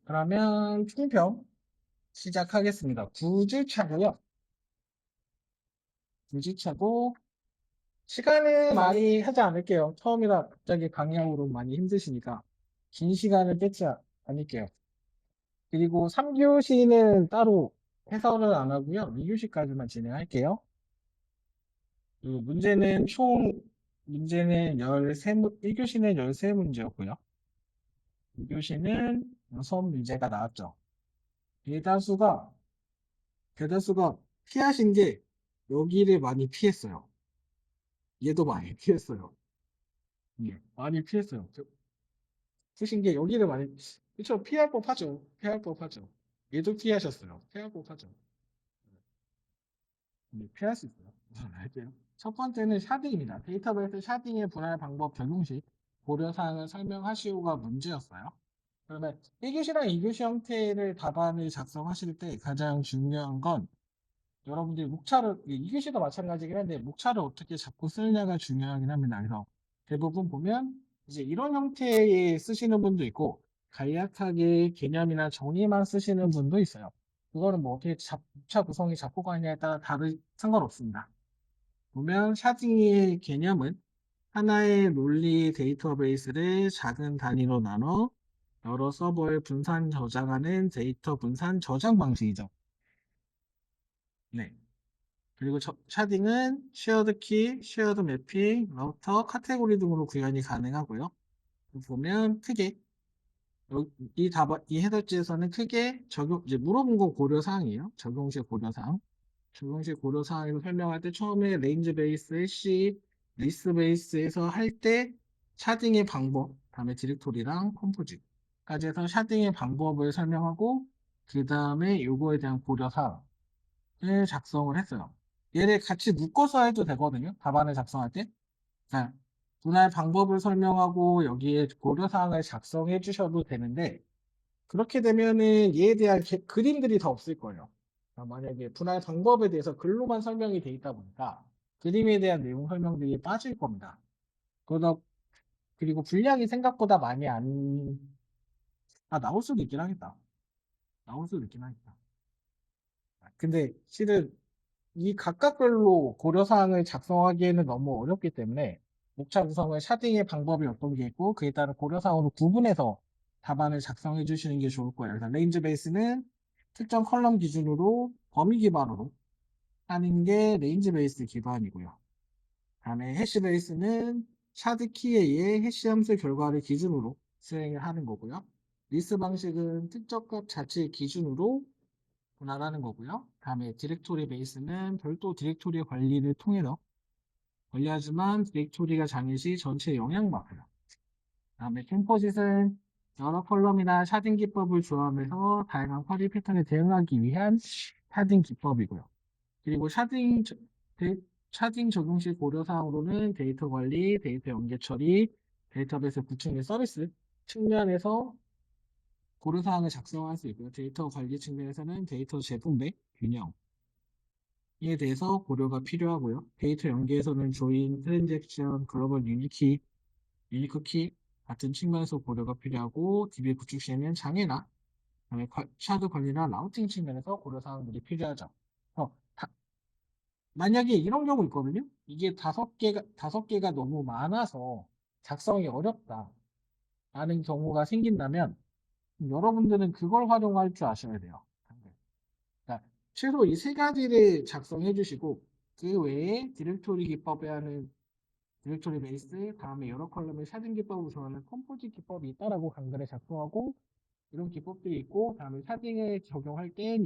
그러면 품평 시작하겠습니다. 9주차고요. 9주차고 시간을 많이 하지 않을게요. 처음이라 갑자기 강약으로 많이 힘드시니까 긴 시간을 뺏지 않을게요. 그리고 3교시는 따로 해설을 안 하고요. 2교시까지만 진행할게요. 그리고 문제는 1교시는 13문제였고요. 2교시는 6문제가 나왔죠. 대다수가 피하신 게 여기를 많이 피했어요. 얘도 많이 피했어요. 많이 피했어요. 쓰신 게 여기를 많이, 그쵸, 피할 법하죠. 피할 법하죠. 얘도 피하셨어요. 피할 법하죠. 피할 수 있어요. 알게요. 첫 번째는 샤딩입니다. 데이터베이스 샤딩의 분할 방법 적용 시 고려사항을 설명하시오가 문제였어요. 그러면 1교시랑 2교시 형태를 답안을 작성하실 때 가장 중요한 건 여러분들이 목차를, 2교시도 마찬가지긴 한데 목차를 어떻게 잡고 쓰느냐가 중요하긴 합니다. 그래서 대부분 보면 이제 이런 형태에 쓰시는 분도 있고 간략하게 개념이나 정의만 쓰시는 분도 있어요. 그거는 뭐 어떻게 목차 구성이 잡고 가느냐에 따라 상관없습니다. 보면 샤딩의 개념은 하나의 논리 데이터베이스를 작은 단위로 나눠 여러 서버에 분산 저장하는 데이터 분산 저장 방식이죠. 네. 그리고 샤딩은 쉐어드 키, 쉐어드 매핑, 라우터, 카테고리 등으로 구현이 가능하고요. 보면 크게 이 해설지에서는 크게 이제 물어본 건 고려사항이에요. 적용시 고려사항. 적용시 고려사항에서 설명할 때 처음에 레인지 베이스, 해시, 리스 베이스에서 할 때 샤딩의 방법, 다음에 디렉토리랑 컴포즈까지 해서 샤딩의 방법을 설명하고 그 다음에 요거에 대한 고려사항 작성을 했어요. 얘를 같이 묶어서 해도 되거든요. 답안을 작성할 때. 자, 분할 방법을 설명하고 여기에 고려사항을 작성해 주셔도 되는데 그렇게 되면은 얘에 대한 그림들이 더 없을 거예요. 만약에 분할 방법에 대해서 글로만 설명이 돼 있다 보니까 그림에 대한 내용 설명들이 빠질 겁니다. 그러다 그리고 분량이 생각보다 많이 나올 수도 있긴 하겠다. 나올 수도 있긴 하겠다. 근데 실은 이 각각별로 고려사항을 작성하기에는 너무 어렵기 때문에 목차 구성을 샤딩의 방법이 어떤 게 있고 그에 따른 고려사항으로 구분해서 답안을 작성해 주시는 게 좋을 거예요. 그래서 레인지 베이스는 특정 컬럼 기준으로 범위 기반으로 하는 게 레인지 베이스 기반이고요. 다음에 해시 베이스는 샤드 키에 의해 해시 함수 결과를 기준으로 수행을 하는 거고요. 리스 방식은 특정 값 자체 기준으로 분할하는 거고요. 다음에 디렉토리 베이스는 별도 디렉토리 관리를 통해서 관리하지만 디렉토리가 장애시 전체 영향 받고요. 다음에 컴포짓은 여러 컬럼이나 샤딩 기법을 조합해서 다양한 쿼리 패턴에 대응하기 위한 샤딩 기법이고요. 그리고 샤딩 적용 시 고려사항으로는 데이터 관리, 데이터 연계 처리, 데이터베이스 구축 및 서비스 측면에서 고려사항을 작성할 수 있고요. 데이터 관리 측면에서는 데이터 재분배, 균형, 에 대해서 고려가 필요하고요. 데이터 연계에서는 조인, 트랜잭션, 글로벌 유니크 키 같은 측면에서 고려가 필요하고 DB 구축 시에는 장애나 그다음에 샤드 관리나 라우팅 측면에서 고려 사항들이 필요하죠. 어, 만약에 이런 경우 있거든요. 이게 다섯 개가 너무 많아서 작성이 어렵다. 라는 경우가 생긴다면 여러분들은 그걸 활용할 줄 아셔야 돼요. 그러니까 최소 이 세 가지를 작성해 주시고 그 외에 디렉토리 기법에 하는 디렉토리 베이스 다음에 여러 컬럼의 샤딩 기법을 좋아하는 컴포짓 기법이 있다라고 강글에 작성하고 이런 기법들이 있고 다음에 샤딩에 적용할 땐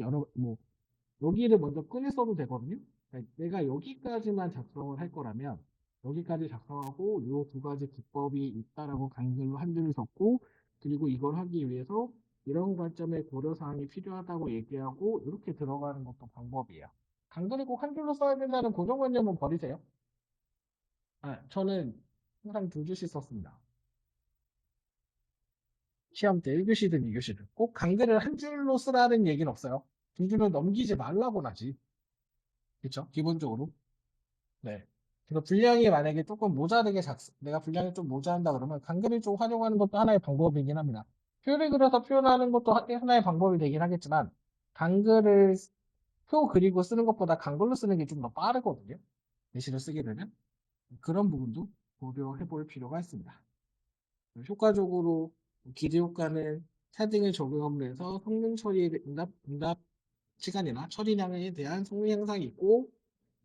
여기를 먼저 끈을 써도 되거든요. 그러니까 내가 여기까지만 작성을 할 거라면 여기까지 작성하고 이 두 가지 기법이 있다라고 강글로 한 줄을 적고 그리고 이걸 하기 위해서 이런 관점의 고려사항이 필요하다고 얘기하고 이렇게 들어가는 것도 방법이에요. 강글이 꼭 한 줄로 써야 된다는 고정관념은 버리세요. 저는 항상 두 줄씩 썼습니다. 시험 때 1교시든 2교시든 꼭 강글을 한 줄로 쓰라는 얘기는 없어요. 두 줄을 넘기지 말라고 하지. 그쵸? 기본적으로. 네. 그래서 분량이 만약에 조금 모자르게 내가 분량이 좀 모자란다 그러면 강글을 좀 활용하는 것도 하나의 방법이긴 합니다. 표를 그려서 표현하는 것도 하나의 방법이 되긴 하겠지만, 강글을 표 그리고 쓰는 것보다 강글로 쓰는 게 좀 더 빠르거든요. 예시를 쓰게 되면. 그런 부분도 고려해 볼 필요가 있습니다. 효과적으로 기대 효과는 샤딩을 적용함으로 해서 성능 처리 응답 시간이나 처리량에 대한 성능 향상이 있고,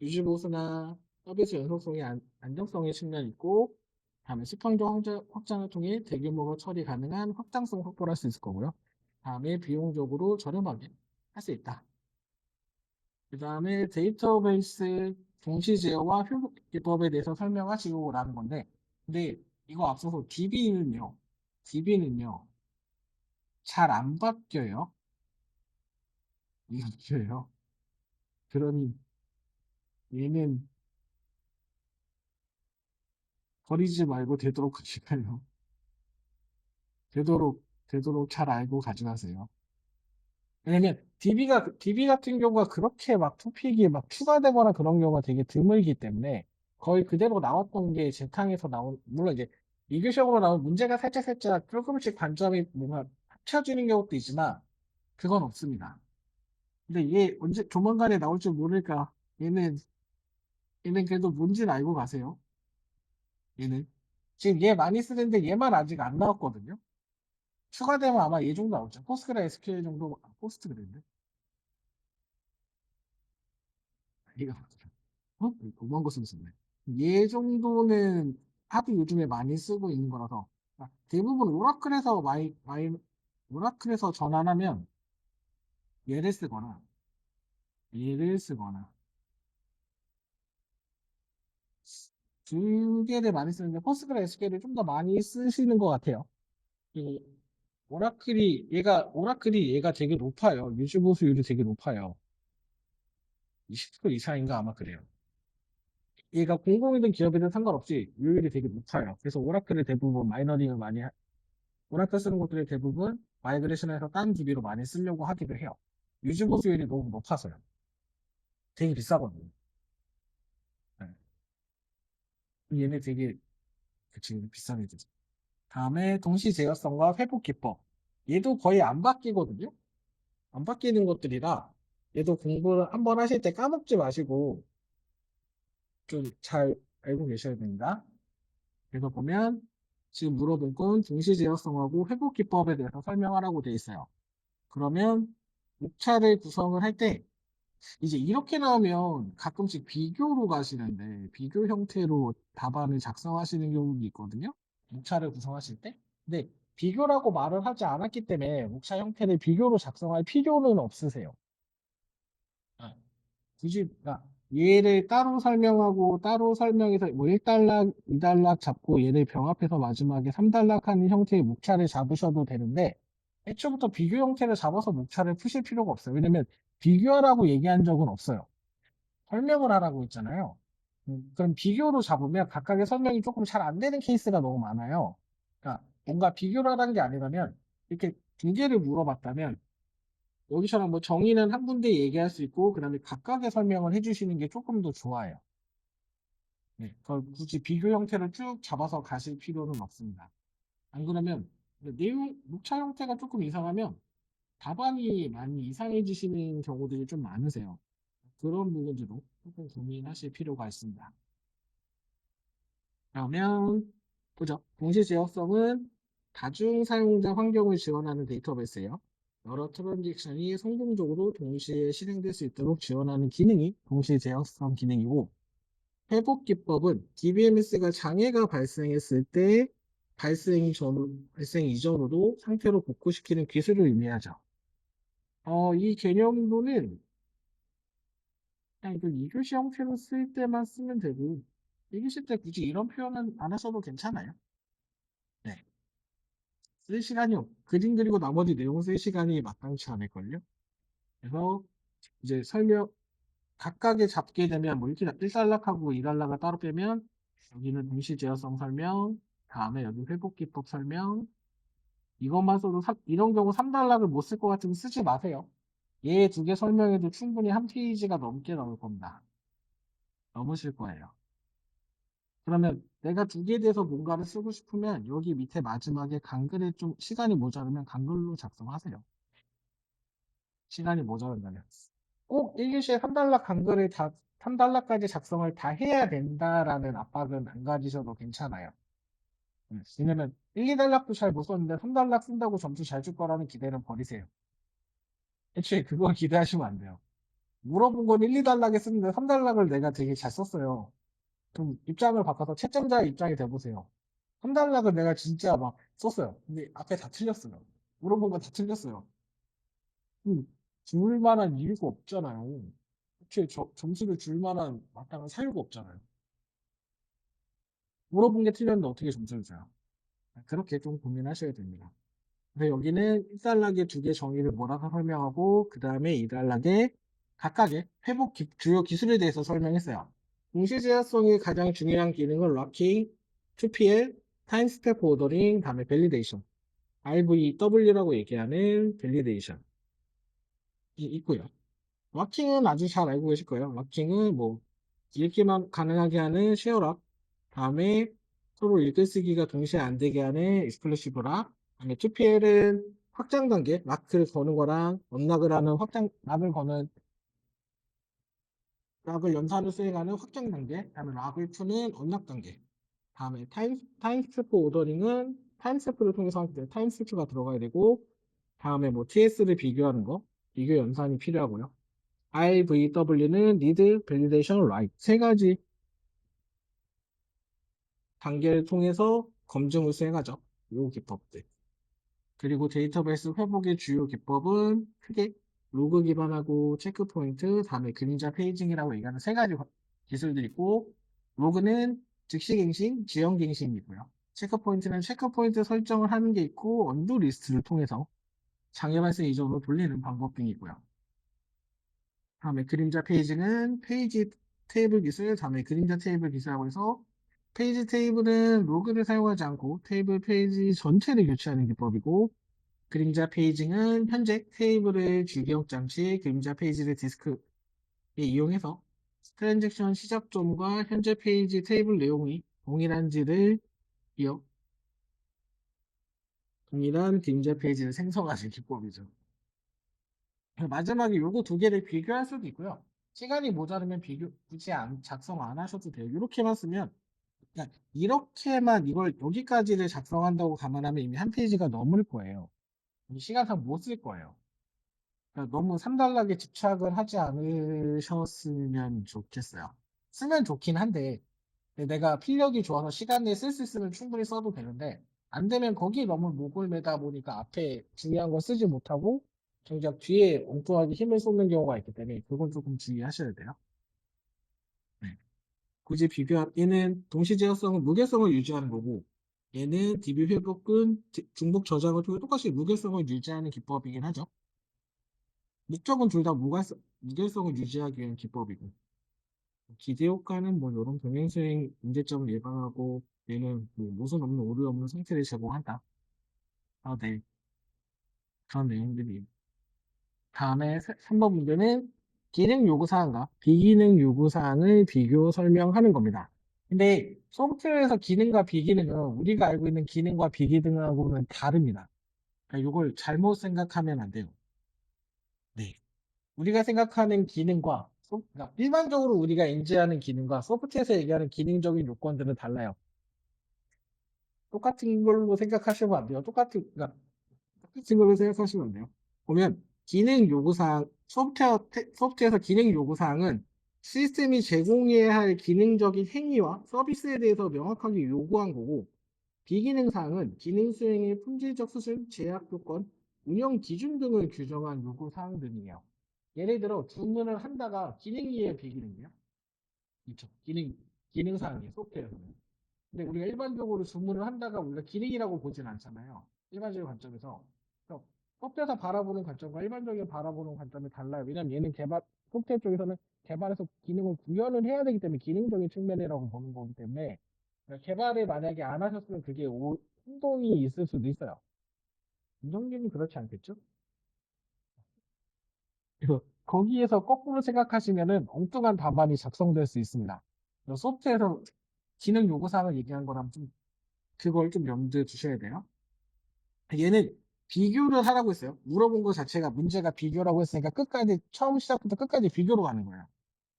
유지 보수나 서비스 연속성의 안정성의 측면이 있고, 다음에 수평적 확장을 통해 대규모로 처리 가능한 확장성 확보를 할 수 있을 거고요. 다음에 비용적으로 저렴하게 할 수 있다. 그 다음에 데이터베이스 동시 제어와 효율 기법에 대해서 설명하시고라는 건데, 근데 이거 앞서서 DB는요, 잘 안 바뀌어요. 이거요. 그러니 얘는 버리지 말고 되도록 하시가요. 되도록 잘 알고 가져가세요. 왜냐면 DB 같은 경우가 그렇게 막 토픽이 막 추가되거나 그런 경우가 되게 드물기 때문에 거의 그대로 나왔던 게 재탕에서 나온, 물론 이제 이교시험으로 나온 문제가 살짝 조금씩 관점이 뭔가 합쳐지는 경우도 있지만 그건 없습니다. 근데 얘 언제 조만간에 나올 줄 모르니까 얘는 그래도 뭔지는 알고 가세요. 얘는 지금 얘 많이 쓰는데 얘만 아직 안 나왔거든요. 추가되면 아마 얘 정도 나오죠. 포스트그레 SQL 정도. 포스트그레인데 얘가 도구한 거 쓰고 있네. 얘 정도는 하도 요즘에 많이 쓰고 있는 거라서, 대부분 오라클에서 전환하면 얘를 쓰거나 얘를 쓰거나 두 개를 많이 쓰는데 포스트그레 SQL을 좀 더 많이 쓰시는 것 같아요. 이 오라클이 얘가 되게 높아요. 유지 보수율이 되게 높아요. 20% 이상인가 아마 그래요. 얘가 공공이든 기업이든 상관없이 요율이 되게 높아요. 그래서 오라클을 대부분 오라클 쓰는 것들이 대부분 마이그레이션해서 딴 DB로 많이 쓰려고 하기도 해요. 유지 보수율이 너무 높아서요. 되게 비싸거든요. 네. 얘네 되게 그치 비싼 애들. 다음에 동시 제어성과 회복 기법. 얘도 거의 안 바뀌거든요. 안 바뀌는 것들이라 얘도 공부를 한번 하실 때 까먹지 마시고 좀 잘 알고 계셔야 됩니다. 그래서 보면 지금 물어본 건 동시 제어성하고 회복 기법에 대해서 설명하라고 되어 있어요. 그러면 목차를 구성을 할 때 이제 이렇게 나오면 가끔씩 비교로 가시는데 비교 형태로 답안을 작성하시는 경우도 있거든요. 목차를 구성하실 때. 근데 비교라고 말을 하지 않았기 때문에 목차 형태를 비교로 작성할 필요는 없으세요. 아, 굳이 얘를 따로 설명하고 따로 설명해서 뭐 1단락, 2단락 잡고 얘를 병합해서 마지막에 3단락 하는 형태의 목차를 잡으셔도 되는데 애초부터 비교 형태를 잡아서 목차를 푸실 필요가 없어요. 왜냐면 비교하라고 얘기한 적은 없어요. 설명을 하라고 했잖아요. 그럼 비교로 잡으면 각각의 설명이 조금 잘 안 되는 케이스가 너무 많아요. 그러니까 뭔가 비교를 하라는 게 아니라면 이렇게 두 개를 물어봤다면 여기처럼 뭐 정의는 한 군데 얘기할 수 있고 그다음에 각각의 설명을 해주시는 게 조금 더 좋아요. 네, 그걸 굳이 비교 형태를 쭉 잡아서 가실 필요는 없습니다. 안 그러면 목차 형태가 조금 이상하면 답안이 많이 이상해지시는 경우들이 좀 많으세요. 그런 부분들도 조금 고민하실 필요가 있습니다. 그러면 보죠. 동시 제어성은 다중 사용자 환경을 지원하는 데이터베이스예요. 여러 트랜잭션이 성공적으로 동시에 실행될 수 있도록 지원하는 기능이 동시 제어성 기능이고, 회복 기법은 DBMS가 장애가 발생했을 때 발생 이전으로 상태로 복구시키는 기술을 의미하죠. 이 개념도는 그냥 이거 2교시 형태로 쓸 때만 쓰면 되고, 1교시 때 굳이 이런 표현은 안 하셔도 괜찮아요. 네. 쓸 시간이 그림 그리고 나머지 내용 쓸 시간이 마땅치 않을걸요? 그래서 이제 각각의 잡게 되면 뭐 이렇게 1단락하고 2단락을 따로 빼면 여기는 동시 제어성 설명, 다음에 여기 회복 기법 설명, 이것만 써도 이런 경우 3단락을 못 쓸 것 같으면 쓰지 마세요. 얘 두 개 설명해도 충분히 한 페이지가 넘게 나올 겁니다. 넘으실 거예요. 그러면 내가 두 개에 대해서 뭔가를 쓰고 싶으면 여기 밑에 마지막에 간글에 좀 시간이 모자르면 간글로 작성하세요. 시간이 모자란다면. 꼭 1교시에 3단락 간글을 다, 3단락까지 작성을 다 해야 된다라는 압박은 안 가지셔도 괜찮아요. 왜냐면 1, 2단락도 잘 못 썼는데 3단락 쓴다고 점수 잘 줄 거라는 기대는 버리세요. 애초에 그걸 기대하시면 안 돼요. 물어본 건 1, 2단락에 쓰는데 3단락을 내가 되게 잘 썼어요. 좀 입장을 바꿔서 채점자의 입장이 돼보세요. 3단락을 내가 진짜 막 썼어요. 근데 앞에 다 틀렸어요. 물어본 건 다 틀렸어요. 줄 만한 이유가 없잖아요. 애초에 점수를 줄 만한 마땅한 사유가 없잖아요. 물어본 게 틀렸는데 어떻게 점수를 줘요? 그렇게 좀 고민하셔야 됩니다. 그래서 여기는 1단락에 두 개 정의를 몰아서 설명하고 그 다음에 2단락에 각각의 회복 주요 기술에 대해서 설명했어요. 동시제약성의 가장 중요한 기능은 락킹, 2PL, 타임 스텝 오더링, 다음에 밸리데이션, RVW라고 얘기하는 밸리데이션이 있고요. 락킹은 아주 잘 알고 계실 거예요. 락킹은 뭐 읽기만 가능하게 하는 쉐어락, 다음에 서로 읽기 쓰기가 동시에 안 되게 하는 익스클루시브 락, 다음에 2PL은 확장 단계, 락을 거는 거랑 언락을 하는 락을 거는 락을 연산을 수행하는 확장 단계, 다음에 락을 푸는 언락 단계, 다음에 타임스태프 오더링은 타임스태프를 통해서 하기 때문에 타임스태프가 들어가야 되고, 다음에 뭐 TS를 비교하는 거, 비교 연산이 필요하고요. IVW는 Need, Validation, Write 세 가지 단계를 통해서 검증을 수행하죠. 요 기법들. 그리고 데이터베이스 회복의 주요 기법은 크게 로그 기반하고 체크포인트, 다음에 그림자 페이징이라고 얘기하는 세 가지 기술들이 있고, 로그는 즉시 갱신, 지연 갱신이고요. 체크포인트는 체크포인트 설정을 하는 게 있고, 언두 리스트를 통해서 장애 발생 이전으로 돌리는 방법 등이고요. 다음에 그림자 페이지는 페이지 테이블 기술, 다음에 그림자 테이블 기술이라고 해서 페이지 테이블은 로그를 사용하지 않고 테이블 페이지 전체를 교체하는 기법이고, 그림자 페이징은 현재 테이블의 주기억 장치 그림자 페이지를 디스크에 이용해서 트랜잭션 시작점과 현재 페이지 테이블 내용이 동일한지를 이어 동일한 그림자 페이지를 생성하는 기법이죠. 마지막에 요거 두 개를 비교할 수도 있고요. 시간이 모자르면 굳이 작성 안 하셔도 돼요. 이렇게만 쓰면, 그냥 이렇게만 이걸 여기까지를 작성한다고 감안하면 이미 한 페이지가 넘을 거예요. 시간상 못 쓸 거예요. 그러니까 너무 3단락에 집착을 하지 않으셨으면 좋겠어요. 쓰면 좋긴 한데, 내가 필력이 좋아서 시간 내에 쓸 수 있으면 충분히 써도 되는데, 안 되면 거기 너무 목을 매다 보니까 앞에 중요한 거 쓰지 못하고, 정작 뒤에 엉뚱하게 힘을 쏟는 경우가 있기 때문에, 그건 조금 주의하셔야 돼요. 네. 굳이 얘는 동시제어성은 무게성을 유지하는 거고, 얘는 DB 회복은 중복 저장을 통해 똑같이 무게성을 유지하는 기법이긴 하죠. 목적은 둘 다 무게성을 유지하기 위한 기법이고, 기대 효과는 뭐 이런 병행수행 문제점을 예방하고 얘는 뭐 모순 없는 오류 없는 상태를 제공한다. 아, 네. 그런 내용들이. 다음에 3번 문제는 기능 요구사항과 비기능 요구사항을 비교 설명하는 겁니다. 근데 소프트웨어에서 기능과 비기능은 우리가 알고 있는 기능과 비기능하고는 다릅니다. 그러니까 이걸 잘못 생각하면 안 돼요. 네. 우리가 생각하는 기능과 그러니까 일반적으로 우리가 인지하는 기능과 소프트웨어에서 얘기하는 기능적인 요건들은 달라요. 똑같은 걸로 생각하시면 안 돼요. 똑같은 걸로 생각하시면 안 돼요. 보면 기능 요구사항 소프트웨어에서 기능 요구사항은 시스템이 제공해야 할 기능적인 행위와 서비스에 대해서 명확하게 요구한 거고, 비기능 사항은 기능 수행의 품질적 수준, 제약 조건, 운영 기준 등을 규정한 요구 사항들이에요. 예를 들어 주문을 한다가 기능이에요, 비기능이에요? 그렇죠. 기능 사항이에요, 소프트웨어는. 근데 우리가 일반적으로 주문을 한다가 우리가 기능이라고 보진 않잖아요. 일반적인 관점에서. 그래서 소프트웨어에서 바라보는 관점과 일반적인 바라보는 관점이 달라요. 왜냐면 얘는 소프트웨어 쪽에서는 개발해서 기능을 구현을 해야 되기 때문에 기능적인 측면이라고 보는 거기 때문에, 그러니까 개발을 만약에 안 하셨으면 그게 혼동이 있을 수도 있어요. 이정기는 그렇지 않겠죠? 그래서 거기에서 거꾸로 생각하시면은 엉뚱한 답안이 작성될 수 있습니다. 소프트웨어에서 기능 요구사항을 얘기한 거랑 좀 그걸 좀 염두에 두셔야 돼요. 얘는 비교를 하라고 했어요. 물어본 것 자체가 문제가 비교라고 했으니까 끝까지 처음 시작부터 끝까지 비교로 가는 거예요.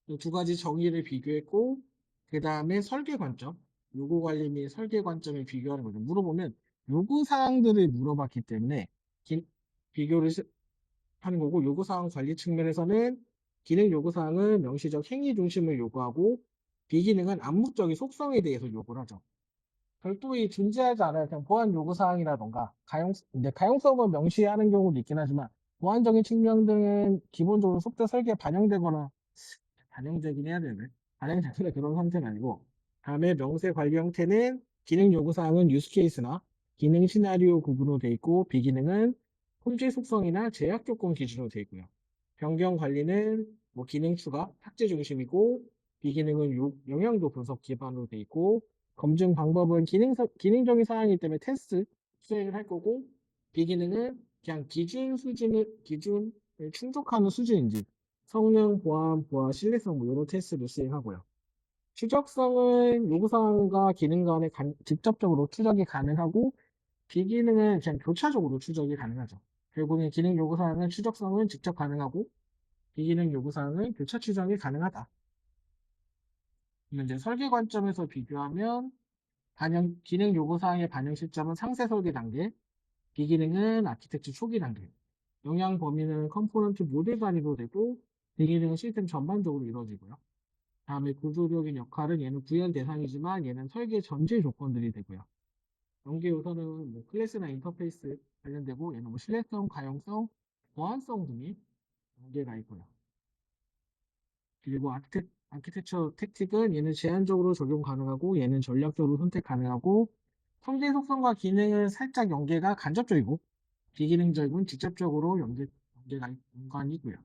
이 두 가지 정의를 비교했고 그 다음에 설계 관점, 요구 관리 및 설계 관점을 비교하는 거죠. 물어보면 요구 사항들을 물어봤기 때문에 비교를 하는 거고 요구 사항 관리 측면에서는 기능 요구 사항은 명시적 행위 중심을 요구하고 비기능은 암묵적인 속성에 대해서 요구를 하죠. 별도의 존재하지 않아요. 그냥 보안 요구사항이라던가, 근데 가용성을 명시하는 경우도 있긴 하지만, 보안적인 측면 등은 기본적으로 속도 설계에 반영되거나, 반영되긴 해야 되네. 반영되거나 그런 형태는 아니고, 다음에 명세 관리 형태는 기능 요구사항은 유스케이스나 기능 시나리오 구분으로 돼 있고, 비기능은 품질 속성이나 제약 조건 기준으로 돼 있고요. 변경 관리는 뭐 기능 추가, 삭제 중심이고, 비기능은 영향도 분석 기반으로 돼 있고, 검증 방법은 기능적인 사항이기 때문에 테스트 수행을 할 거고, 비기능은 그냥 기준을 충족하는 수준인지, 성능, 보안, 신뢰성, 뭐, 이런 테스트를 수행하고요. 추적성은 요구사항과 기능 간에 직접적으로 추적이 가능하고, 비기능은 그냥 교차적으로 추적이 가능하죠. 결국엔 기능 요구사항은 추적성은 직접 가능하고, 비기능 요구사항은 교차 추적이 가능하다. 그러면 이제 설계 관점에서 비교하면, 기능 요구사항의 반영 시점은 상세 설계 단계, 비기능은 아키텍처 초기 단계, 영향 범위는 컴포넌트 모델 단위로 되고, 비기능은 시스템 전반적으로 이루어지고요. 다음에 구조적인 역할은 얘는 구현 대상이지만 얘는 설계 전제 조건들이 되고요. 연계 요소는 뭐 클래스나 인터페이스 관련되고 얘는 뭐 신뢰성, 가용성, 보안성 등이 연계가 있고요. 그리고 아키텍처 택틱은 얘는 제한적으로 적용 가능하고 얘는 전략적으로 선택 가능하고 성질 속성과 기능은 살짝 연계가 간접적이고 비기능적인 직접적으로 연관이고요.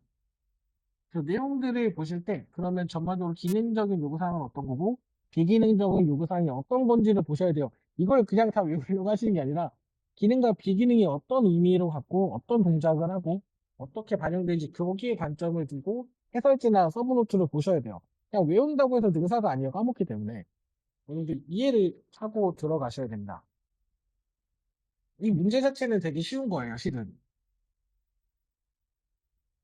그 내용들을 보실 때 그러면 전반적으로 기능적인 요구사항은 어떤 거고 비기능적인 요구사항이 어떤 건지를 보셔야 돼요. 이걸 그냥 다 외우려고 하시는 게 아니라 기능과 비기능이 어떤 의미로 갖고 어떤 동작을 하고 어떻게 반영되는지 거기에 관점을 두고 해설지나 서브노트를 보셔야 돼요. 그냥 외운다고 해서 능사가 아니에요. 까먹기 때문에. 여러분들 이해를 하고 들어가셔야 된다. 이 문제 자체는 되게 쉬운 거예요, 실은.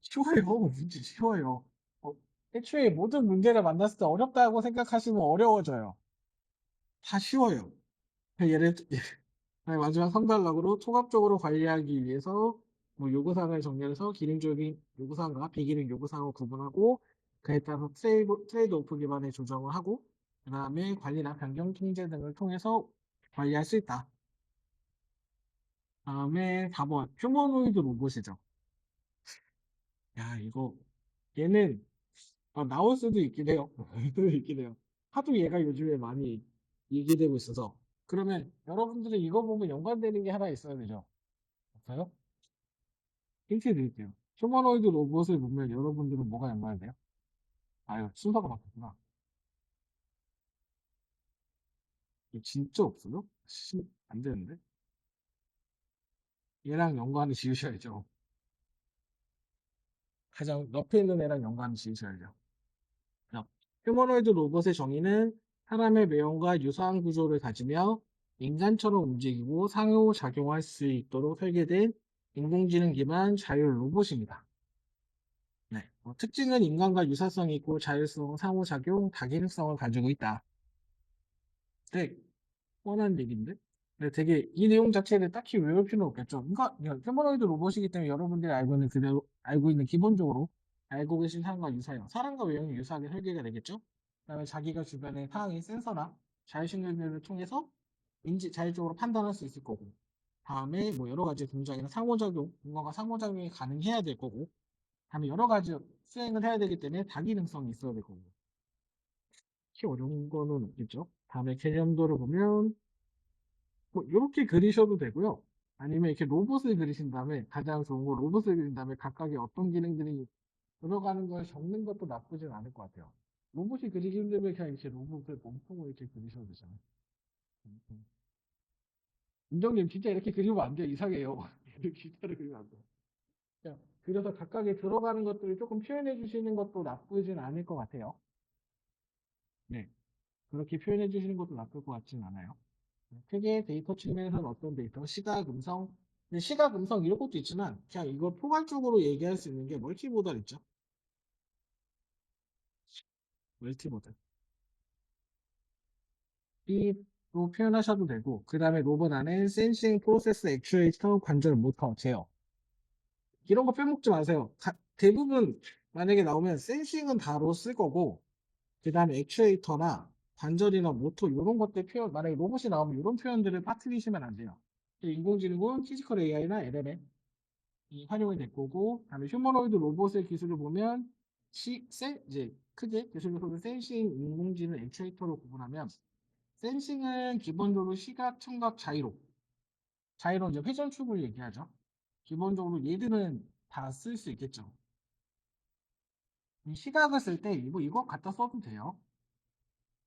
쉬워요. 문제 쉬워요. 어, 애초에 모든 문제를 만났을 때 어렵다고 생각하시면 어려워져요. 다 쉬워요. 마지막 성달락으로 통합적으로 관리하기 위해서 뭐 요구사항을 정렬해서 기능적인 요구사항과 비기능 요구사항을 구분하고 그에 따라서 트레이드 오프 기반의 조정을 하고 그 다음에 관리나 변경 통제 등을 통해서 관리할 수 있다. 다음에 4번 휴머노이드 로봇이죠. 야 이거 얘는 나올 수도 있긴 해요. 나올 수도 있긴 해요. 하도 얘가 요즘에 많이 얘기되고 있어서. 그러면 여러분들이 이거 보면 연관되는 게 하나 있어야 되죠. 없어요? 힌트 드릴게요. 휴머노이드 로봇을 보면 여러분들은 뭐가 연관이 돼요? 아유, 순서가 바뀌었구나. 이거 진짜 없어요? 안 되는데? 얘랑 연관을 지으셔야죠. 가장 옆에 있는 애랑 연관을 지으셔야죠. 자, 휴머노이드 로봇의 정의는 사람의 외형과 유사한 구조를 가지며 인간처럼 움직이고 상호작용할 수 있도록 설계된 인공지능 기반 자율 로봇입니다. 네. 특징은 인간과 유사성이 있고 자율성, 상호작용, 다기능성을 가지고 있다. 네, 뻔한 얘기인데? 네, 되게 이 내용 자체를 딱히 외울 필요는 없겠죠. 그러니까 휴머노이드 로봇이기 때문에 여러분들이 알고 있는 그대로 알고 있는 기본적으로 알고 계신 사람과 유사해요. 사람과 외형이 유사하게 설계가 되겠죠. 그다음에 자기가 주변의 상황의 센서나 자율신경들을 통해서 자율적으로 판단할 수 있을 거고. 다음에 뭐 여러 가지 동작이나 상호작용, 뭔가가 상호작용이 가능해야 될 거고. 다음에 여러 가지 수행을 해야 되기 때문에 다기능성이 있어야 될 거고. 특히 어려운 거는 없겠죠. 다음에 개념도를 보면 뭐 이렇게 그리셔도 되고요. 아니면 이렇게 로봇을 그리신 다음에 가장 좋은 거 로봇을 그린 다음에 각각의 어떤 기능들이 들어가는 걸 적는 것도 나쁘진 않을 것 같아요. 로봇이 그리기 힘들면 그냥 이렇게 로봇을 몸통을 이렇게 그리셔도 되잖아요. 몸통. 인정님 진짜 이렇게 그리면 안 돼요. 이상해요. 이렇게 진짜로 그리면 안 돼요. 그냥 그래서 각각의 들어가는 것들을 조금 표현해 주시는 것도 나쁘진 않을 것 같아요. 네. 그렇게 표현해 주시는 것도 나쁠 것 같진 않아요. 크게 데이터 측면에서는 어떤 데이터, 시각, 음성, 근데 시각, 음성 이런 것도 있지만 그냥 이걸 포괄적으로 얘기할 수 있는 게 멀티모달 있죠. 멀티모달. B로 표현하셔도 되고 그 다음에 로봇 안에 센싱, 프로세스, 액추에이터, 관절, 모터, 제어 이런 거 빼먹지 마세요. 대부분 만약에 나오면 센싱은 바로 쓸 거고 그 다음에 액추에이터나 관절이나 모터 이런 것들 표현 만약에 로봇이 나오면 이런 표현들을 빠뜨리시면 안 돼요. 인공지능은 피지컬 AI나 LLM 이 활용이 될 거고, 그다음에 휴머노이드 로봇의 기술을 보면 이제 크게 기술에서도 센싱, 인공지능, 액추에이터로 구분하면 센싱은 기본적으로 시각, 청각, 자이로 이제 회전축을 얘기하죠. 기본적으로 얘들은 다 쓸 수 있겠죠. 이 시각을 쓸 때 이거 갖다 써도 돼요.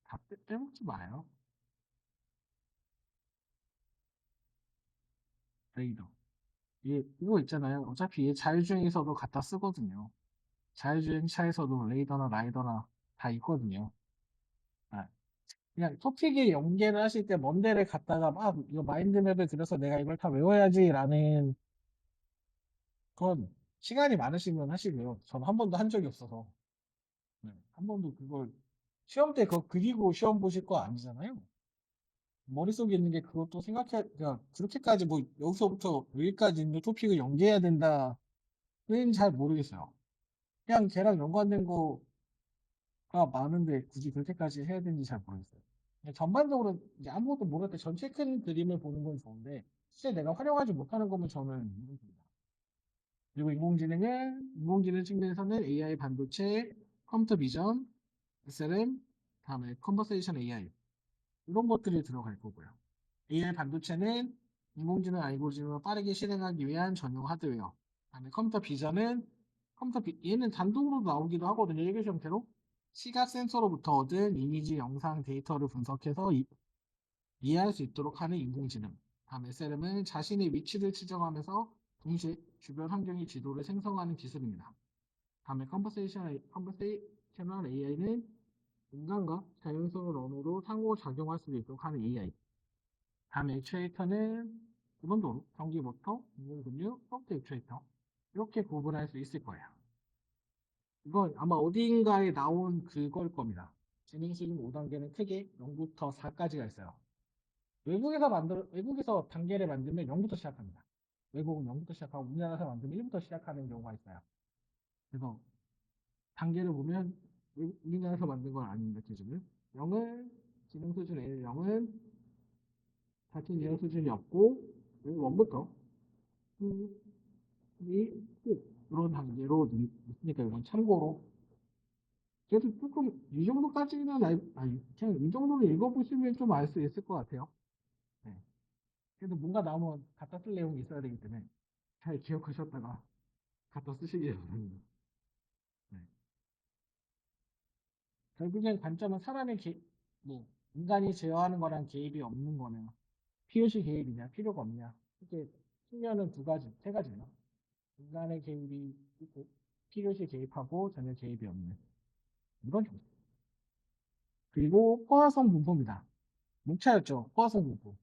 다 빼먹지 마요. 레이더. 이거 있잖아요. 어차피 얘 자율주행에서도 갖다 쓰거든요. 자율주행차에서도 레이더나 라이더나 다 있거든요. 아, 그냥 토픽에 연계를 하실 때 먼 데를 갔다가 막 이거 마인드맵을 그려서 내가 이걸 다 외워야지라는 그런 시간이 많으시면 하시고요. 저는 한 번도 한 적이 없어서 네, 한 번도 그걸 시험 때 그거 그리고 시험 보실 거 아니잖아요. 머릿속에 있는 게 그것도 그러니까 그렇게까지 뭐 여기서부터 여기까지 있는 토픽을 연계해야 된다는 잘 모르겠어요. 그냥 걔랑 연관된 거가 많은데 굳이 그렇게까지 해야 되는지 잘 모르겠어요. 그냥 전반적으로 이제 아무것도 모를 때 전체 큰 그림을 보는 건 좋은데 실제 내가 활용하지 못하는 거면 저는 모르겠습니다. 그리고 인공지능 측면에서는 AI 반도체, 컴퓨터 비전, SLM, 다음에 컨버세이션 AI 이런 것들이 들어갈 거고요. AI 반도체는 인공지능 알고리즘을 빠르게 실행하기 위한 전용 하드웨어. 다음에 컴퓨터 비전은 얘는 단독으로 나오기도 하거든요. 일개 형태로. 시각 센서로부터 얻은 이미지, 영상 데이터를 분석해서 이해할 수 있도록 하는 인공지능. 다음 SLM은 자신의 위치를 측정하면서 동시에 주변 환경의 지도를 생성하는 기술입니다. 다음에 컨버세이셔널 AI는 인간과 자연스러운 언어로 상호작용할 수 있도록 하는 AI. 다음에 액추에이터는 기본적으로 전기 모터, 인공근육, 소프트 액추에이터 이렇게 구분할 수 있을 거예요. 이건 아마 어딘가에 나온 그걸 겁니다. 진행 수준 5단계는 크게 0부터 4까지가 있어요. 외국에서 단계를 만들면 0부터 시작합니다. 외국은 0부터 시작하고 우리나라에서 만들면 1부터 시작하는 경우가 있어요. 그래서 단계를 보면 우리나라에서 만든 건 아닙니다. 기준은 0은 지능 수준 L 0은 같은 지능 수준이 없고 1부터 2, 3, 4 이런 단계로 있으니까 이건 참고로 그래도 조금 이 정도까지는 아니 그냥 이 정도는 읽어보시면 좀 알 수 있을 것 같아요. 네. 그래도 뭔가 나오면 갖다 쓸 내용이 있어야 되기 때문에 잘 기억하셨다가 갖다 쓰시기 바랍니다. 네. 결국엔 관점은 뭐, 인간이 제어하는 거랑 개입이 없는 거냐, 필요시 개입이냐, 필요가 없냐. 이게 측면은 세 가지나. 인간의 개입이 있고, 필요시 개입하고 전혀 개입이 없는. 이런 정도. 그리고 포화성 분포입니다. 목차였죠, 포화성 분포.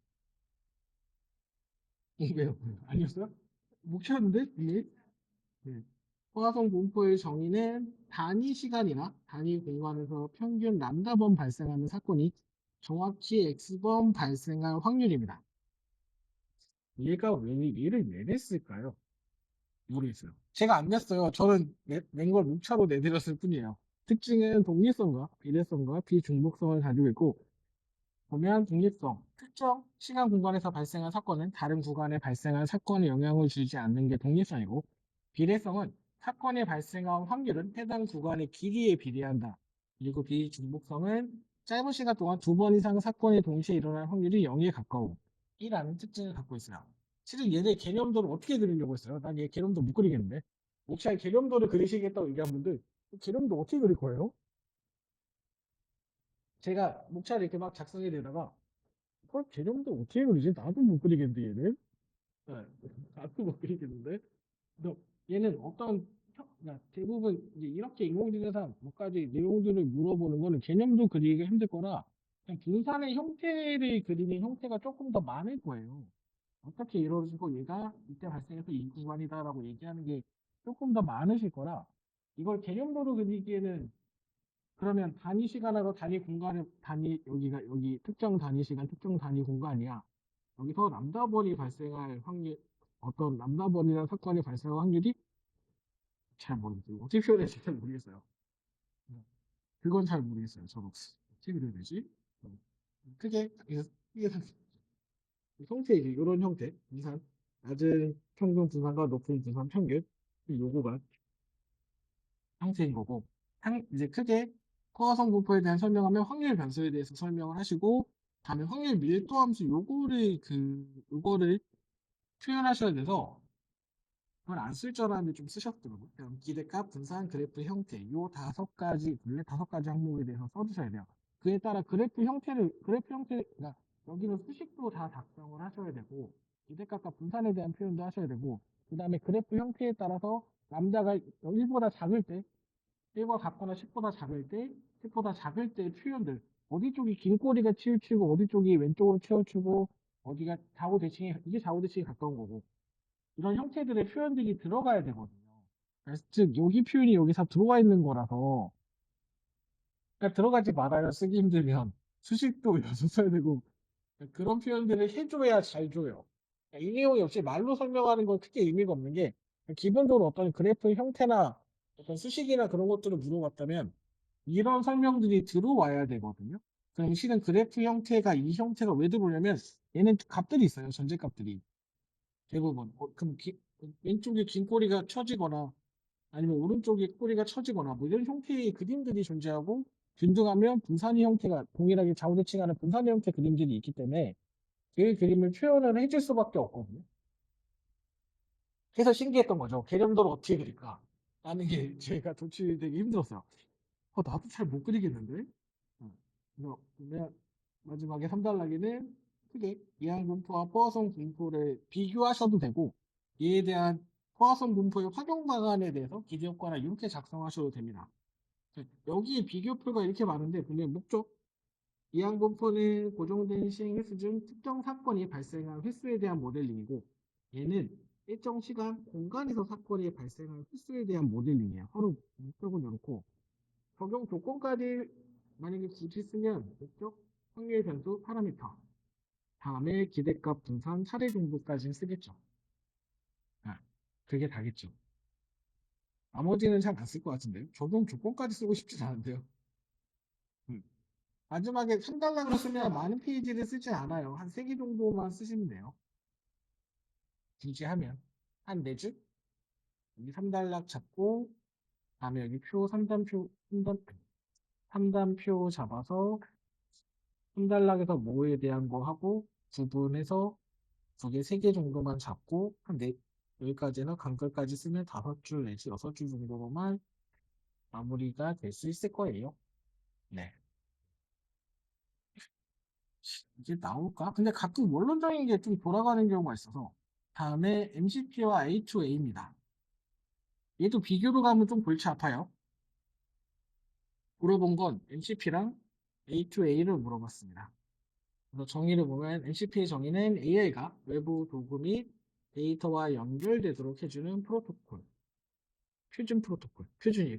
왜요? 아니었어요? 목차였는데? 이게? 네. 포화성 분포의 정의는 단위 시간이나 단위 공간에서 평균 람다번 발생하는 사건이 정확히 X번 발생할 확률입니다. 얘를 왜 냈을까요? 모르겠어요. 제가 안 냈어요. 저는 낸 걸 목차로 내드렸을 뿐이에요. 특징은 독립성과 비례성과 비중복성을 가지고 있고 보면 독립성, 특정 시간 공간에서 발생한 사건은 다른 구간에 발생한 사건에 영향을 주지 않는 게 독립성이고 비례성은 사건이 발생한 확률은 해당 구간의 길이에 비례한다. 그리고 비중복성은 짧은 시간 동안 두 번 이상 사건이 동시에 일어날 확률이 0에 가까워. 이라는 특징을 갖고 있어요. 실은 얘네 개념도를 어떻게 그리려고 했어요? 난 얘 개념도 못 그리겠는데. 혹시 개념도를 그리시겠다고 얘기한 분들 개념도 어떻게 그릴 거예요? 제가 목차를 이렇게 막 작성해 내다가 그걸 개념도 어떻게 그리지? 나도 못 그리겠는데 얘는. 네, 나도 못 그리겠는데. 그래서 얘는 그러니까 대부분 이제 이렇게 인공지능상 몇 가지 내용들을 물어보는 거는 개념도 그리기가 힘들 거라 분산의 형태를 그리는 형태가 조금 더 많을 거예요. 어떻게 이루어지고 얘가 이때 발생해서 이 구간이다라고 얘기하는 게 조금 더 많으실 거라 이걸 개념도로 그리기에는 그러면 단위 시간하고 단위 공간을 단위 여기가 여기 특정 단위 시간 특정 단위 공간이야. 여기서 람다번이 발생할 확률 어떤 람다번이라는 사건이 발생할 확률이 잘 모르겠어요. 어떻게 표현할지 잘 모르겠어요. 그건 잘 모르겠어요. 저도 어떻게 그려야 되지? 크게 이게 형태이지 이런 형태 분산 낮은 평균 분산과 높은 분산 평균 요거가 형태인 거고 이제 크게 포화성 분포에 대한 설명하면 확률 변수에 대해서 설명을 하시고 다음에 확률 밀도 함수 요거를 표현하셔야 돼서 그걸 안 쓸 줄 알았는데 좀 쓰셨더라고요. 그냥 기대값, 분산, 그래프 형태 요 원래 다섯 가지 항목에 대해서 써주셔야 돼요. 그에 따라 그래프 형태 그러니까 여기는 수식도 다 작성을 하셔야 되고 기대값과 분산에 대한 표현도 하셔야 되고 그 다음에 그래프 형태에 따라서 람다가 1보다 작을 때 1과 같거나 10보다 작을 때 10보다 작을 때 표현들 어디 쪽이 긴 꼬리가 치우치고 어디 쪽이 왼쪽으로 치우치고 어디가 이게 좌우 대칭이 가까운 거고 이런 형태들의 표현들이 들어가야 되거든요. 그래서 즉 여기 표현이 여기서 들어와 있는 거라서 그러니까 들어가지 말아요. 쓰기 힘들면 수식도 여기서 써야 되고 그러니까 그런 표현들을 해줘야 잘 줘요. 그러니까 이 내용이 없이 말로 설명하는 건 크게 의미가 없는 게 기본적으로 어떤 그래프의 형태나 어떤 수식이나 그런 것들을 물어봤다면 이런 설명들이 들어와야 되거든요. 그럼 실은 그래프 형태가 이 형태가 왜 들어오냐면 얘는 값들이 있어요. 전제값들이. 대부분. 그럼 왼쪽에 긴 꼬리가 처지거나 아니면 오른쪽에 꼬리가 처지거나 뭐 이런 형태의 그림들이 존재하고 균등하면 분산의 형태가 동일하게 좌우대칭하는 분산의 형태 그림들이 있기 때문에 그 그림을 표현을 해줄 수밖에 없거든요. 그래서 신기했던 거죠. 개념도를 어떻게 그릴까? 라는 게 제가 도출이 되게 힘들었어요. 나도 잘 못 그리겠는데? 그래서 맨 마지막에 3단락에는 크게 이항 분포와 포화성 분포를 비교하셔도 되고 이에 대한 포화성 분포의 활용 방안에 대해서 기대효과나 이렇게 작성하셔도 됩니다. 여기 비교표가 이렇게 많은데 보면 목적 이항 분포는 고정된 시행 횟수 중 특정 사건이 발생한 횟수에 대한 모델링이고 얘는 일정 시간 공간에서 사건이 발생한 횟수에 대한 모델링이에요. 서로 목적은 이렇고 적용 조건까지 만약에 굳이 쓰면 목적, 확률 변수, 파라미터 다음에 기대값 분산 차례 정도까지 쓰겠죠. 아, 그게 다겠죠. 나머지는 잘 안 쓸 것 같은데요. 적용 조건까지 쓰고 싶진 않은데요. 음. 마지막에 3단락으로 쓰면 많은 페이지를 쓰지 않아요. 한 3개 정도만 쓰시면 돼요. 굳이 하면. 한 4줄? 여기 3단락 잡고, 다음에 여기 3단표 잡아서 3단락에서 뭐에 대한 거 하고, 구분해서 3개 정도만 잡고, 여기까지나 간글까지 쓰면 5줄 내지 6줄 정도로만 마무리가 될 수 있을 거예요. 네. 이게 나올까? 근데 가끔 원론적인 게 좀 돌아가는 경우가 있어서 다음에 MCP와 A2A입니다. 얘도 비교로 가면 좀 골치 아파요. 물어본 건 MCP랑 A2A를 물어봤습니다. 그래서 정의를 보면 MCP의 정의는 AI가 외부 도구 및 데이터와 연결되도록 해주는 프로토콜, 표준이에요,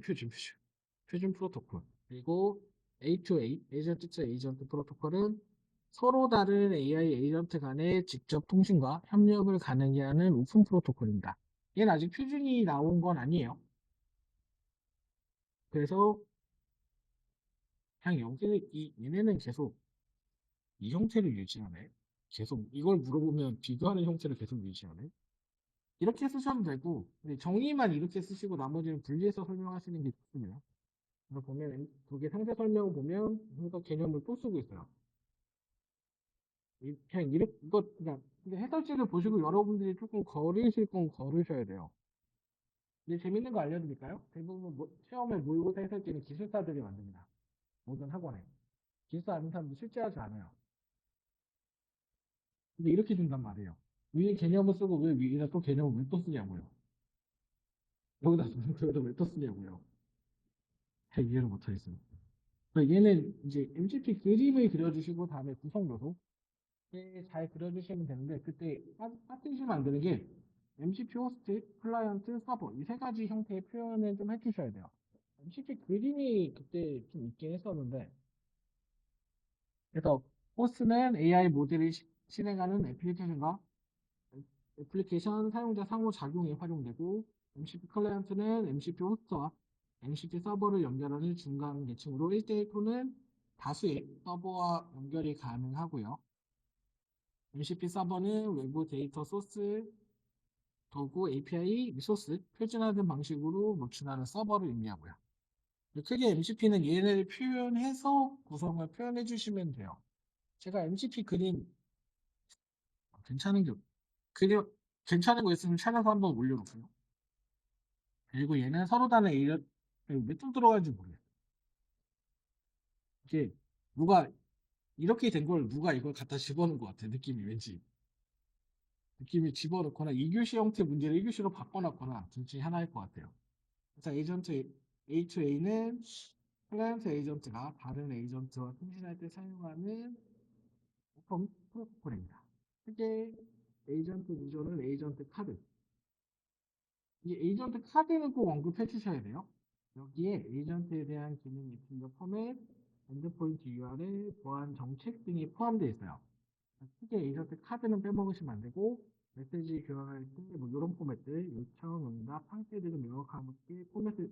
표준 프로토콜. 그리고 A2A, 에이전트 투 에이전트 프로토콜은 서로 다른 AI 에이전트 간의 직접 통신과 협력을 가능히 하는 오픈 프로토콜입니다. 얘는 아직 표준이 나온 건 아니에요. 그래서 그냥 얘네는 계속 이 형태를 유지하네. 계속 이걸 물어보면 비교하는 형태를 계속 유지하네. 이렇게 쓰셔도 되고 근데 정의만 이렇게 쓰시고 나머지는 분리해서 설명하시는 게 좋습니다. 그래서 보면 두 개 상세 설명을 보면 뭔가 개념을 또 쓰고 있어요. 그냥 이거 그냥 근데 해설지를 보시고 여러분들이 조금 걸으실 건 걸으셔야 돼요. 근데 재밌는 거 알려드릴까요? 대부분 시험에 모의고사 해설지는 기술사들이 만듭니다. 모든 학원에. 기술사 아는 사람도 실제 하지 않아요. 근데 이렇게 준단 말이에요. 위에 개념을 쓰고 왜 위에다 또 개념을 왜 또 쓰냐고요. 여기다 왜 또 쓰냐고요. 잘 이해를 못하겠어요. 얘는 이제 MCP 그림을 그려주시고 다음에 구성 요소 잘 그려주시면 되는데 그때 빠뜨리시면 안 되는 게 MCP 호스트, 클라이언트, 서버 이 세 가지 형태의 표현을 좀 해주셔야 돼요. MCP 그림이 그때 좀 있긴 했었는데 그래서 호스트는 AI 모델이 실행하는 애플리케이션 사용자 상호작용에 활용되고 MCP 클라이언트는 MCP 호스트와 MCP 서버를 연결하는 중간 계층으로 1대1 또는 다수의 서버와 연결이 가능하고요. MCP 서버는 외부 데이터 소스, 도구, API, 리소스, 표준화된 방식으로 노출하는 서버를 의미하고요. 크게 MCP는 얘네를 표현해서 구성을 표현해 주시면 돼요. 제가 MCP 그림 괜찮은 게 그려 괜찮은 거 있으면 찾아서 한번 올려놓고요. 그리고 얘는 서로 다른 에이전 몇통 들어가는지 모르겠어요. 이게 누가 이렇게 된 걸 누가 이걸 갖다 집어넣은 것 같아 느낌이 왠지 느낌이 집어넣거나 2교시 형태 문제를 1교시로 바꿔놨거나 둘 중에 하나일 것 같아요. 그래서 에이전트 A2A는 클라이언트 에이전트가 다른 에이전트와 통신할 때 사용하는 오픈 프로토콜입니다. 크게 에이전트 유저는 에이전트 카드 이 에이전트 카드는 꼭 언급해 주셔야 돼요. 여기에 에이전트에 대한 기능 입력자 포맷, 엔드포인트 URL, 보안 정책 등이 포함되어 있어요. 크게 에이전트 카드는 빼먹으시면 안 되고 메시지 교환할 때 뭐 이런 포맷들, 요청, 응답, 상태 등을 명확하게 포맷을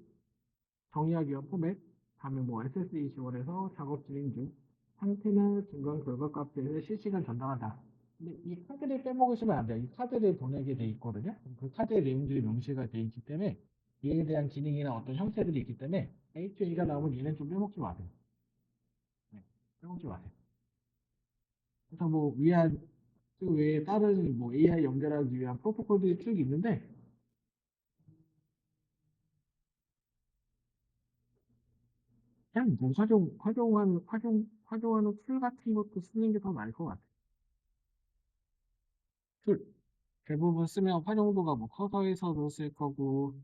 정의하기 위한 포맷, 다음에 뭐 SSE 지원해서 작업 진행 중 상태나 중간 결과 값들을 실시간 전달한다. 근데 이 카드를 빼먹으시면 안 돼요. 이 카드를 보내게 돼 있거든요. 그 카드의 내용들이 명시가 돼 있기 때문에 이에 대한 기능이나 어떤 형태들이 있기 때문에 HA가 나오면 얘는 좀 빼먹지 마세요. 네, 빼먹지 마세요. 그래서 뭐 위안 그 외에 다른 뭐 AI 연결하기 위한 프로토콜들이 쭉 있는데 그냥 뭐 활용하는 툴 같은 것도 쓰는 게 더 나을 것 같아요. 툴. 대부분 쓰면 활용도가 뭐 커서에서도 쓸 거고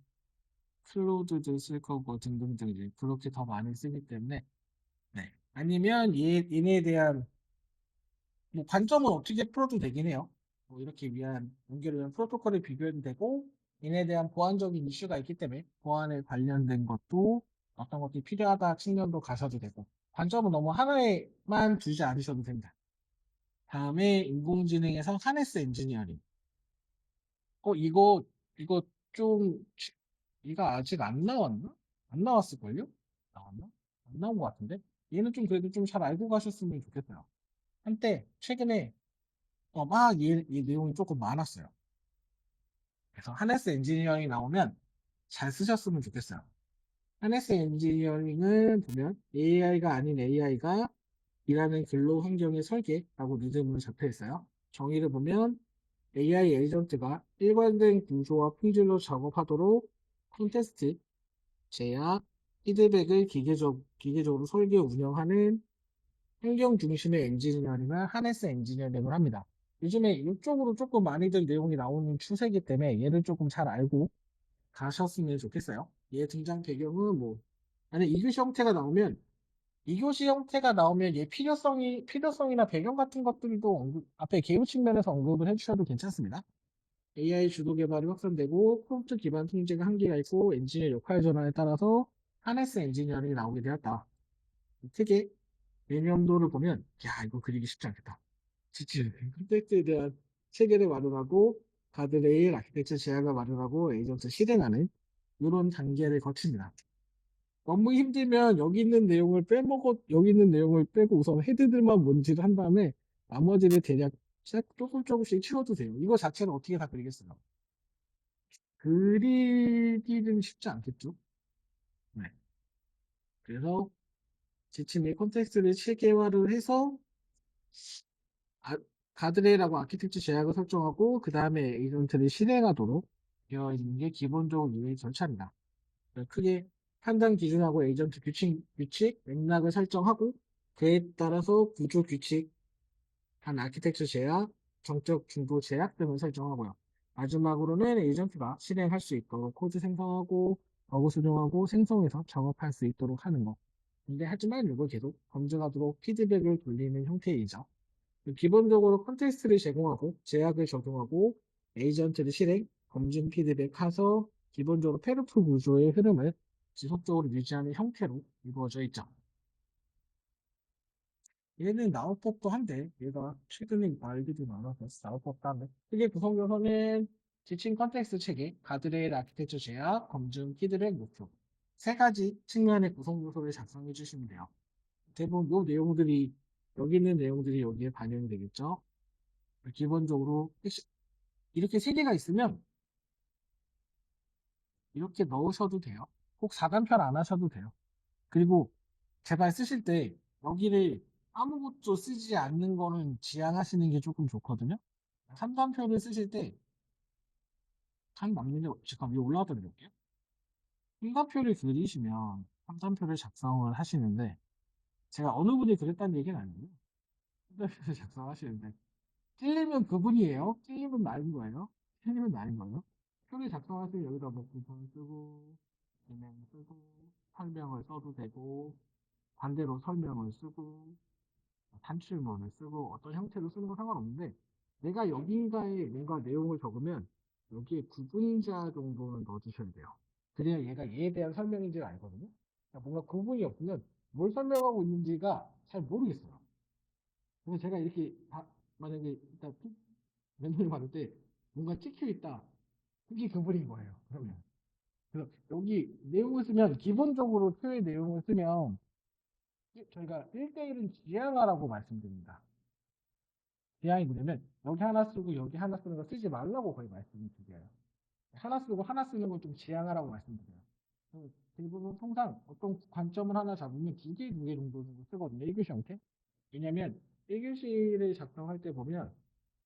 클로드도 쓸 거고 등등등 이제 그렇게 더 많이 쓰기 때문에 네. 아니면 얘네에 대한 뭐 관점은 어떻게 풀어도 되긴 해요. 뭐 이렇게 위한 연결을 위한 프로토콜을 비교해도 되고 얘네에 대한 보안적인 이슈가 있기 때문에 보안에 관련된 것도 어떤 것들이 필요하다 측면도 가셔도 되고 관점은 너무 하나에만 두지 않으셔도 됩니다. 다음에 인공지능에서 하네스 엔지니어링. 이거 좀 이거 아직 안 나왔나? 안 나왔을걸요? 나왔나? 안 나온 것 같은데? 얘는 좀 그래도 좀 잘 알고 가셨으면 좋겠어요. 한때 최근에 이 내용이 조금 많았어요. 그래서 하네스 엔지니어링 나오면 잘 쓰셨으면 좋겠어요. 하네스 엔지니어링은 보면 AI가 아닌 AI가 일하는 근로 환경의 설계라고 리듬으로 잡혀 있어요. 정의를 보면 AI 에이전트가 일관된 구조와 품질로 작업하도록 콘테스트, 제약, 피드백을 기계적으로 설계 운영하는 환경 중심의 엔지니어링을 하네스 엔지니어링을 합니다. 요즘에 이쪽으로 조금 많이들 내용이 나오는 추세이기 때문에 얘를 조금 잘 알고 가셨으면 좋겠어요. 얘 등장 배경은 뭐, 만약 2교시 형태가 나오면 2교시 형태가 나오면 얘 필요성이나 배경 같은 것들도 앞에 개요 측면에서 언급을 해주셔도 괜찮습니다. AI 주도 개발이 확산되고 프롬프트 기반 통제가 한계가 있고 엔지니어 역할 전환에 따라서 하네스 엔지니어링이 나오게 되었다. 특히 내년도를 보면 이거 그리기 쉽지 않겠다. 지치 콘텍스트에 대한 체계를 마련하고 가드레일 아키텍처 제약을 마련하고 에이전트 실행하는 이런 단계를 거칩니다. 너무 힘들면 여기 있는 내용을 빼고 우선 헤드들만 뭔지를 한 다음에 나머지를 대략 조금씩 치워도 돼요. 이거 자체는 어떻게 다 그리겠어요? 그리기는 쉽지 않겠죠? 네. 그래서 지침의 콘텍스트를 체계화를 해서 아, 가드레일하고 아키텍처 제약을 설정하고 그 다음에 에이전트를 실행하도록 되어 있는 게 기본적으로 유의 절차입니다. 크게 판단 기준하고 에이전트 규칙, 맥락을 설정하고 그에 따라서 구조 규칙, 한 아키텍처 제약, 정적 중도 제약 등을 설정하고요. 마지막으로는 에이전트가 실행할 수 있도록 코드 생성하고 버그 수정하고 생성해서 작업할 수 있도록 하는 거. 근데 하지만 이걸 계속 검증하도록 피드백을 돌리는 형태이죠. 기본적으로 컨텍스트를 제공하고 제약을 적용하고 에이전트를 실행, 검증 피드백해서 기본적으로 페르프 구조의 흐름을 지속적으로 유지하는 형태로 이루어져 있죠. 얘는 나올 법도 한데 얘가 최근에 말들이 많아서 나올 법도 한데 크게 구성 요소는 지침 컨텍스트 체계, 가드레일 아키텍처 제약, 검증 피드백 목표 세 가지 측면의 구성 요소를 작성해 주시면 돼요. 대부분 요 내용들이 여기 있는 내용들이 여기에 반영이 되겠죠. 기본적으로 이렇게 세 개가 있으면 이렇게 넣으셔도 돼요. 꼭 4단편 안 하셔도 돼요. 그리고 제발 쓰실 때 여기를 아무것도 쓰지 않는 거는 지양하시는 게 조금 좋거든요. 3단표를 쓰실 때 한 맞는데 잠깐 위에 올라갔다 드릴게요. 3단표를 그리시면 3단표를 작성을 하시는데 제가 어느 분이 그랬다는 얘기는 아니고요. 3단표를 작성하시는데 틀리면 그분이에요. 틀리면 나인 거예요. 틀리면 나인 거예요. 표를 작성하시면 여기다 뭐 구분 쓰고 진행 쓰고 설명을 써도 되고 반대로 설명을 쓰고 단출문을 쓰고 어떤 형태로 쓰는 건 상관없는데 내가 여기가에 뭔가 내용을 적으면 여기에 구분자 정도는 넣어주셔야 돼요. 그래야 얘가 얘에 대한 설명인지를 알거든요. 그러니까 뭔가 구분이 없으면 뭘 설명하고 있는지가 잘 모르겠어요. 그래서 제가 이렇게 만약에 일단 멘토를 받을 때 뭔가 찍혀 있다. 그게 그분인 거예요. 그러면. 그래서 여기 내용을 쓰면 기본적으로 표의 내용을 쓰면 저희가 1대1은 지향하라고 말씀드립니다. 지향이 뭐냐면 여기 하나 쓰고 여기 하나 쓰는 거 쓰지 말라고 거의 말씀을 드려요. 하나 쓰고 하나 쓰는 걸 좀 지향하라고 말씀드려요. 대부분 통상 어떤 관점을 하나 잡으면 두 개 정도 쓰거든요. 1교시 형태. 왜냐면 1교시를 작성할 때 보면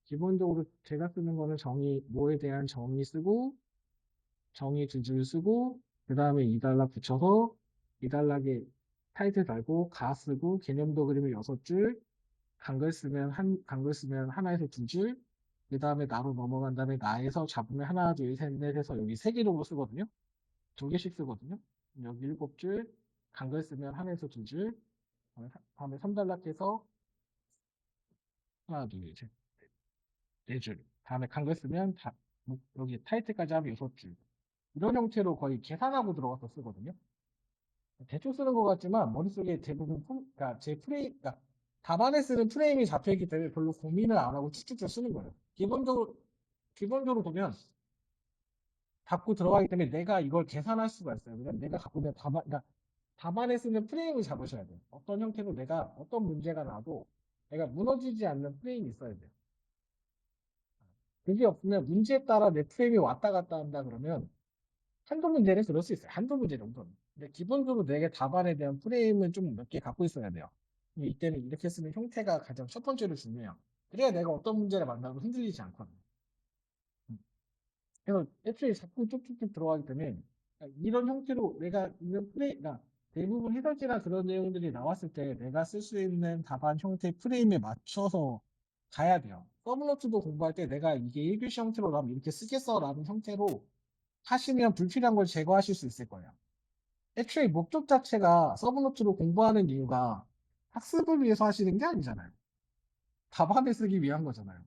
기본적으로 제가 쓰는 거는 정의, 뭐에 대한 정의 쓰고 정의 두 줄 쓰고 그 다음에 2단락 붙여서 2단락에 타이틀 달고 가 쓰고 개념도 그리면 6줄 간글 쓰면 하나에서 두 줄, 그 다음에 나로 넘어간 다음에 나에서 잡으면 하나, 둘, 셋, 넷 해서 여기 세 개 정도 쓰거든요. 두 개씩 쓰거든요. 여기 7줄, 간글 쓰면 하나에서 두 줄, 다음에 3단락해서 하나, 둘, 셋, 네 줄. 다음에 간글 쓰면 여기 타이틀까지 하면 6줄. 이런 형태로 거의 계산하고 들어가서 쓰거든요. 대충 쓰는 것 같지만 머릿속에 대부분 그러니까 제 프레임, 그러니까 답안에 쓰는 프레임이 잡혀있기 때문에 별로 고민을 안 하고 쭉쭉쭉 쓰는 거예요. 기본적으로 보면 답고 들어가기 때문에 내가 이걸 계산할 수가 있어요. 그냥 내가 갖고 있는 그러니까 답안에 쓰는 프레임을 잡으셔야 돼요. 어떤 형태로 내가 어떤 문제가 나도 내가 무너지지 않는 프레임이 있어야 돼요. 그게 없으면 문제에 따라 내 프레임이 왔다 갔다 한다 그러면 한두 문제는 그럴 수 있어요. 한두 문제 정도는. 근데 기본적으로 내게 답안에 대한 프레임은 좀 몇 개 갖고 있어야 돼요. 이때는 이렇게 쓰는 형태가 가장 첫 번째로 중요해요. 그래야 내가 어떤 문제를 만나도 흔들리지 않거든요. 그래서 애초에 자꾸 쭉쭉쭉 들어가기 때문에 이런 형태로 내가 있는 그러니까 대부분 해설지나 그런 내용들이 나왔을 때 내가 쓸 수 있는 답안 형태 프레임에 맞춰서 가야 돼요. 서브노트도 공부할 때 내가 이게 1교시 형태로 나면 이렇게 쓰겠어라는 형태로 하시면 불필요한 걸 제거하실 수 있을 거예요. 애초에 목적 자체가 서브노트로 공부하는 이유가 학습을 위해서 하시는 게 아니잖아요. 답안을 쓰기 위한 거잖아요.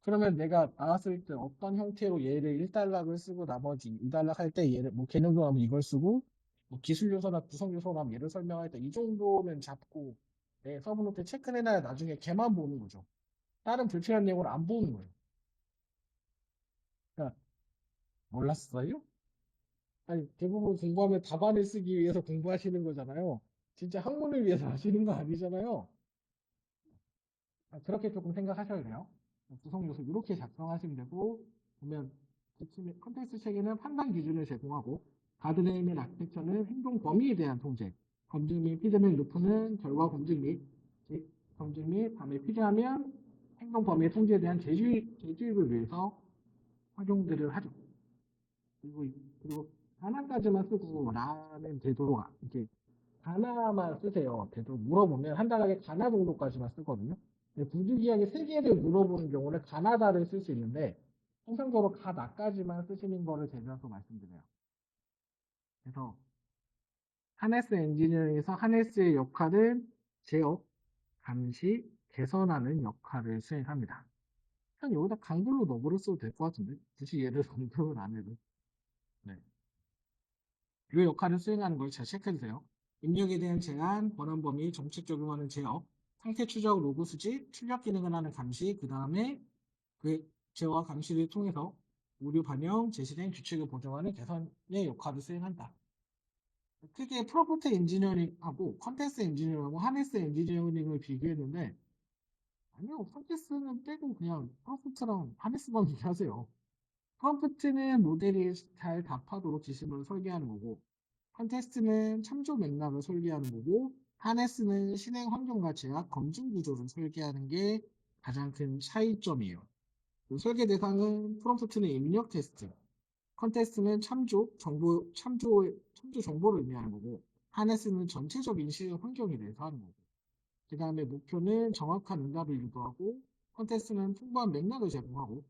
그러면 내가 나왔을 때 어떤 형태로 얘를 1단락을 쓰고 나머지 2단락 할 때 얘를 뭐 개념도 하면 이걸 쓰고 뭐 기술 요소나 구성 요소나 하면 얘를 설명할 때 이 정도면 잡고 내 서브노트 체크해놔야 나중에 걔만 보는 거죠. 다른 불필요한 내용을 안 보는 거예요. 그러니까 몰랐어요? 아니 대부분 공부하면 답안을 쓰기 위해서 공부하시는 거잖아요. 진짜 학문을 위해서 하시는 거 아니잖아요. 그렇게 조금 생각하셔야 돼요. 구성 요소 이렇게 작성하시면 되고 보면 컨텍스트 체계는 판단 기준을 제공하고 가드네임 및 아키텍처는 행동 범위에 대한 통제, 검증 및 피드백 루프는 결과 검증 및 다음에 필요하면 행동 범위의 통제에 대한 재주입을 위해서 활용들을 하죠. 그리고 하나까지만 쓰고 라는 되도록 이렇게 가나만 쓰세요. 계속 물어보면 한 단락에 가나 정도까지만 쓰거든요. 근데 부득이하게 세 개를 물어보는 경우는 가나다를 쓸 수 있는데 통상적으로 가나까지만 쓰시는 거를 제가 또 말씀드려요. 그래서 하네스 엔지니어링에서 하네스의 역할은 제어, 감시, 개선하는 역할을 수행합니다. 그냥 여기다 강글로 넣어버렸어도 될 것 같은데 굳이 얘를 언급을 안 해도. 네. 이 역할을 수행하는 걸 잘 체크해주세요. 입력에 대한 제한, 권한 범위, 정책 적용하는 제어, 상태 추적, 로그 수집, 출력 기능을 하는 감시, 그 다음에 그 제어와 감시를 통해서 오류 반영, 제시된 규칙을 보정하는 개선의 역할을 수행한다. 크게 프로포트 엔지니어링하고 컨텍스트 엔지니어링하고 하네스 엔지니어링을 비교했는데 아니요, 컨텍스트는 빼고 그냥 프로포트랑 하네스만 비교하세요. 프롬프트는 모델이 잘 답하도록 지시문을 설계하는 거고, 컨테스트는 참조 맥락을 설계하는 거고, 하네스는 실행 환경과 제약 검증 구조를 설계하는 게 가장 큰 차이점이에요. 그 설계 대상은 프롬프트는 입력 테스트, 컨테스트는 참조 정보를 의미하는 거고, 하네스는 전체적인 실행 환경에 대해서 하는 거고, 그 다음에 목표는 정확한 응답을 유도하고, 컨테스트는 풍부한 맥락을 제공하고,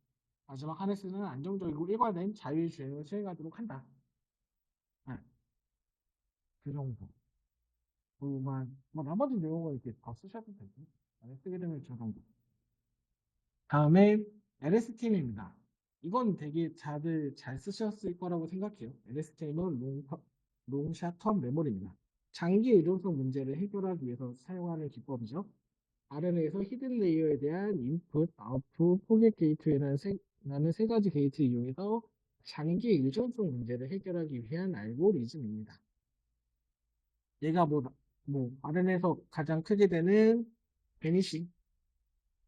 마지막 하네스는 안정적이고 일관된 자율주행을 수행하도록 한다. 네, 그 정도. 뭐 나머지 내용을 이렇게 다 쓰셔도 되고, 만약 쓰게 되면 저 정도. 다음에 LSTM입니다. 이건 되게 다들 잘 쓰셨을 거라고 생각해요. LSTM은 롱샷텀 메모리입니다. 장기 의존성 문제를 해결하기 위해서 사용하는 기법이죠. RNA에서 히든 레이어에 대한 인풋, 아웃풋, 포겟 게이트웨이라는 세 가지 게이트를 이용해서 장기 의존성 문제를 해결하기 위한 알고리즘입니다. 얘가 RNA에서 가장 크게 되는 베니싱,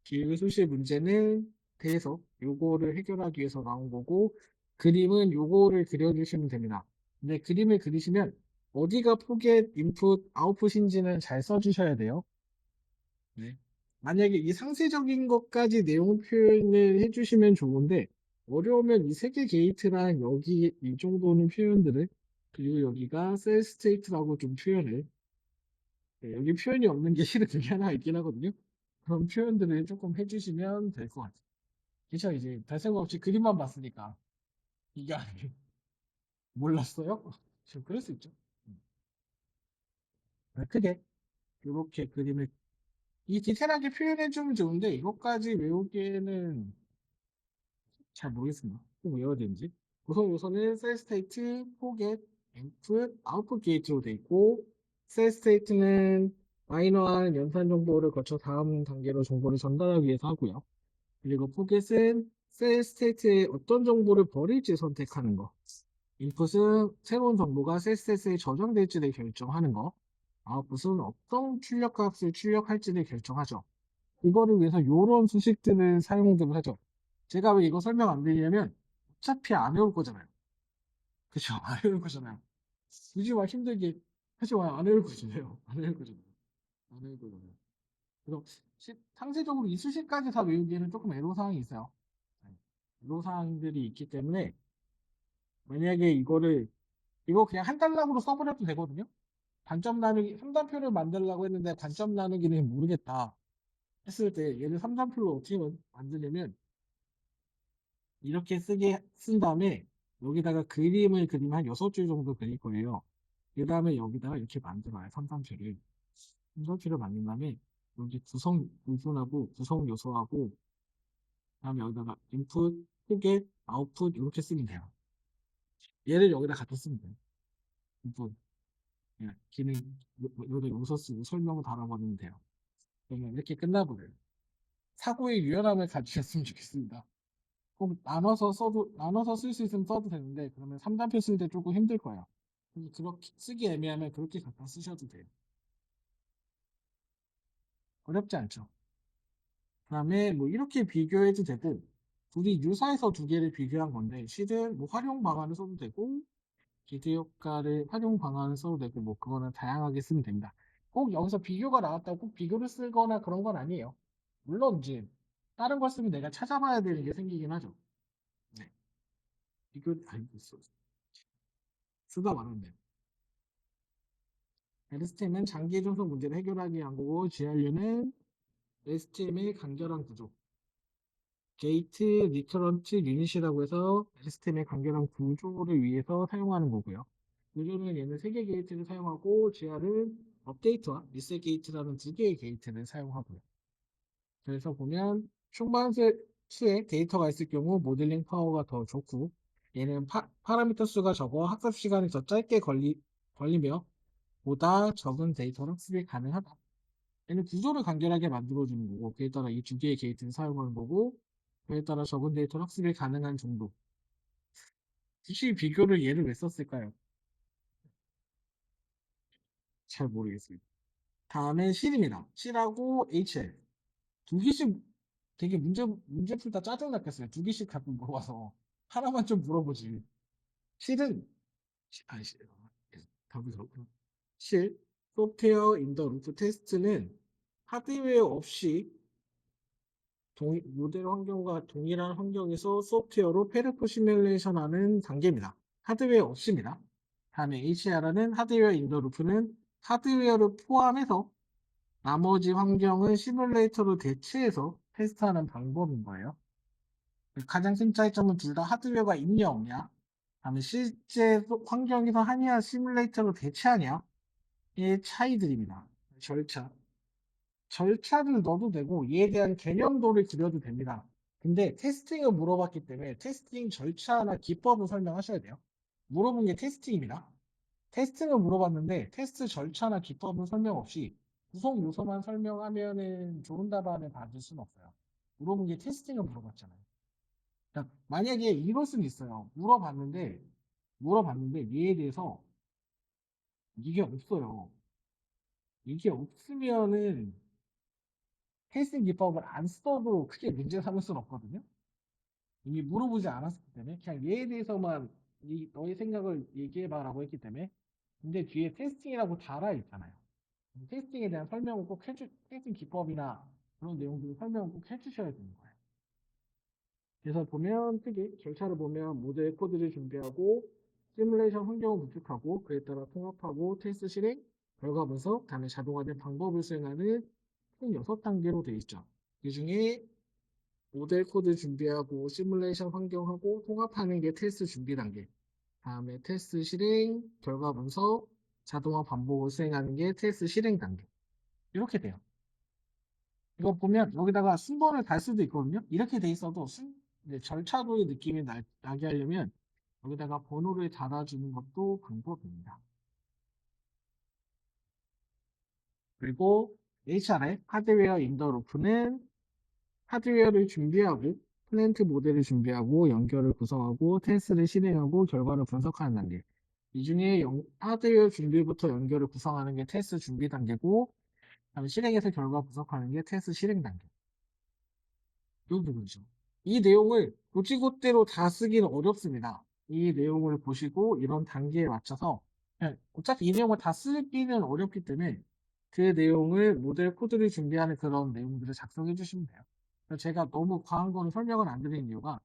기획의 소실 문제는 돼서 요거를 해결하기 위해서 나온 거고, 그림은 요거를 그려주시면 됩니다. 근데 그림을 그리시면 어디가 포겟, 인풋, 아웃풋인지는 잘 써주셔야 돼요. 네. 만약에 이 상세적인 것까지 내용 표현을 해주시면 좋은데 어려우면 이 세 개 게이트랑 여기 이 정도는 표현들을 그리고 여기가 셀 스테이트라고 좀 표현을 네, 여기 표현이 없는 게 실은 그게 하나 있긴 하거든요. 그런 표현들을 조금 해주시면 될 것 같아요. 그쵸 이제 별 생각 없이 그림만 봤으니까 이게 아니 몰랐어요? 저 그럴 수 있죠. 크게 이렇게 그림을 이 디테일하게 표현해주면 좋은데 이것까지 외우기에는 잘 모르겠습니다. 꼭 외워야 되는지. 우선 요소는 셀 스테이트, 포겟, 인풋, 아웃풋 게이트로 돼 있고 셀 스테이트는 마이너한 연산 정보를 거쳐 다음 단계로 정보를 전달하기 위해서 하고요. 그리고 포겟은 셀 스테이트에 어떤 정보를 버릴지 선택하는 거. 인풋은 새로운 정보가 셀 스테이트에 저장될지를 결정하는 거. 아웃풋은 어떤 출력 값을 출력할지를 결정하죠. 이거를 위해서 이런 수식들을 사용들을 하죠. 제가 왜 이거 설명 안 드리냐면 어차피 안 외울 거잖아요. 그쵸? 안 외울 거잖아요. 굳이 막 힘들게 하지 마요. 안 외울 거잖아요. 안 외울 거잖아요. 안 외울 거잖아요. 그래서 상세적으로 이 수식까지 다 외우기에는 조금 애로사항이 있어요. 네. 애로사항들이 있기 때문에 만약에 이거 그냥 한 달락으로 써버려도 되거든요. 반점 나누기, 3단표를 만들려고 했는데 반점 나누기는 모르겠다 했을 때 얘를 3단표로 어떻게 만드냐면 이렇게 쓴 다음에 여기다가 그림을 그리면 한 6줄 정도 그릴 거예요. 그 다음에 여기다가 이렇게 만들어요. 삼삼표를. 삼삼표를 만든 다음에 여기 구성 요소하고 구성 요소하고 그다음에 여기다가 인풋, 포겟, 아웃풋 이렇게 쓰면 돼요. 얘를 여기다 갖다 쓰면 돼요. 인풋, 예, 기능, 여기 요소 쓰고 설명을 달아버리면 돼요. 그러면 이렇게 끝나버려요. 사고의 유연함을 가지셨으면 좋겠습니다. 꼭 나눠서 쓸 수 있으면 써도 되는데, 그러면 3단표 쓸 때 조금 힘들 거예요. 그래서 그렇게 쓰기 애매하면 그렇게 갖다 쓰셔도 돼요. 어렵지 않죠. 그 다음에 뭐 이렇게 비교해도 되고, 둘이 유사해서 두 개를 비교한 건데, 실은 뭐 활용 방안을 써도 되고, 기대 효과를 활용 방안을 써도 되고, 뭐 그거는 다양하게 쓰면 됩니다. 꼭 여기서 비교가 나왔다고 꼭 비교를 쓰거나 그런 건 아니에요. 물론 이제 다른 걸 쓰면 내가 찾아봐야 되는 게 생기긴 하죠. 네. 아니, 쓰다 말았네. LSTM은 장기 전송 문제를 해결하기 위한 거고, GRU는 LSTM의 간결한 구조. 게이트 리커런트 유닛이라고 해서 LSTM의 간결한 구조를 위해서 사용하는 거고요. 구조는 얘는 3개 게이트를 사용하고 GR은 업데이트와 리셋 게이트라는 2개의 게이트를 사용하고요. 그래서 보면 수의 데이터가 있을 경우 모델링 파워가 더 좋고 얘는 파라미터 수가 적어 학습 시간이 더 짧게 걸리며 보다 적은 데이터로 학습이 가능하다. 얘는 구조를 간결하게 만들어주는 거고 그에 따라 이 2개의 게이트를 사용하는 거고 그에 따라 적은 데이터로 학습이 가능한 정도. 굳이 비교를 얘를 왜 썼을까요? 잘 모르겠어요. 다음에 C입니다. C라고 HL. 2개씩 되게 문제 풀다 짜증났겠어요. 2개씩 자꾸 물어봐서. 하나만 좀 물어보지. 실은, 아니, 답이 그렇구나. 실, 소프트웨어 인더 루프 테스트는 하드웨어 없이 모델 환경과 동일한 환경에서 소프트웨어로 페르프 시뮬레이션 하는 단계입니다. 하드웨어 없습니다. 다음에 HR은 하드웨어 인더 루프는 하드웨어를 포함해서 나머지 환경을 시뮬레이터로 대체해서 테스트하는 방법인 거예요. 가장 큰 차이점은 둘 다 하드웨어가 있냐 없냐, 다음에 실제 환경에서 하냐 시뮬레이터로 대체하냐의 차이들입니다. 절차를 넣어도 되고 이에 대한 개념도를 드려도 됩니다. 근데 테스팅을 물어봤기 때문에 테스팅 절차나 기법을 설명하셔야 돼요. 물어본 게 테스팅입니다. 테스팅을 물어봤는데 테스트 절차나 기법은 설명 없이 구성 요소만 설명하면은 좋은 답안을 받을 수는 없어요. 물어본 게 테스팅을 물어봤잖아요. 그러니까 만약에 이럴 수는 있어요. 물어봤는데 얘에 대해서 이게 없어요. 이게 없으면은 테스팅 기법을 안 써도 크게 문제 삼을 수는 없거든요. 이미 물어보지 않았기 때문에 그냥 얘에 대해서만 너의 생각을 얘기해봐라고 했기 때문에. 근데 뒤에 테스팅이라고 달아 있잖아요. 테스팅에 대한 설명을 꼭 테스팅 기법이나 그런 내용들을 설명을 꼭 해주셔야 되는 거예요. 그래서 보면 특히 절차를 보면 모델 코드를 준비하고 시뮬레이션 환경을 구축하고 그에 따라 통합하고 테스트 실행, 결과 분석, 다음에 자동화된 방법을 수행하는 총 6단계로 되어 있죠. 그 중에 모델 코드 준비하고 시뮬레이션 환경하고 통합하는 게 테스트 준비 단계. 다음에 테스트 실행, 결과 분석, 자동화 반복을 수행하는 게 테스트 실행 단계. 이렇게 돼요. 이거 보면 여기다가 순번을 달 수도 있거든요. 이렇게 돼 있어도 이제 절차도의 느낌이 나게 하려면 여기다가 번호를 달아주는 것도 방법입니다. 그리고 HR의 하드웨어 인더 루프는 하드웨어를 준비하고 플랜트 모델을 준비하고 연결을 구성하고 테스트를 실행하고 결과를 분석하는 단계. 이 중에 하드웨어 준비부터 연결을 구성하는 게 테스트 준비 단계고, 다음에 실행해서 결과 분석하는 게 테스트 실행 단계. 이 부분이죠. 이 내용을 고지고대로 다 쓰기는 어렵습니다. 이 내용을 보시고 이런 단계에 맞춰서 그냥 어차피 이 내용을 다 쓰기는 어렵기 때문에 그 내용을 모델 코드를 준비하는 그런 내용들을 작성해 주시면 돼요. 제가 너무 과한 거는 설명을 안 드리는 이유가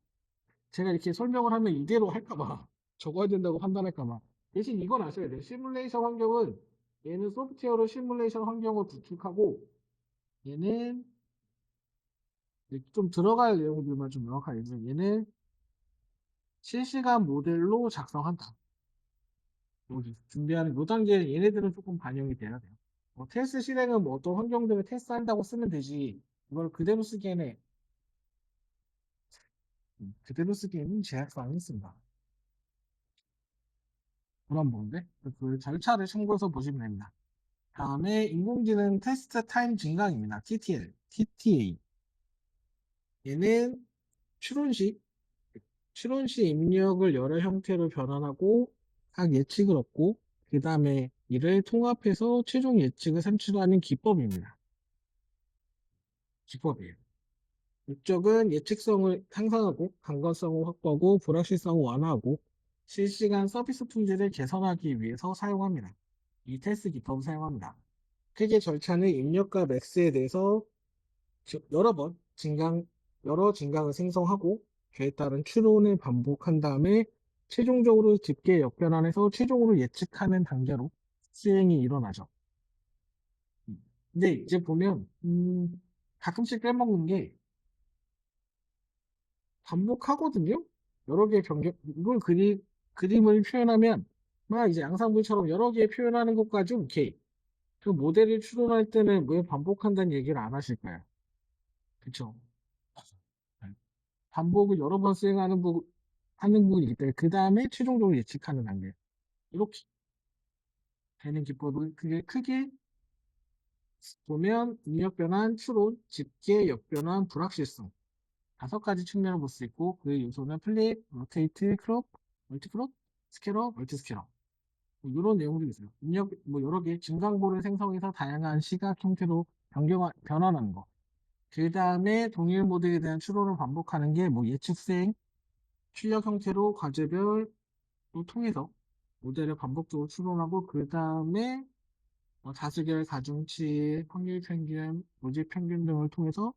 제가 이렇게 설명을 하면 이대로 할까봐 적어야 된다고 판단할까봐. 대신 이건 아셔야 돼요. 시뮬레이션 환경은 얘는 소프트웨어로 시뮬레이션 환경을 구축하고 얘는 좀 들어갈 내용들만 좀 명확하게 해서 얘는 실시간 모델로 작성한다. 준비하는 요 단계에 얘네들은 조금 반영이 돼야 돼요. 뭐 테스트 실행은 뭐 어떤 환경들을 테스트한다고 쓰면 되지. 이걸 그대로 쓰기에는 제약사항이 있습니다. 그런 건데 그 절차를 참고해서 보시면 됩니다. 다음에 인공지능 테스트 타임 증강입니다. TTA. 얘는 추론시 추론시 입력을 여러 형태로 변환하고 각 예측을 얻고 그 다음에 이를 통합해서 최종 예측을 산출하는 기법이에요. 목적은 예측성을 향상하고 강건성을 확보하고 불확실성을 완화하고 실시간 서비스 품질을 개선하기 위해서 사용합니다. 이 테스트 기법을 사용합니다. 크게 절차는 입력과 맥스에 대해서 여러 번 여러 증강을 생성하고 그에 따른 추론을 반복한 다음에 최종적으로 집계 역변환해서 최종으로 예측하는 단계로 수행이 일어나죠. 근데 이제 보면 가끔씩 빼먹는 게 반복하거든요. 여러 개 변경 이걸 그림을 표현하면 막 이제 양상부처럼 여러 개 표현하는 것까지 오케이. 그 모델을 추론할 때는 왜 반복한다는 얘기를 안 하실 거예요. 그쵸? 네. 반복을 여러 번 수행하는 하는 부분이기 때문에 그 다음에 최종적으로 예측하는 단계. 이렇게 되는 기법을 그게 크게 보면 입력 변환, 추론, 집계, 역변환, 불확실성 다섯 가지 측면을 볼 수 있고 그 요소는 플립, 로테이트, 크롭, 멀티크롭, 스캐러, 멀티스캐러 이런 내용들이 있어요. 입력 뭐 여러 개 증강보를 생성해서 다양한 시각 형태로 변환하는 거. 그 다음에 동일 모델에 대한 추론을 반복하는 게 뭐 예측생, 출력 형태로 과제별로 통해서 모델을 반복적으로 추론하고 그 다음에 뭐 다수결, 가중치, 확률 평균, 모집 평균 등을 통해서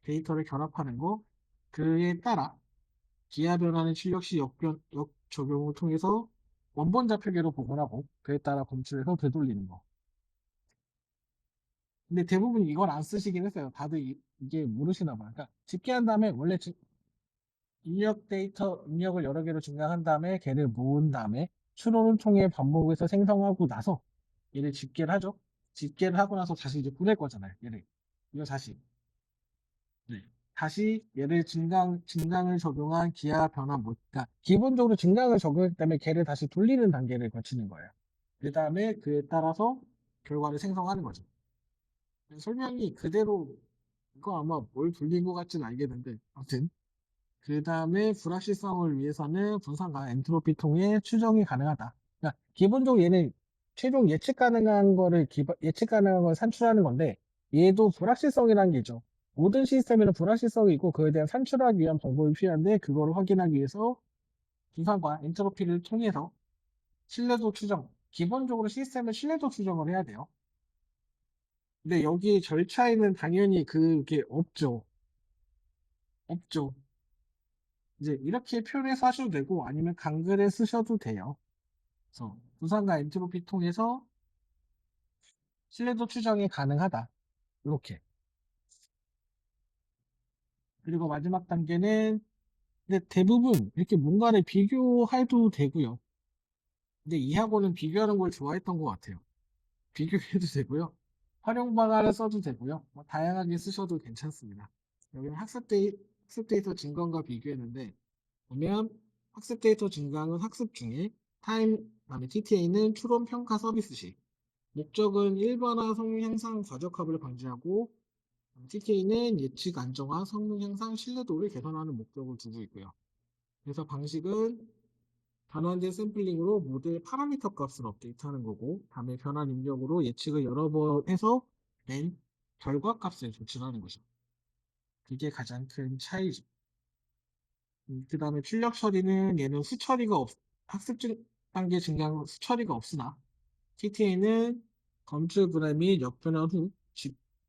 데이터를 결합하는 거. 그에 따라 기하 변화는 출력 시 역 적용을 통해서 원본 좌표계로 복원하고 그에 따라 검출해서 되돌리는 거. 근데 대부분 이걸 안 쓰시긴 했어요. 다들 이게 모르시나 봐요. 그러니까 집계한 다음에 원래 입력을 여러 개로 증강한 다음에 걔를 모은 다음에 추론을 통해 반복해서 생성하고 나서 얘를 집계를 하죠. 집계를 하고 나서 다시 이제 보낼 거잖아요. 얘를. 이거 다시. 네. 다시 얘를 증강을 적용한 기하 변화 그러니까 기본적으로 증강을 적용했기 때문에 걔를 다시 돌리는 단계를 거치는 거예요. 그 다음에 그에 따라서 결과를 생성하는 거죠. 설명이 그대로 이거 아마 뭘 돌린 것 같진 않겠는데 아무튼 그 다음에 불확실성을 위해서는 분산과 엔트로피 통해 추정이 가능하다. 그러니까 기본적으로 얘는 최종 예측 가능한 걸 산출하는 건데 얘도 불확실성이라는 게 있죠. 모든 시스템에는 불확실성이 있고 그에 대한 산출하기 위한 방법이 필요한데 그거를 확인하기 위해서 분산과 엔트로피를 통해서 신뢰도 추정. 기본적으로 시스템은 신뢰도 추정을 해야 돼요. 근데 여기 절차에는 당연히 그게 없죠. 없죠. 이제 이렇게 표현해서 하셔도 되고 아니면 강글에 쓰셔도 돼요. 그래서 부산과 엔트로피 통해서 신뢰도 추정이 가능하다. 이렇게. 그리고 마지막 단계는 근데 대부분 이렇게 뭔가를 비교해도 되고요. 근데 이하고는 비교하는 걸 좋아했던 것 같아요. 비교해도 되고요. 활용 방안을 써도 되고요. 뭐 다양하게 쓰셔도 괜찮습니다. 여기는 학습 데이터 증강과 비교했는데 보면 학습 데이터 증강은 학습 중에 그다음에 TTA는 추론 평가 서비스 시 목적은 일반화 성능 향상 과적합을 방지하고 TK는 예측 안정화, 성능 향상, 신뢰도를 개선하는 목적을 두고 있고요. 그래서 방식은 변환된 샘플링으로 모델 파라미터 값을 업데이트하는 거고, 다음에 변환 입력으로 예측을 여러 번 해서 낸 결과 값을 조출하는 거죠. 그게 가장 큰 차이죠. 그 다음에 출력 처리는 얘는 학습 단계 증강 수처리가 없으나 TTA는 검출 분할 및 역변환 후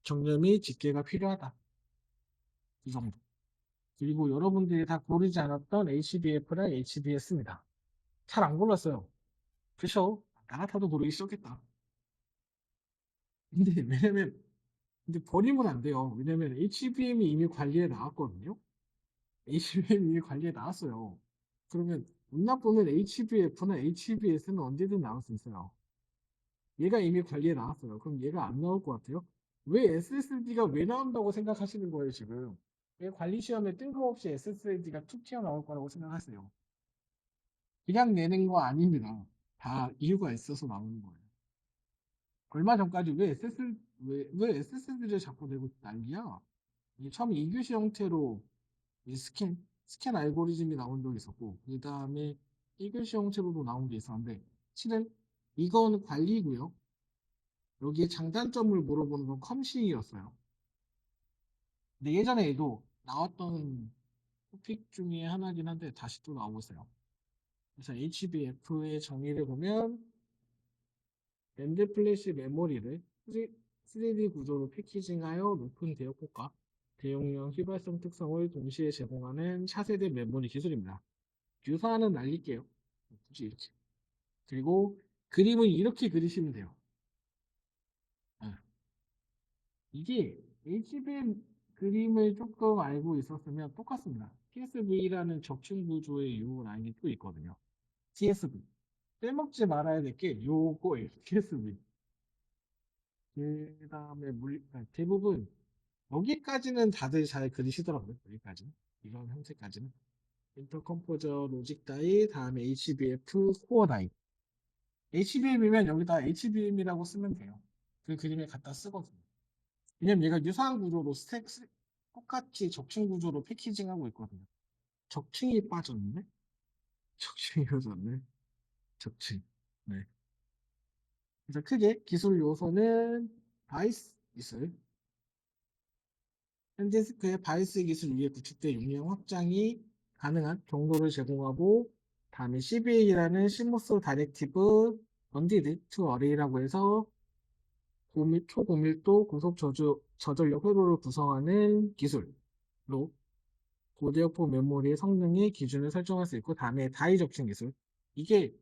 정렬 및 집계가 필요하다. 이 정도. 그리고 여러분들이 다 고르지 않았던 HDF랑 HDS입니다. 잘 안 골랐어요. 그쵸? 나 같아도 고르기 싫었겠다. 근데 왜냐면 근데 버리면 안 돼요. 왜냐면 HBM이 이미 관리에 나왔거든요. HBM이 이미 관리에 나왔어요. 그러면 운 나쁘면 HBF나 HBS는 언제든 나올 수 있어요. 얘가 이미 관리에 나왔어요. 그럼 얘가 안 나올 것 같아요? 왜 SSD가 왜 나온다고 생각하시는 거예요, 지금? 왜 관리 시험에 뜬금없이 SSD가 툭 튀어나올 거라고 생각하세요? 그냥 내는 거 아닙니다. 다 이유가 있어서 나오는 거예요. 얼마 전까지 왜 SSD를 자꾸 내고 난리야? 이게 처음에 2교시 형태로 이 스캔 알고리즘이 나온 적이 있었고, 그 다음에 1교시 형태로도 나온 게 있었는데, 실은 이건 관리고요. 여기에 장단점을 물어보는 건 컴싱이었어요. 근데 예전에도 나왔던 토픽 중에 하나긴 한데 다시 또 나오고 있어요. 그래서 HBF의 정의를 보면 랜드 플래시 메모리를 3D 구조로 패키징하여 높은 대역 효과, 대용량 휘발성 특성을 동시에 제공하는 차세대 메모리 기술입니다. 유사는 날릴게요. 굳이 이렇게. 그리고 그림은 이렇게 그리시면 돼요. 아, 이게 HBM 그림을 조금 알고 있었으면 똑같습니다. TSV라는 적층 구조의 요 라인이 또 있거든요. TSV. 빼먹지 말아야 될 게 요거예요. TSV. 그 다음에 대부분 여기까지는 다들 잘 그리시더라고요. 여기까지. 이런 형태까지는. 인터컴포저 로직 다이, 다음에 HBF 코어 다이. HBM이면 여기다 HBM이라고 쓰면 돼요. 그 그림에 갖다 쓰거든요. 왜냐면 얘가 유사한 구조로 똑같이 적층 구조로 패키징하고 있거든요. 적층이 빠졌네? 적층이 빠졌네. 적층. 네. 그래서 크게 기술 요소는 바이스 기술, 현재 스크의 바이스 기술 위에 구축된 용량 확장이 가능한 경로를 제공하고, 다음에 CBA라는 시모스 다이렉티브 언디드 투 어레이라고 해서 초고밀도 고속 저전력 회로를 구성하는 기술로 고대역폭 메모리의 성능의 기준을 설정할 수 있고, 다음에 다이 적층 기술. 이게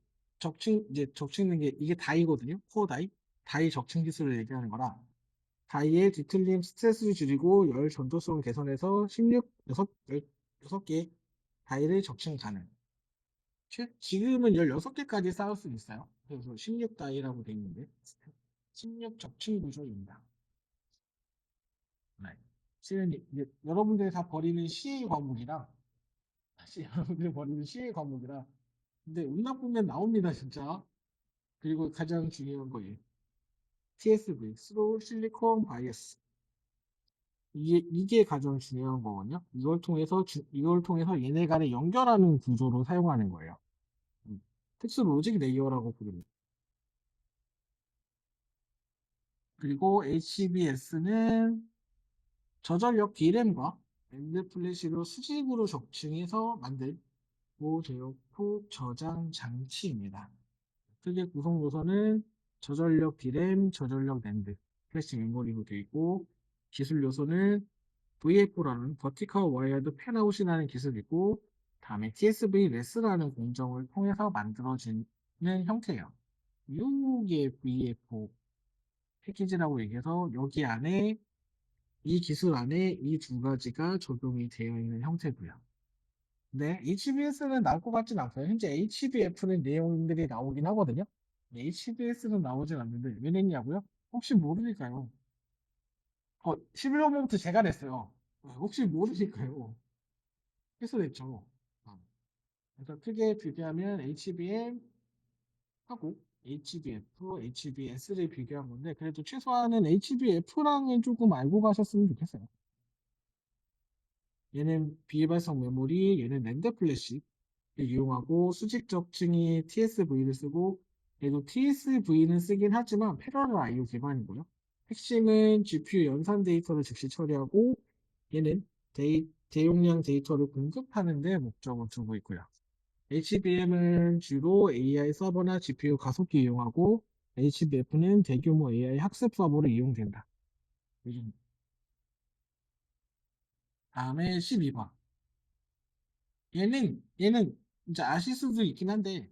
이제 적층는 게 이게 다이거든요. 코어 다이. 다이 적층 기술을 얘기하는 거라. 다이의 뒤틀림 스트레스를 줄이고 열 전도성 개선해서 6개 다이를 적층 가능. 지금은 16개까지 쌓을 수 있어요. 그래서 16다이라고 되어 있는데 16 적층 구조입니다. 네. 실은 이제 여러분들이 다 버리는 CA 과목이라 여러분들이 버리는 CA 과목이라 근데 운 나쁘면 나옵니다 진짜. 그리고 가장 중요한 거예요. TSV, 스로우 실리콘 바이어스. 이게 가장 중요한 거거든요. 이걸 통해서 얘네 간에 연결하는 구조로 사용하는 거예요. 특수 로직 레이어라고 부릅니다. 그리고 HBS는 저전력 D램과 랜드 플래시로 수직으로 적층해서 만든 고제어폭 저장 장치입니다. 크게 구성 요소는 저전력 D램, 저전력 랜드, 플래시 메모리로 되어 있고, 기술 요소는 VF4라는 버티컬 와이어드 팬아웃이라는 기술이고, 다음에 TSV 레스라는 공정을 통해서 만들어지는 형태예요. 6의 VF4 패키지라고 얘기해서 여기 안에 이 기술 안에 이 두 가지가 적용이 되어 있는 형태고요. 네, HBS는 나올 것 같진 않고요. 현재 HBF는 내용들이 나오긴 하거든요. HBS는 나오진 않는데 왜 냈냐고요? 혹시 모르니까요. 11호부터 제가 냈어요. 혹시 모르니까요. 해서 냈죠. 어. 그래서 크게 비교하면 HBM 하고 HBF, HBS를 비교한 건데 그래도 최소한은 HBF랑은 조금 알고 가셨으면 좋겠어요. 얘는 비발성 메모리, 얘는 랜드 플래시 이용하고 수직 적층이 TSV를 쓰고 얘도 TSV는 쓰긴 하지만 패러럴 IO 기반이고요. 핵심은 GPU 연산 데이터를 즉시 처리하고 얘는 대용량 데이터를 공급하는 데 목적을 두고 있고요. HBM은 주로 AI 서버나 GPU 가속기 이용하고 HBF는 대규모 AI 학습 서버로 이용된다. 요즘 다음에 12번. 얘는 이제 아실 수도 있긴 한데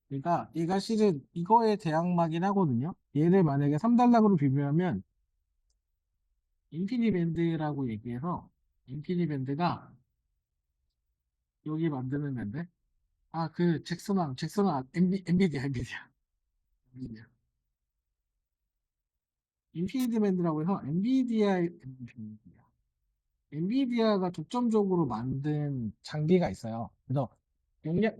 그러니까 얘가 실은 이거에 대항마긴 하거든요. 얘를 만약에 3단락으로 비교하면 인피니밴드라고 얘기해서 인피니밴드가 여기 만드는 밴드 그 잭슨왕 엔비디아 인피니밴드라고 해서 엔비디아가 독점적으로 만든 장비가 있어요. 그래서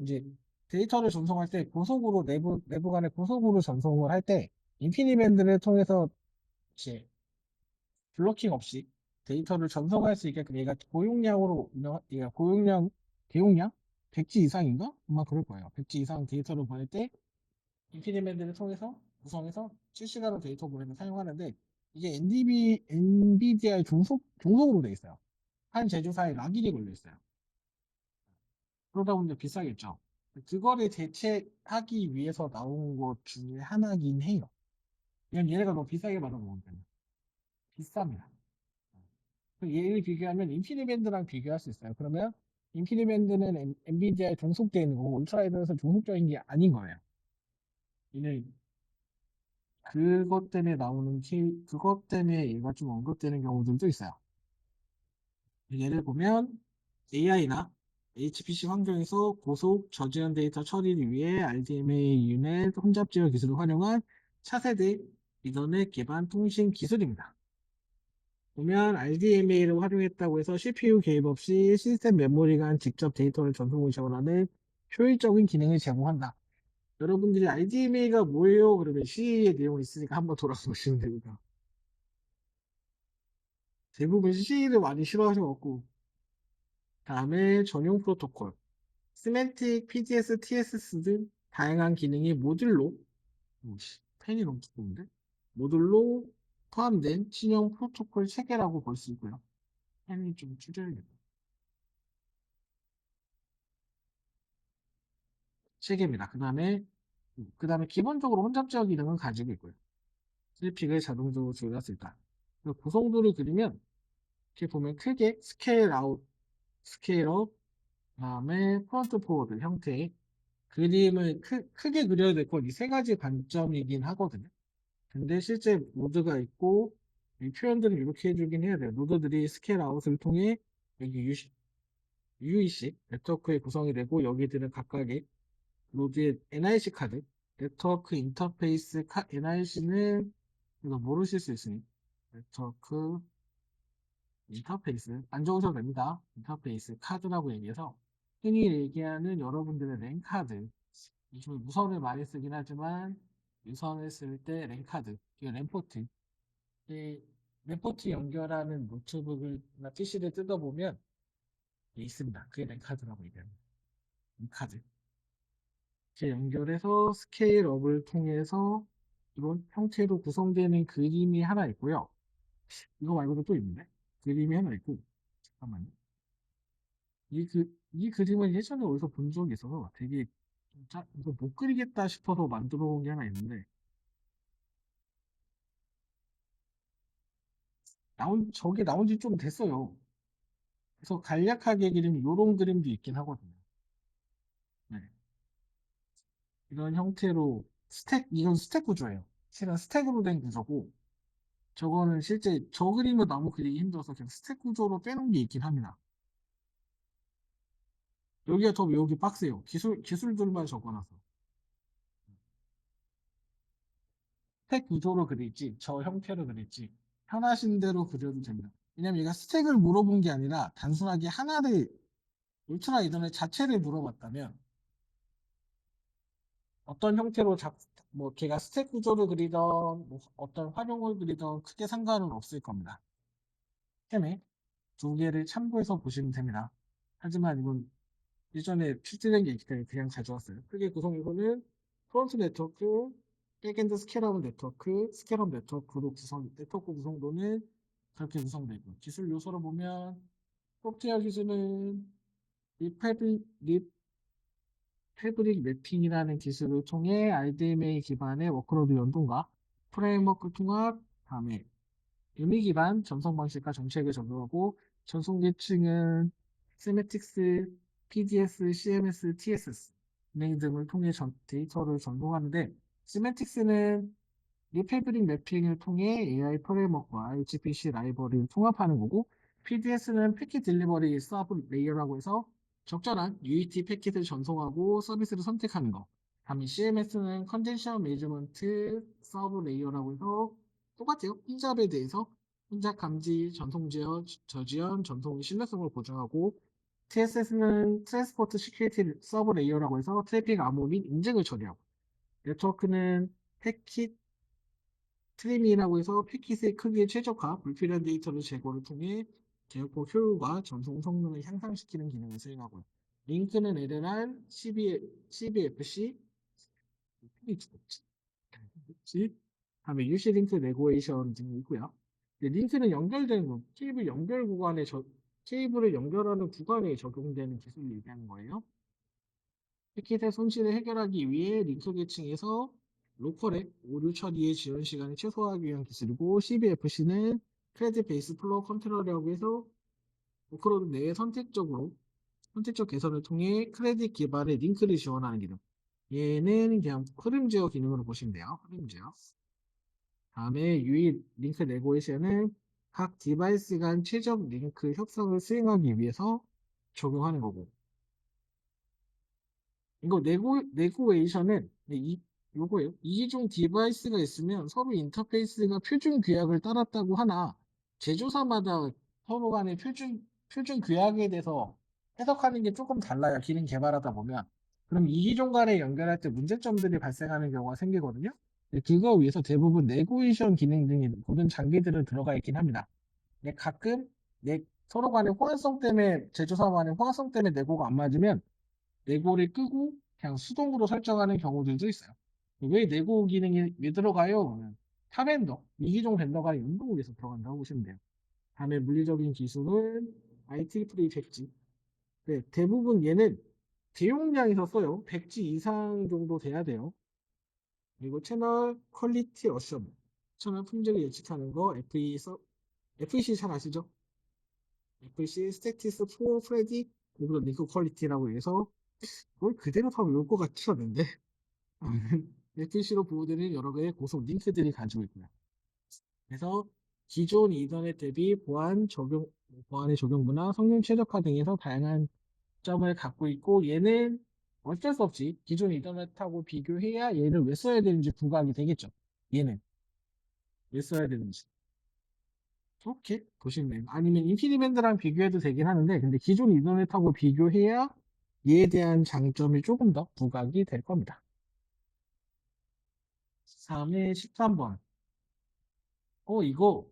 이제 데이터를 전송할 때 고속으로 내부 간에 고속으로 전송을 할 때 인피니밴드를 통해서 이제 블로킹 없이 데이터를 전송할 수 있게끔 얘가 대용량 100G 이상인가? 아마 그럴 거예요. 100G 이상 데이터를 보낼 때 인피니밴드를 통해서 구성해서 실시간으로 데이터 보내는 사용하는데 이게 엔비디아의 종속으로 돼 있어요. 한 제조사에 락인이 걸려 있어요. 그러다 보니 비싸겠죠. 그거를 대체하기 위해서 나온 것 중에 하나긴 해요. 왜냐면 얘네가 너무 비싸게 받아먹으니까 비쌉니다. 얘를 비교하면 인피니밴드랑 비교할 수 있어요. 그러면 인피니밴드는 엔비디아에 종속되어 있는 거고 울트라이드에서 종속적인 게 아닌 거예요. 얘는 그것 때문에 얘가 좀 언급되는 경우들도 있어요. 예를 보면 AI나 HPC 환경에서 고속 저지연 데이터 처리를 위해 RDMA 유닛 혼잡 제어 기술을 활용한 차세대 이더넷 기반 통신 기술입니다. 보면 RDMA를 활용했다고 해서 CPU 개입 없이 시스템 메모리 간 직접 데이터를 전송을 지원하는 효율적인 기능을 제공한다. 여러분들이 RDMA가 뭐예요? 그러면 C의 내용이 있으니까 한번 돌아보시면 됩니다. 대부분 C를 많이 싫어하셔갖고. 다음에 전용 프로토콜. 시멘틱, PDS, TSS 등 다양한 기능이 모듈로, 펜이 너무 두꺼운데? 모듈로 포함된 신형 프로토콜 체계라고 볼 수 있고요. 펜이 좀 줄여야겠다. 체계입니다. 그 다음에 기본적으로 혼잡 제어 기능은 가지고 있고요. 슬픽을 자동적으로 조절할 수 있다. 그리고 구성도를 그리면 이렇게 보면 크게 스케일 아웃, 스케일 업, 그다음에 프론트 포워드 형태의 그림을 크게 그려야 될 건 이 세 가지 관점이긴 하거든요. 근데 실제 모드가 있고 이 표현들을 이렇게 해주긴 해야 돼요. 노드들이 스케일 아웃을 통해 여기 UEC 네트워크의 구성이 되고 여기들은 각각의 노드의 NIC 카드, 네트워크 인터페이스 NIC는 이거 모르실 수 있으니 네트워크 인터페이스 안 적으셔도 됩니다. 인터페이스 카드라고 얘기해서 흔히 얘기하는 여러분들의 랜 카드 요즘에 무선을 많이 쓰긴 하지만 유선을 쓸 때 랜 카드 이게 랜포트 이 랜포트 연결하는 노트북이나 PC를 뜯어보면 있습니다. 그게 랜 카드라고 얘기합니다. 이 카드 이렇게 연결해서 스케일업을 통해서 이런 형태로 구성되는 그림이 하나 있고요. 이거 말고도 또 있는데 그림이 하나 있고 잠깐만요. 이 그림은 예전에 어디서 본 적이 있어서 되게 이거 못 그리겠다 싶어서 만들어 온 게 하나 있는데 저게 나온 지 좀 됐어요. 그래서 간략하게 그린 요런 그림도 있긴 하거든요. 네. 이런 형태로 이건 스택 구조예요. 실은 스택으로 된 구조고 저거는 실제 저 그림은 너무 그리기 힘들어서 그냥 스택 구조로 빼놓은 게 있긴 합니다. 여기가 더 외우기 빡세요. 기술들만 적어놔서. 스택 구조로 그릴지, 저 형태로 그릴지, 편하신 대로 그려도 됩니다. 왜냐면 얘가 스택을 물어본 게 아니라 단순하게 하나를, 울트라 이더넷 자체를 물어봤다면, 어떤 형태로 뭐, 걔가 스택 구조를 그리던, 뭐 어떤 활용을 그리던 크게 상관은 없을 겁니다. 템에 두 개를 참고해서 보시면 됩니다. 하지만 이건 예전에 출제된 게 있기 때문에 그냥 가져왔어요. 크게 구성요소는 프론트 네트워크, 백엔드 스케일업 네트워크, 스케일업 네트워크 구성도는 그렇게 구성되어 있고, 기술 요소로 보면, 소프트웨어 기술은 리패브릭 매핑이라는 기술을 통해 RDMA 기반의 워크로드 연동과 프레임워크 통합, 다음에 의미 기반 전송 방식과 정책을 적용하고 전송 계층은 세메틱스, PDS, CMS, TSS 은행 등을 통해 데이터를 전송하는데 시멘틱스는 리패브릭 매핑을 통해 AI 프레임워크와 HPC 라이브러리를 통합하는 거고 PDS는 패킷 딜리버리 서브 레이어라고 해서 적절한 UET 패킷을 전송하고 서비스를 선택하는 거. 다음에 CMS는 컨텐션 매니지먼트 서브 레이어라고 해서 똑같아요. 혼잡에 대해서 혼잡 감지, 전송 제어, 저지연, 전송의 신뢰성을 보장하고 TSS는 트랜스포트 시큐리티 서브 레이어라고 해서 트래픽 암호 및 인증을 처리하고 네트워크는 패킷 트리밍이라고 해서 패킷의 크기에 최적화, 불필요한 데이터를 제거를 통해 제어법 효율과 전송 성능을 향상시키는 기능을 수행하고요. 링크는 LLR, CBFC, 다음에 UC 링크 네고에이션 등이 있고요. 링크는 연결되는 거, 케이블을 연결하는 구간에 적용되는 기술을 얘기하는 거예요. 패킷의 손실을 해결하기 위해 링크 계층에서 로컬의 오류 처리의 지연 시간을 최소화하기 위한 기술이고 CBFC는 크레딧 베이스 플로우 컨트롤이라고 해서 워크로드 내에 선택적 개선을 통해 크레딧 기반의 링크를 지원하는 기능. 얘는 그냥 흐름 제어 기능으로 보시면 돼요. 흐름 제어. 다음에 유닛 링크 네고에이션은 각 디바이스 간 최적 링크 협상을 수행하기 위해서 적용하는 거고 이거 네고웨이션은 요거예요. 이기종 디바이스가 있으면 서로 인터페이스가 표준 규약을 따랐다고 하나 제조사마다 서로 간의 표준 규약에 대해서 해석하는 게 조금 달라요. 기능 개발하다 보면. 그럼 이기종 간에 연결할 때 문제점들이 발생하는 경우가 생기거든요. 그거 위해서 대부분 네고웨이션 기능 등이 모든 장비들은 들어가 있긴 합니다. 근데 가끔 서로 간의 호환성 때문에 제조사 간의 호환성 때문에 네고가 안 맞으면 네고를 끄고 그냥 수동으로 설정하는 경우들도 있어요. 왜 네고 기능이 왜 들어가요? 그러면 타벤더, 이기종 벤더가 운동을 위해서 들어간다고 보시면 돼요. 다음에 물리적인 기술은 IEEE 100G. 네, 대부분 얘는 대용량에서 써요. 100G 이상 정도 돼야 돼요. 그리고 채널 퀄리티 어셔먼, 채널 품질을 예측하는 거 FEC 잘 아시죠? FEC 스태티스 포 프레디 그리고 링크 퀄리티라고 해서 그걸 그대로 다 외울 것 같지 않은데 FEC로 보호되는 여러 개의 고속 링크들이 가지고 있고요. 그래서 기존 이더넷 대비 보안의 적용부나 성능 최적화 등에서 다양한 점을 갖고 있고 얘는 어쩔 수 없이 기존 이더넷하고 비교해야 얘를 왜 써야 되는지 부각이 되겠죠. 얘는 왜 써야 되는지. 이렇게 보시면 돼요. 아니면 인피니밴드랑 비교해도 되긴 하는데 근데 기존 이더넷하고 비교해야 얘에 대한 장점이 조금 더 부각이 될 겁니다. 다음에 13번. 이거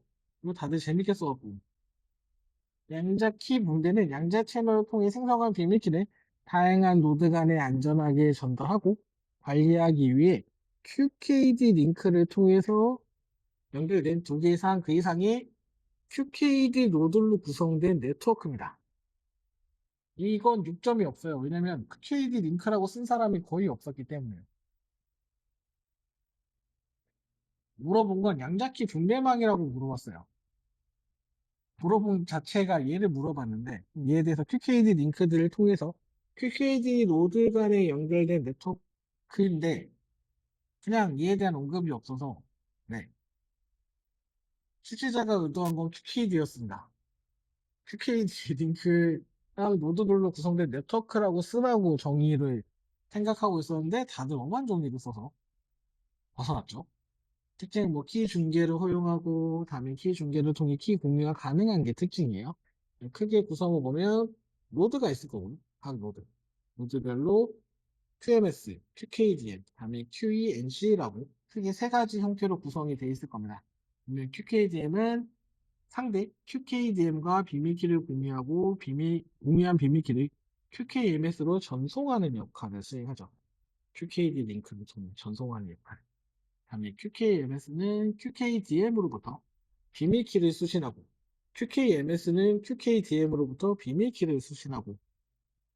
다들 재밌게 써갖고. 양자 키 붕대는 양자 채널을 통해 생성한 비밀키를 다양한 노드 간에 안전하게 전달하고 관리하기 위해 QKD 링크를 통해서 연결된 두 개 이상 그 이상의 QKD 노드로 구성된 네트워크입니다. 이건 6점이 없어요. 왜냐면 QKD 링크라고 쓴 사람이 거의 없었기 때문에. 물어본 건 양자키 분배망이라고 물어봤어요. 물어본 자체가 얘를 물어봤는데 얘에 대해서 QKD 링크들을 통해서 QKD 노드 간에 연결된 네트워크인데 그냥 얘에 대한 언급이 없어서 네. 출제자가 의도한 건 QKD였습니다. QKD 링크랑 노드별로 구성된 네트워크라고 쓰라고 정의를 생각하고 있었는데 다들 엄한 정의를 써서 벗어났죠. 특징은 뭐 키 중계를 허용하고 다음에 키 중계를 통해 키 공유가 가능한 게 특징이에요. 크게 구성을 보면 노드가 있을 거고요. 각 노드. 노드별로 QMS, QKDM, 다음에 QENC라고 크게 세 가지 형태로 구성이 되어 있을 겁니다. 그러면 QKDM은 상대 QKDM과 비밀키를 공유하고 공유한 비밀키를 QKMS로 전송하는 역할을 수행하죠. QKD 링크를 통해 전송하는 역할. 다음에 QKMS는 QKDM으로부터 비밀키를 수신하고 QKMS는 QKDM으로부터 비밀키를 수신하고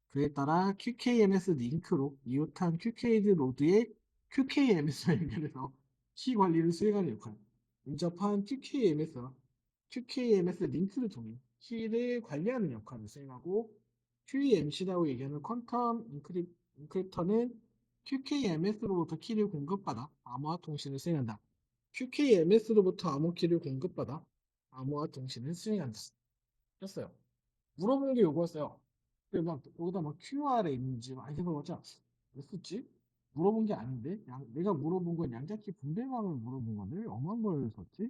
그에 따라 QKMS 링크로 이웃한 QKD 로드에 QKMS와 연결해서 키 관리를 수행하는 역할. 인접한 QKMS와 QKMS 링크를 통해 키를 관리하는 역할을 수행하고 QEMC라고 얘기하는 퀀텀 인크립터는 QKMS로부터 키를 공급받아 암호화 통신을 수행한다. QKMS로부터 암호키를 공급받아 암호화 통신을 수행한다. 였어요. 물어본 게 요거였어요. 근데 막 거기다 막 QRM인지 막 이렇게 넣었잖아. 왜 썼지? 물어본 게 아닌데 내가 물어본 건 양자키 분배망을 물어본 건데 왜 엄한 걸 썼지?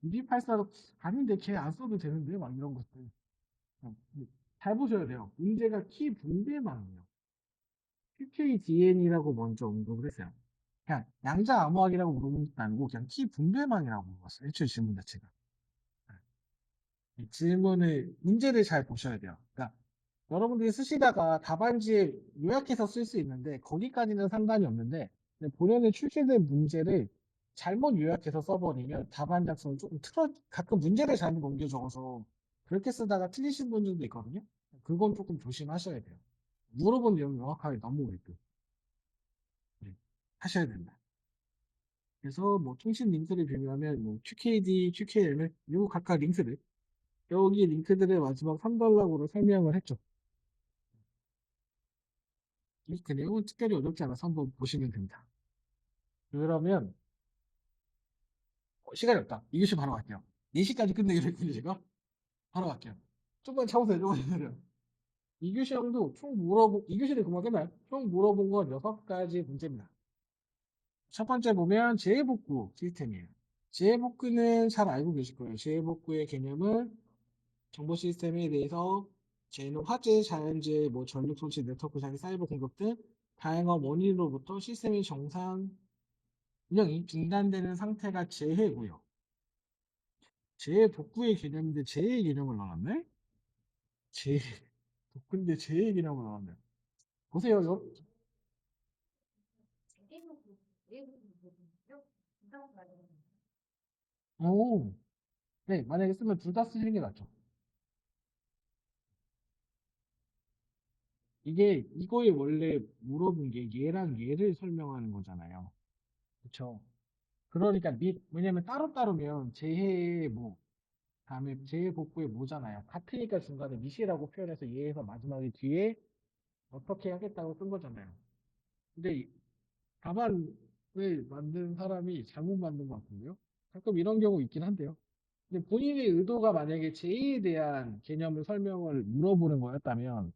2284로 아닌데 걔 안 써도 되는데 막 이런 것들. 잘 보셔야 돼요. 문제가 키 분배망이에요. QKDN이라고 먼저 언급을 했어요. 그냥 양자 암호학이라고 물어본 것도 아니고 그냥 키 분배망이라고 물어봤어요. 애초에 질문 자체가. 질문을 문제를 잘 보셔야 돼요. 그러니까 여러분들이 쓰시다가 답안지에 요약해서 쓸 수 있는데 거기까지는 상관이 없는데 본연의 출제된 문제를 잘못 요약해서 써버리면 답안 작성을 조금 가끔 문제를 잘못 옮겨 적어서 그렇게 쓰다가 틀리신 분들도 있거든요. 그건 조금 조심하셔야 돼요. 물어본 내용 명확하게 넘어오게끔 네, 하셔야 된다. 그래서 뭐 통신 링크를 비교하면 뭐 QKD, QKML 요 각각 링크들 여기 링크들의 마지막 3단락으로 설명을 했죠. 그 내용은 특별히 어렵지 않아서 한번 보시면 됩니다. 그러면 시간이 없다. 2교시 바로 갈게요. 4시까지 끝내기로 했거든요, 제가. 바로 갈게요. 조금만 참으세요, 조금만 기다려. 이교시를 그만 끝나요. 총 물어본 건 6가지 문제입니다. 첫 번째 보면 재해복구 시스템이에요. 재해복구는 잘 알고 계실 거예요. 재해복구의 개념은 정보 시스템에 대해서 재해는 화재, 자연재해, 뭐 전력 소치, 네트워크 장애, 사이버 공격 등 다양한 원인으로부터 시스템의 정상 운영이 중단되는 상태가 재해고요. 재해복구의 개념인데 재해 개념을 넣었네? 재해 복구인데 재해 개념을 넣었네. 보세요. 오, 네, 만약에 쓰면 둘 다 쓰시는 게 낫죠. 이거에 원래 물어본 게 얘랑 얘를 설명하는 거잖아요. 그쵸? 그러니까 왜냐면 따로따로면 재해 뭐, 다음에 재해 복구에 뭐잖아요. 같으니까 중간에 미시라고 표현해서 얘에서 마지막에 뒤에 어떻게 하겠다고 쓴 거잖아요. 근데 답안을 만든 사람이 잘못 만든 것 같은데요? 가끔 이런 경우 있긴 한데요. 근데 본인의 의도가 만약에 재해에 대한 개념을 설명을 물어보는 거였다면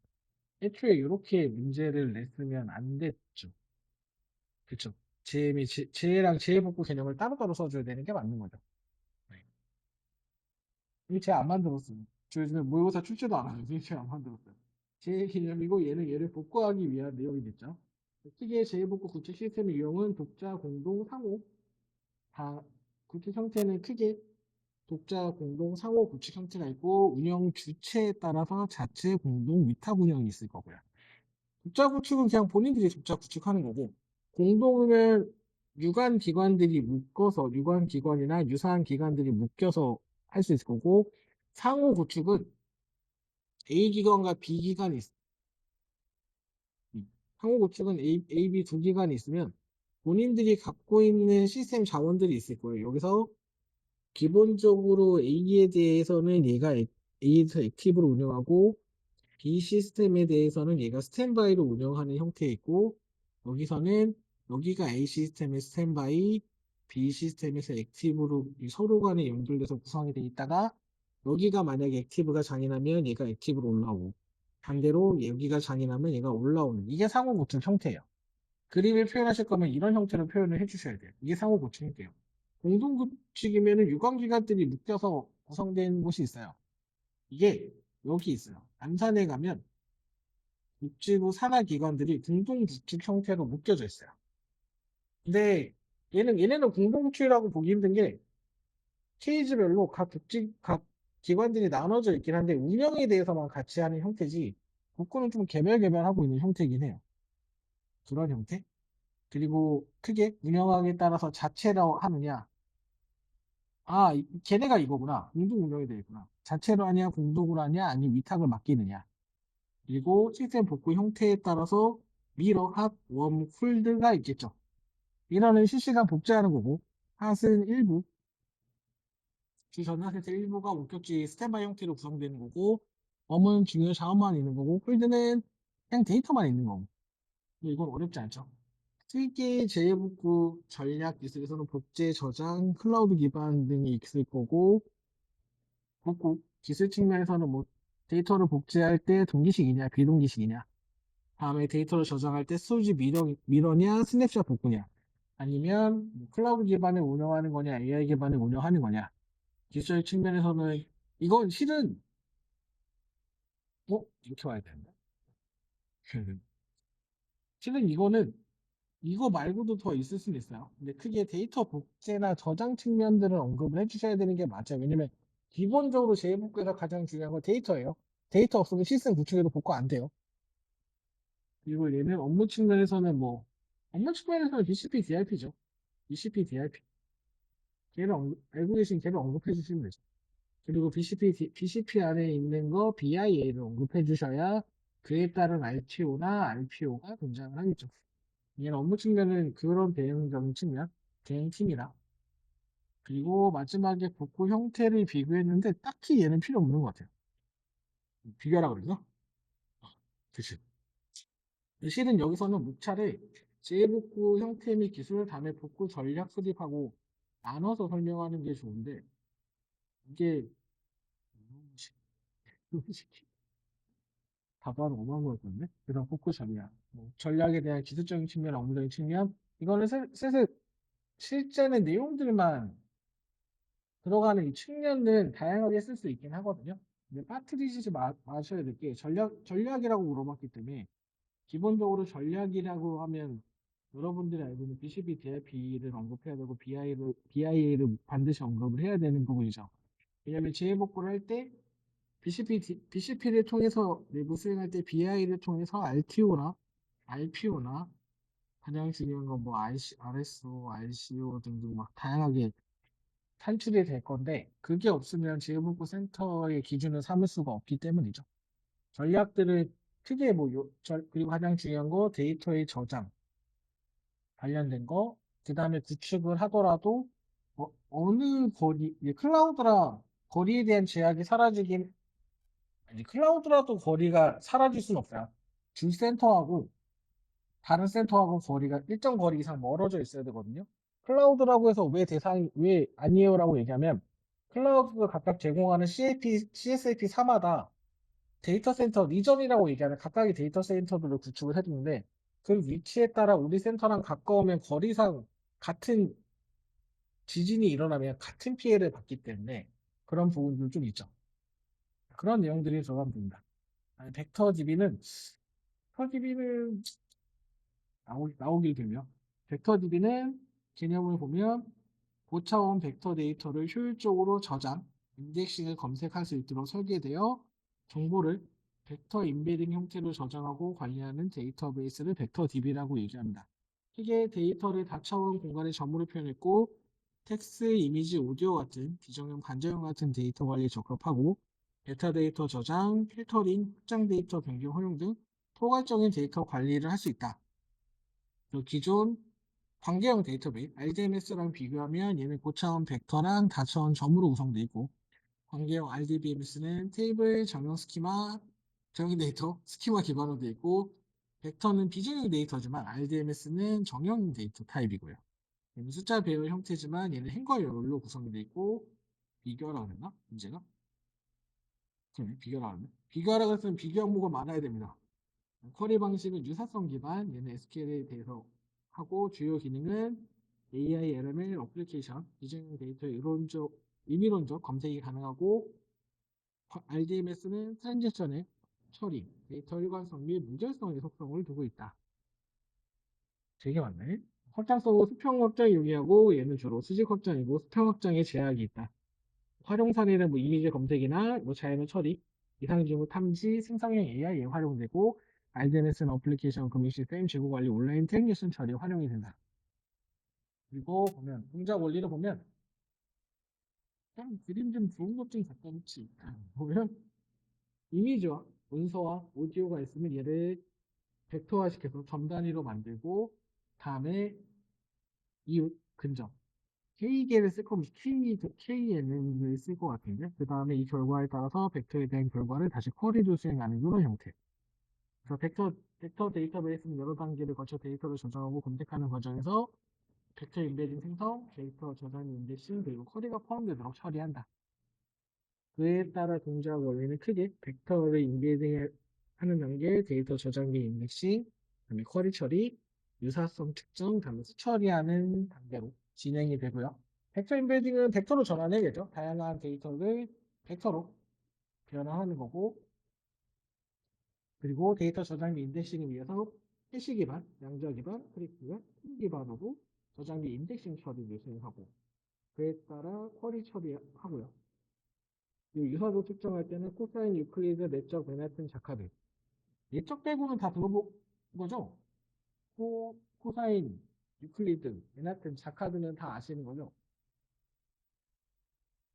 애초에 이렇게 문제를 냈으면 안 됐죠. 그쵸? 재해랑 재해복구 개념을 따로따로 써줘야 되는 게 맞는 거죠. 네. 이게 제가 안 만들었어요. 저 요즘에 모의고사 출제도 안 하는데 이게 제가 안 만들었어요. 재해 개념이고 얘는 얘를 복구하기 위한 내용이 됐죠. 특이의 재해복구 구축 시스템의 유형은 독자, 공동, 상호. 다 구축 형태는 크게 독자, 공동, 상호 구축 형태가 있고 운영 주체에 따라서 자체, 공동, 위탁 운영이 있을 거고요. 독자 구축은 그냥 본인들이 독자 구축하는 거고, 공동은 유관 기관이나 유사한 기관들이 묶여서 할 수 있을 거고, 상호 구축은 A 기관과 B 기관이 상호 구축은 B 두 기관이 있으면 본인들이 갖고 있는 시스템 자원들이 있을 거예요. 여기서 기본적으로 A에 대해서는 A에서 액티브로 운영하고 B 시스템에 대해서는 얘가 스탠바이로 운영하는 형태에 있고 여기서는 여기가 A 시스템의 스탠바이, B 시스템에서 액티브로 서로 간에 연결돼서 구성이 돼 있다가 여기가 만약에 액티브가 장애나면 얘가 액티브로 올라오고 반대로 여기가 장애나면 얘가 올라오는 이게 상호 구축 형태예요. 그림을 표현하실 거면 이런 형태로 표현을 해주셔야 돼요. 이게 상호 구축 형태예요. 공동 구축이면은 유관기관들이 묶여서 구성된 곳이 있어요. 이게 여기 있어요. 안산에 가면 복지부 산하기관들이 공동구축 형태로 묶여져 있어요. 근데 얘네는 공동구축이라고 보기 힘든 게 케이지별로 각 기관들이 나눠져 있긴 한데 운영에 대해서만 같이 하는 형태지 복구는 좀 개별하고 있는 형태이긴 해요. 그런 형태? 그리고 크게 운영하기에 따라서 자체로 하느냐 걔네가 이거구나. 공동 운영이 되겠구나. 자체로 하냐 공동으로 하냐 아니면 위탁을 맡기느냐. 그리고 시스템 복구 형태에 따라서 미러, 핫, 웜, 쿨드가 있겠죠. 미러는 실시간 복제하는 거고, 핫은 일부, 주 전화세트 일부가 목적지 스탠바이 형태로 구성되는 거고, 웜은 중요 자원만 있는 거고, 쿨드는 그냥 데이터만 있는 거고. 이건 어렵지 않죠. 특히 재해복구 전략 기술에서는 복제, 저장, 클라우드 기반 등이 있을 거고, 복구 기술 측면에서는 뭐 데이터를 복제할 때 동기식이냐, 비동기식이냐, 다음에 데이터를 저장할 때 스토리지 미러냐, 스냅샷 복구냐, 아니면 뭐 클라우드 기반을 운영하는 거냐, AI 기반을 운영하는 거냐. 기술 측면에서는 이건 실은 이렇게 와야 되는데. 실은 이거 말고도 더 있을 수는 있어요. 근데 크게 데이터 복제나 저장 측면들을 언급을 해주셔야 되는 게 맞아요. 왜냐면 기본적으로 재해복구에서 가장 중요한 건 데이터예요. 데이터 없으면 시스템 구축에도 복구 안 돼요. 그리고 얘는 업무 측면에서는 BCP DRP죠. BCP DRP. 알고 계신 걔를 언급해 주시면 되죠. 그리고 BCP 안에 있는 거 BIA를 언급해 주셔야 그에 따른 RTO나 RPO가 등장을 하겠죠. 얘는 업무 측면은 그런 대응적인 측면, 대응팀이라. 그리고 마지막에 복구 형태를 비교했는데 딱히 얘는 필요 없는 것 같아요. 비교하라 그러죠? 그치. 실은 여기서는 목차를 재복구 형태 및 기술, 다음에 복구 전략 수립하고 나눠서 설명하는 게 좋은데 이게 너무 쉽- 답안 5만 거였던데? 그다음 포크 전략. 뭐 전략에 대한 기술적인 측면, 업무적인 측면. 이거는 슬슬 실제는 내용들만 들어가는 이 측면은 다양하게 쓸 수 있긴 하거든요. 근데 빠뜨리지 마셔야 될 게 전략이라고 물어봤기 때문에 기본적으로 전략이라고 하면 여러분들이 알고 있는 BCP, DIP를 언급해야 되고 BIA를 반드시 언급을 해야 되는 부분이죠. 왜냐하면 재해복구를 할 때 BCP를 통해서 내부 수행할 때 BI를 통해서 RTO나 RPO나 가장 중요한 건 뭐 RSO, RCO 등등 막 다양하게 산출이 될 건데 그게 없으면 재해복구 센터의 기준을 삼을 수가 없기 때문이죠. 전략들을 크게 그리고 가장 중요한 거 데이터의 저장 관련된 거, 그 다음에 구축을 하더라도 어느 거리, 클라우드라 거리에 대한 제약이 사라지긴, 아니, 클라우드라도 거리가 사라질 수는 없어요. 주 센터하고 다른 센터하고 거리가 일정 거리 이상 멀어져 있어야 되거든요. 클라우드라고 해서 왜 아니에요라고 얘기하면 클라우드가 각각 제공하는 CSAP4마다 데이터 센터 리전이라고 얘기하는 각각의 데이터 센터들을 구축을 해두는데 그 위치에 따라 우리 센터랑 가까우면 거리상 같은 지진이 일어나면 같은 피해를 받기 때문에 그런 부분도 좀 있죠. 그런 내용들이 들어가면 됩니다. 벡터 DB는 나오길 빌며 벡터 DB는 개념을 보면 고차원 벡터 데이터를 효율적으로 저장, 인덱싱을 검색할 수 있도록 설계되어 정보를 벡터 임베딩 형태로 저장하고 관리하는 데이터베이스를 벡터 DB라고 얘기합니다. 크게 데이터를 다차원 공간에 점으로 표현했고 텍스트, 이미지, 오디오 같은 비정형, 간접형 같은 데이터 관리에 적합하고 메타데이터 저장, 필터링, 확장 데이터 변경 허용 등 포괄적인 데이터 관리를 할 수 있다. 기존 관계형 데이터베이스 RDMS랑 비교하면 얘는 고차원 벡터랑 다차원 점으로 구성되어 있고 관계형 RDBMS는 테이블, 정형 데이터, 스키마 기반으로 되어 있고 벡터는 비정형 데이터지만 RDMS는 정형 데이터 타입이고요. 얘는 숫자 배열 형태지만 얘는 행과 열로 구성되어 있고 비교하라고 그랬나? 문제가? 그래, 비교하라고 그랬나? 비교하라고 했으면 비교 항목가 많아야 됩니다. 쿼리 방식은 유사성 기반, 얘는 SQL에 대해서 하고 주요 기능은 AI, LML, 어플리케이션, 비정형 데이터의 임의론적 검색이 가능하고 RDMS는 트랜지션의 처리, 데이터 일관성 및 무결성의 속성을 두고 있다. 되게 많네. 확장성은 수평 확장이 용이하고 얘는 주로 수직 확장이고 수평 확장에 제약이 있다. 활용 사례는 뭐 이미지 검색이나 뭐 자연어 처리, 이상징후 탐지, 생성형 AI에 활용되고 RDNS는 어플리케이션 금융 시스템, 재고 관리, 온라인 트랜지션 처리에 활용이 된다. 그리고 보면 동작 원리를 보면 그림 좀 좋은 것 좀 갖다 놓지. 보면 이미지와 문서와 오디오가 있으면 얘를 벡터화 시켜서 점 단위로 만들고 다음에 이웃 근접 K개를 쓸 거면 KN을 쓸 것 같은데 그 다음에 이 결과에 따라서 벡터에 대한 결과를 다시 쿼리로 수행하는 이런 형태. 그래서 벡터 데이터베이스는 여러 단계를 거쳐 데이터를 저장하고 검색하는 과정에서 벡터 임베딩 생성, 데이터 저장 인덱싱, 그리고 쿼리가 포함되도록 처리한다. 그에 따라 동작 원리는 크게 벡터를 임베딩 하는 단계, 데이터 저장 및 인덱싱, 그다음에 쿼리 처리, 유사성 측정, 다음에 수처리하는 단계로 진행이 되고요. 벡터 임베딩은 벡터로 전환해야겠죠. 다양한 데이터를 벡터로 변환하는 거고, 그리고 데이터 저장 및 인덱싱을 위해서 해시 기반, 양자 기반, 트리 기반, 툴 기반으로 저장 및 인덱싱 처리를 수행하고, 그에 따라 쿼리 처리하고요. 이 유사도 측정할 때는 코사인, 유클리드, 내적, 맨하튼, 자카드. 내적 빼고는 다 들어본 거죠? 코사인, 유클리드, 맨하튼, 자카드는 다 아시는 거죠?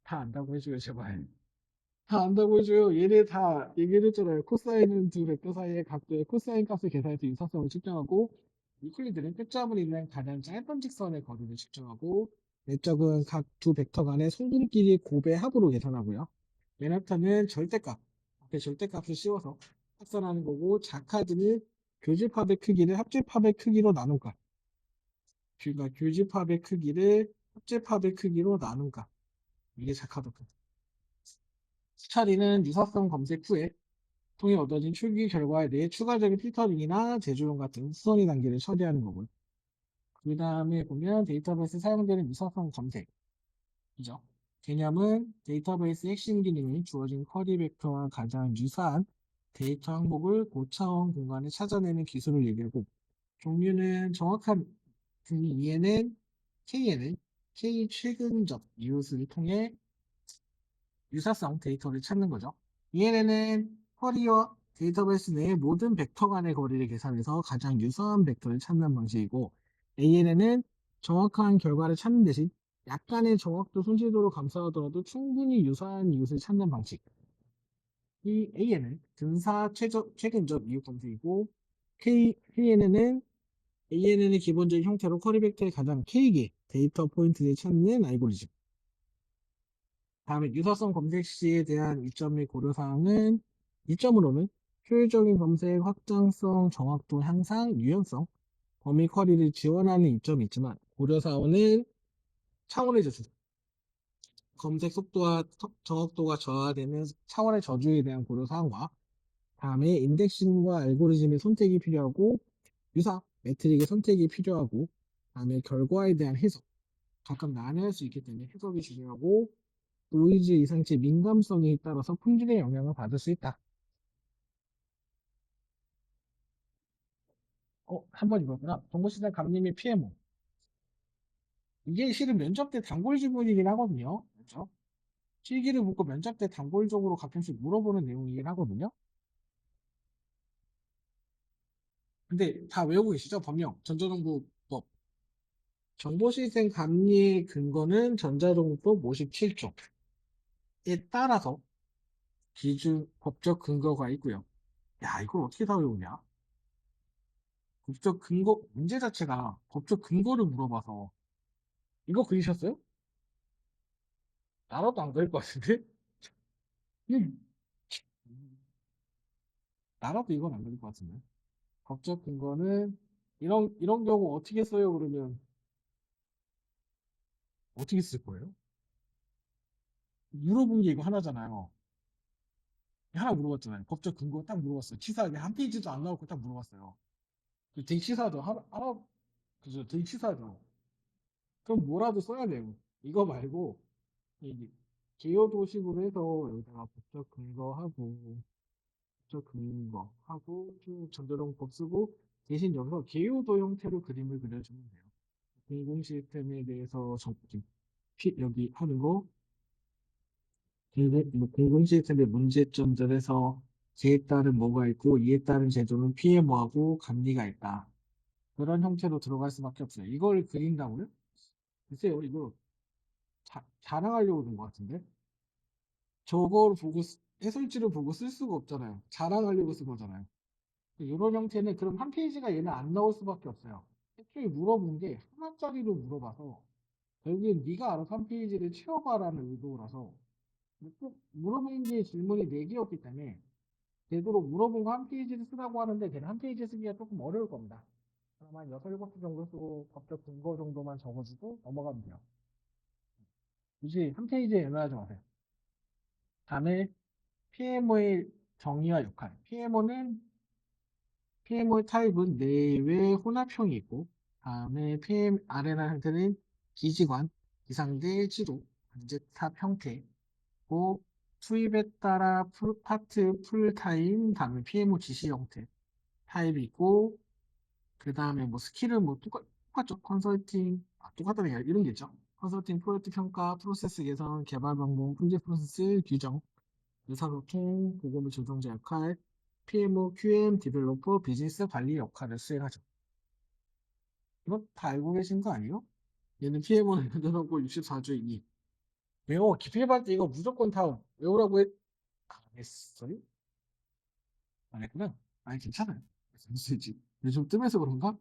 다 안다고 해줘요, 제발. 다 안다고 해줘요. 얘네 다 얘기를 했잖아요. 코사인은 두 벡터 사이의 각도의 코사인 값을 계산해서 유사성을 측정하고, 유클리드는 끝점을 잇는 가장 짧은 직선의 거리를 측정하고, 내적은 각 두 벡터 간의 성분끼리 곱의 합으로 계산하고요. 맨하탄은 절대값, 앞에 절대값을 씌워서 합산하는 거고, 자카드는 교집합의 크기를 합집합의 크기로 나눈 값. 그러니까 교집합의 크기를 합집합의 크기로 나눈 값. 이게 자카드 값. 수차리는 유사성 검색 후에 통해 얻어진 출기 결과에 대해 추가적인 필터링이나 재조정 같은 수선이 단계를 처리하는 거고요. 그 다음에 보면 데이터베이스 사용되는 유사성 검색이죠. 개념은 데이터베이스 핵심 기능이 주어진 쿼리 벡터와 가장 유사한 데이터 항목을 고차원 공간에 찾아내는 기술을 얘기하고, 종류는 정확한 ENN, KNN, K 최근적 이웃을 통해 유사성 데이터를 찾는 거죠. ENN은 쿼리와 데이터베이스 내의 모든 벡터 간의 거리를 계산해서 가장 유사한 벡터를 찾는 방식이고, ANN은 정확한 결과를 찾는 대신 약간의 정확도 손실도를 감소하더라도 충분히 유사한 이웃을 찾는 방식. 이 AN은 근사 최근적 이웃 검색이고, KNN은 ANN의 기본적인 형태로 쿼리 벡터의 가장 K개 데이터 포인트를 찾는 알고리즘. 다음에 유사성 검색 시에 대한 이점 및 고려사항은, 이점으로는 효율적인 검색, 확장성, 정확도 향상, 유연성, 범위 쿼리를 지원하는 이점이 있지만, 고려사항은 차원의 저주, 검색 속도와 정확도가 저하되는 차원의 저주에 대한 고려사항과, 다음에 인덱싱과 알고리즘의 선택이 필요하고, 유사, 매트릭의 선택이 필요하고, 다음에 결과에 대한 해석, 각각 나뉘어질 수 있기 때문에 해석이 중요하고, 노이즈 이상치 민감성에 따라서 품질에 영향을 받을 수 있다. 한번 이거구나. 정보시장 감림의 PMO. 이게 실은 면접 때 단골 질문이긴 하거든요. 그렇죠? 실기를 묻고 면접 때 단골적으로 가끔씩 물어보는 내용이긴 하거든요. 근데 다 외우고 계시죠? 법령, 전자정보법. 정보시스템 감리의 근거는 전자정보법 57조에 따라서 기준 법적 근거가 있고요. 야, 이걸 어떻게 다 외우냐? 법적 근거, 문제 자체가 법적 근거를 물어봐서, 이거 그리셨어요? 나라도 안 그릴 것 같은데? 음. 나라도 이건 안 그릴 것 같은데. 법적 근거는, 이런 경우 어떻게 써요? 그러면 어떻게 쓸 거예요? 물어본 게 이거 하나잖아요. 하나 물어봤잖아요. 법적 근거 딱 물어봤어요. 치사하게 한 페이지도 안 나올 거 딱 물어봤어요. 되게 치사하죠. 그죠? 되게 치사하죠. 그럼 뭐라도 써야 돼요. 이거 말고, 이 개요도식으로 해서 여기다가 법적 근거하고 쭉 전자정법 쓰고, 대신 여기서 개요도 형태로 그림을 그려주면 돼요. 공공 시스템에 대해서 여기 하는 거, 공공 시스템의 문제점들에서 제에 따른 뭐가 있고 이에 따른 제도는 피해 뭐하고 감리가 있다. 그런 형태로 들어갈 수밖에 없어요. 이걸 그린다고요? 글쎄요, 이거 자랑하려고 그런 것 같은데? 저걸 보고, 해설지를 보고 쓸 수가 없잖아요. 자랑하려고 쓴 거잖아요. 이런 형태는 그럼 한 페이지가 얘는 안 나올 수밖에 없어요. 애초에 물어본 게 하나짜리로 물어봐서 결국엔 네가 알아서 한 페이지를 채워봐라는 의도라서, 꼭 물어본 게 질문이 4개였기 때문에 되도록 물어본 거 한 페이지를 쓰라고 하는데 걔는 한 페이지 쓰기가 조금 어려울 겁니다. 그럼 한 6, 7개 정도 쓰고 법적 근거 정도만 적어주고 넘어가면 돼요. 굳이 한 페이지에 연어하지 마세요. 다음에 PMO의 정의와 역할. PMO의 타입은 내외 혼합형이 있고, 다음에 PM 아레나 형태는 기지관, 기상대, 지도, 관제탑 형태고, 투입에 따라 파트, 풀타임, 다음에 PMO 지시 형태 타입이 있고, 그 다음에 뭐 스킬은 뭐 똑같죠. 컨설팅, 똑같다는 게 아니라 이런 게 있죠. 컨설팅, 프로젝트 평가, 프로세스 개선, 개발 방법, 문제 프로세스, 규정, 의사소통, 보고물 조정자 역할, PMO, QM, 디벨로퍼, 비즈니스 관리 역할을 수행하죠. 이거 다 알고 계신 거 아니에요? 얘는 PMO는 연전하고 64주 2. 외워. 기필할 때 이거 무조건 다 외우라고 안 했어요? 안 했구나. 아니, 괜찮아요. 무슨지 요즘 뜸해서 그런가?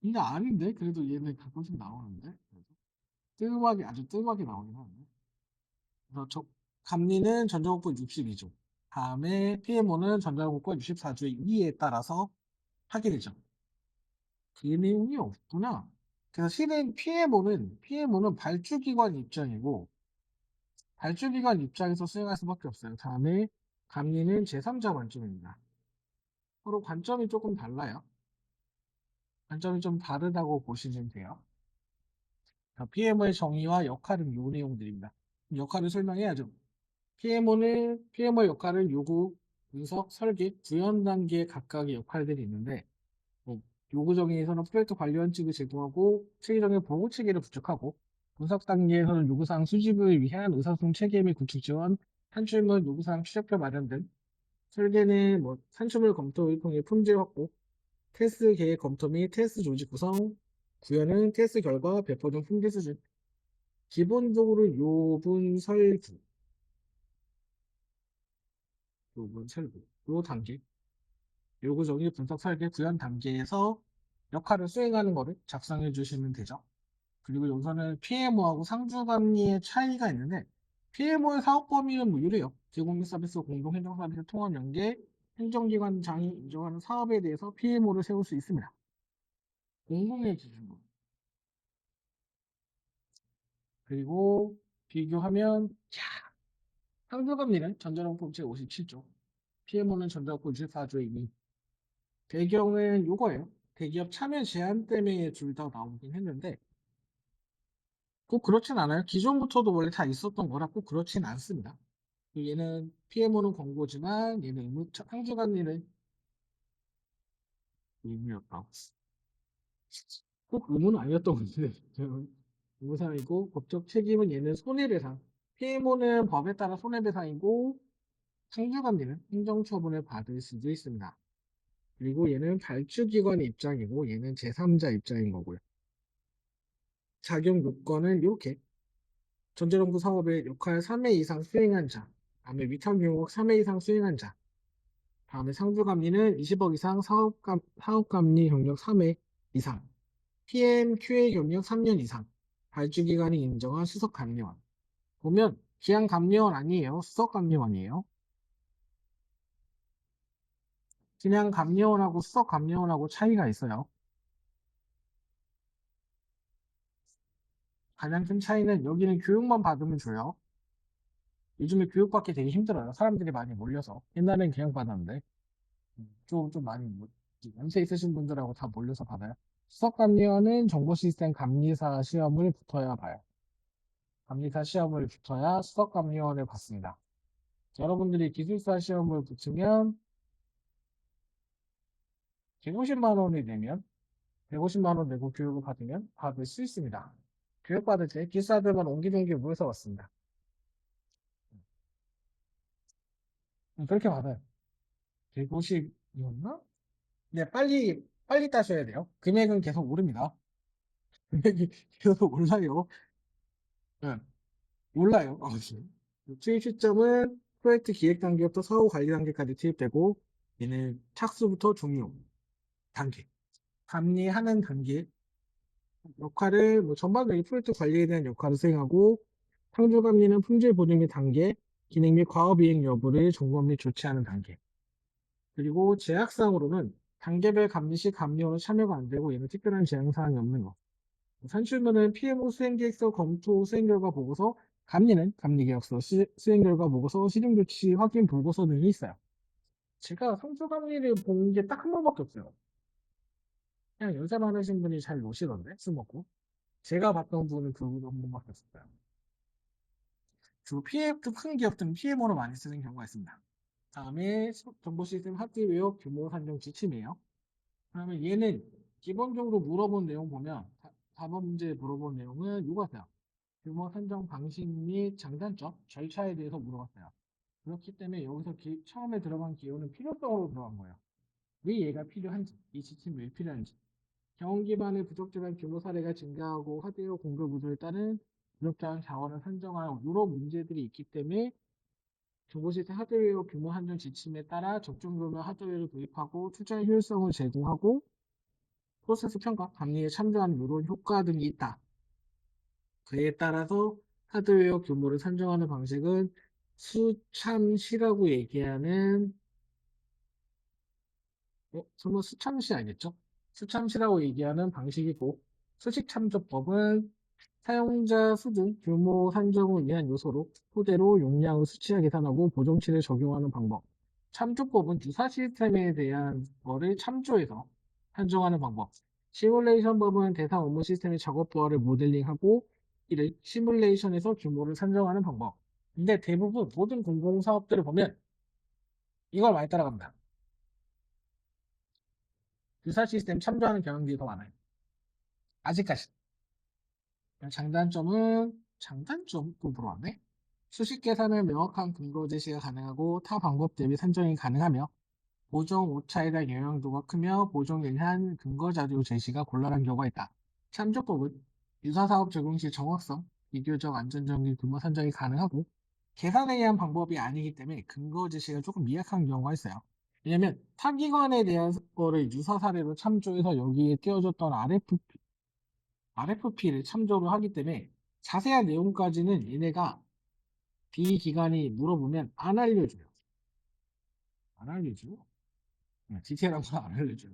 근데 아닌데? 그래도 얘는 가끔씩 나오는데? 그래도 아주 뜸하게 나오긴 하는데. 그래서 감리는 전자국법 62조. 다음에 PMO는 전자국법 64조 2에 따라서 하게 되죠. 그 내용이 없구나. 그래서 실행 PMO는 발주기관 입장이고, 발주기관 입장에서 수행할 수밖에 없어요. 다음에 감리는 제3자 관점입니다. 서로 관점이 조금 달라요. 관점이 좀 다르다고 보시면 돼요. PMO의 정의와 역할은 요 내용들입니다. 역할을 설명해야죠. PMO 역할은 요구, 분석, 설계, 구현 단계 각각의 역할들이 있는데, 뭐, 요구 정의에서는 프로젝트 관리 원칙을 제공하고, 체계적인 보고 체계를 구축하고, 분석 단계에서는 요구사항 수집을 위한 의사소통 체계 및 구축 지원, 산출물 요구사항 추적표 마련 등, 설계는 뭐 산출물 검토를 통해 품질 확보, 테스트 계획 검토 및 테스트 조직 구성, 구현은 테스트 결과 배포 등 품질 수준. 기본적으로 요 단계, 요구 정의 분석 설계 구현 단계에서 역할을 수행하는 거를 작성해 주시면 되죠. 그리고 여기서는 PMO하고 상주관리의 차이가 있는데, PMO의 사업 범위는 뭐 유료요. 제공 및 서비스, 공동 행정 서비스 통합 연계, 행정기관장이 인정하는 사업에 대해서 PMO를 세울 수 있습니다. 공공의 기준으로. 그리고 비교하면 상주관리는 전자정법 제57조, PMO는 전자정법 64조의 2. 배경은 요거예요. 대기업 참여 제한 때문에 둘 다 나오긴 했는데 꼭 그렇진 않아요. 기존부터도 원래 다 있었던 거라 꼭 그렇진 않습니다. 얘는 PMO는 권고지만 얘는 상주관리는 의무였다. 꼭 의무는 아니었던 건데 의무사항이고 법적 책임은 얘는 손해배상. PMO는 법에 따라 손해배상이고 상주관리는 행정처분을 받을 수도 있습니다. 그리고 얘는 발주기관의 입장이고 얘는 제3자 입장인 거고요. 작용 요건은 이렇게 전자정부 사업의 역할 3회 이상 수행한 자, 다음에 위탁용역 3회 이상 수행한 자, 다음에 상주감리는 20억 이상 사업감리 경력 3회 이상, PM, QA 경력 3년 이상, 발주기관이 인정한 수석감리원. 보면 기한감리원 아니에요. 수석감리원이에요. 그냥 감리원하고 수석감리원하고 차이가 있어요. 가장 큰 차이는 여기는 교육만 받으면 줘요. 요즘에 교육받기 되게 힘들어요. 사람들이 많이 몰려서. 옛날엔 그냥 받았는데. 좀 많이 연세 있으신 분들하고 다 몰려서 받아요. 수석감리원은 정보시스템 감리사 시험을 붙어야 봐요. 감리사 시험을 붙어야 수석감리원을 받습니다. 여러분들이 기술사 시험을 붙으면 150만 원이 내면 150만 원 내고 교육을 받으면 받을 수 있습니다. 교육받을 때 기사들만 옹기종기 모여서 왔습니다. 그렇게 받아요. 150이었나? 네, 빨리 따셔야 돼요. 금액은 계속 오릅니다. 금액이 계속 올라요. 네. 몰라요. 투입 시점은 프로젝트 기획 단계부터 사후 관리 단계까지 투입되고, 얘는 착수부터 종료 단계, 감리하는 단계, 역할을 뭐 전반적인 프로젝트 관리에 대한 역할을 수행하고, 상주 감리는 품질 보증 및 단계, 기능 및 과업 이행 여부를 점검 및 조치하는 단계. 그리고 제약사항으로는 단계별 감리 시 감리원은 참여가 안 되고, 얘는 특별한 제한사항이 없는 거. 산출문은 PMO 수행계획서 검토 수행결과 보고서, 감리는 감리계약서 수행결과 보고서, 실용조치 확인 보고서 등이 있어요. 제가 상주감리를 본 게 딱 한 번밖에 없어요. 그냥 연세 많으신 분이 잘 노시던데, 술 먹고. 제가 봤던 분은 그분 한 번밖에 없었어요. 주로 PF 큰 기업들은 PMO를 많이 쓰는 경우가 있습니다. 다음에 정보시스템 하드웨어 규모 산정 지침이에요. 그러면 얘는 기본적으로 물어본 내용 보면 4번 문제 물어본 내용은 이거세요. 규모 산정 방식 및 장단점, 절차에 대해서 물어봤어요. 그렇기 때문에 여기서 처음에 들어간 기호는 필요성으로 들어간 거예요. 왜 얘가 필요한지, 이 지침이 왜 필요한지. 경험 기반의 부적절한 규모 사례가 증가하고 하드웨어 공급 우도에 따른 부적절한 자원을 산정하여 이런 문제들이 있기 때문에 정보시스템 하드웨어 규모 한정 지침에 따라 적정 규모 하드웨어를 도입하고 투자의 효율성을 제공하고 프로세스 평가, 감리에 참조하는 이런 효과 등이 있다. 그에 따라서 하드웨어 규모를 산정하는 방식은 수참시라고 얘기하는 설마 수참시 아니겠죠? 수참시라고 얘기하는 방식이고 수식참조법은 사용자 수 등 규모 산정을 위한 요소로 토대로 용량을 수치화 계산하고 보정치를 적용하는 방법. 참조법은 주사 시스템에 대한 거를 참조해서 산정하는 방법. 시뮬레이션법은 대상 업무 시스템의 작업 부하를 모델링하고 이를 시뮬레이션에서 규모를 산정하는 방법. 근데 대부분 모든 공공사업들을 보면 이걸 많이 따라갑니다. 주사 시스템 참조하는 경향들이 더 많아요. 아직까지. 장단점은 또 물어봤네. 수식 계산은 명확한 근거 제시가 가능하고 타 방법 대비 산정이 가능하며 보정 오차에 대한 영향도가 크며 보정에 의한 근거 자료 제시가 곤란한 경우가 있다. 참조법은 유사사업 적용 시 정확성, 비교적 안전적인 규모 산정이 가능하고 계산에 의한 방법이 아니기 때문에 근거 제시가 조금 미약한 경우가 있어요. 왜냐면 타 기관에 대한 거를 유사 사례로 참조해서 여기에 띄워줬던 RFP를 참조를 하기 때문에 자세한 내용까지는 얘네가 비기관이 물어보면 안 알려줘요. 안 알려줘? 디테일한 건 안 알려줘요.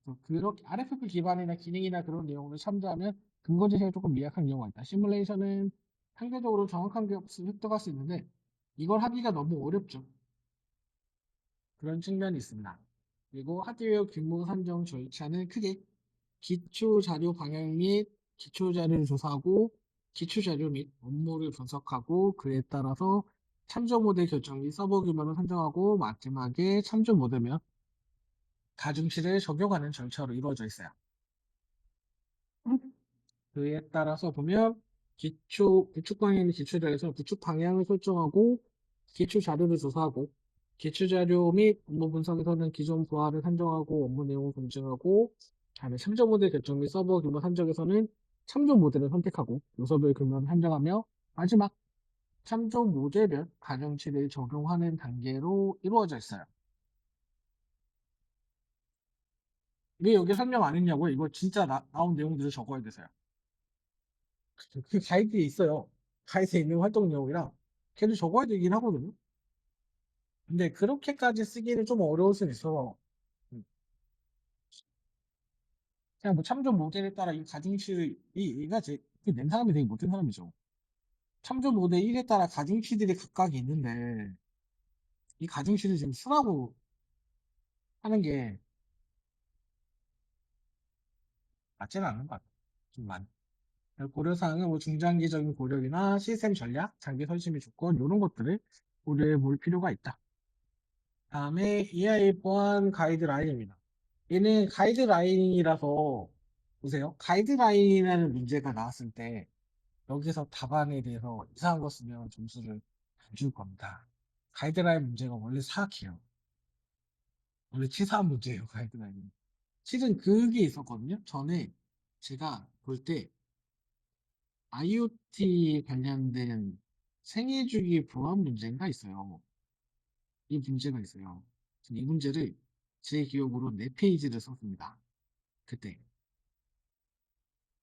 그래서 그렇게 RFP 기반이나 기능이나 그런 내용을 참조하면 근거 제시가 조금 미약한 경우가 있다. 시뮬레이션은 상대적으로 정확한 값을 획득할 수 있는데 이걸 하기가 너무 어렵죠. 그런 측면이 있습니다. 그리고 하드웨어 규모 산정 절차는 크게 기초 자료 방향 및 기초 자료를 조사하고 기초 자료 및 업무를 분석하고 그에 따라서 참조 모델 결정 및 서버 규모를 산정하고 마지막에 참조 모델며 가중치를 적용하는 절차로 이루어져 있어요. 그에 따라서 보면 구축 방향 및 기초 자료에서 구축 방향을 설정하고 기초 자료를 조사하고 기초 자료 및 업무 분석에서는 기존 부하를 산정하고 업무 내용을 검증하고 다음에 참조 모델 결정 및 서버 규모 산정에서는 참조 모델을 선택하고 요소별 규모를 산정하며 마지막 참조 모델별 가중치를 적용하는 단계로 이루어져 있어요. 왜 여기 설명 안 했냐고요? 이거 진짜 나온 내용들을 적어야 돼서요. 그 가이드에 있어요. 가이드에 있는 활동 내용이랑 걔도 적어야 되긴 하거든요. 근데 그렇게까지 쓰기는 좀 어려울 수는 있어서 그냥 뭐 참조 모델에 따라 이 가중치를 얘가 낸 사람이 되게 못된 사람이죠. 참조 모델 1에 따라 가중치들이 각각 있는데 이 가중치를 지금 쓰라고 하는 게 맞지는 않는 것 같아요. 좀 많이. 고려사항은 뭐 중장기적인 고려이나 시스템 전략, 장비 설치 및 조건 이런 것들을 고려해 볼 필요가 있다. 다음에 AI 보안 가이드라인입니다. 얘는 가이드라인이라서 보세요. 가이드라인이라는 문제가 나왔을 때 여기서 답안에 대해서 이상한 거 쓰면 점수를 안 줄 겁니다. 가이드라인 문제가 원래 사악해요. 원래 치사한 문제예요, 가이드라인. 실은 그게 있었거든요. 전에 제가 볼 때 IoT 관련된 생애주기 보안 문제가 있어요. 이 문제가 있어요. 이 문제를 제 기억으로 4페이지를 썼습니다. 그때.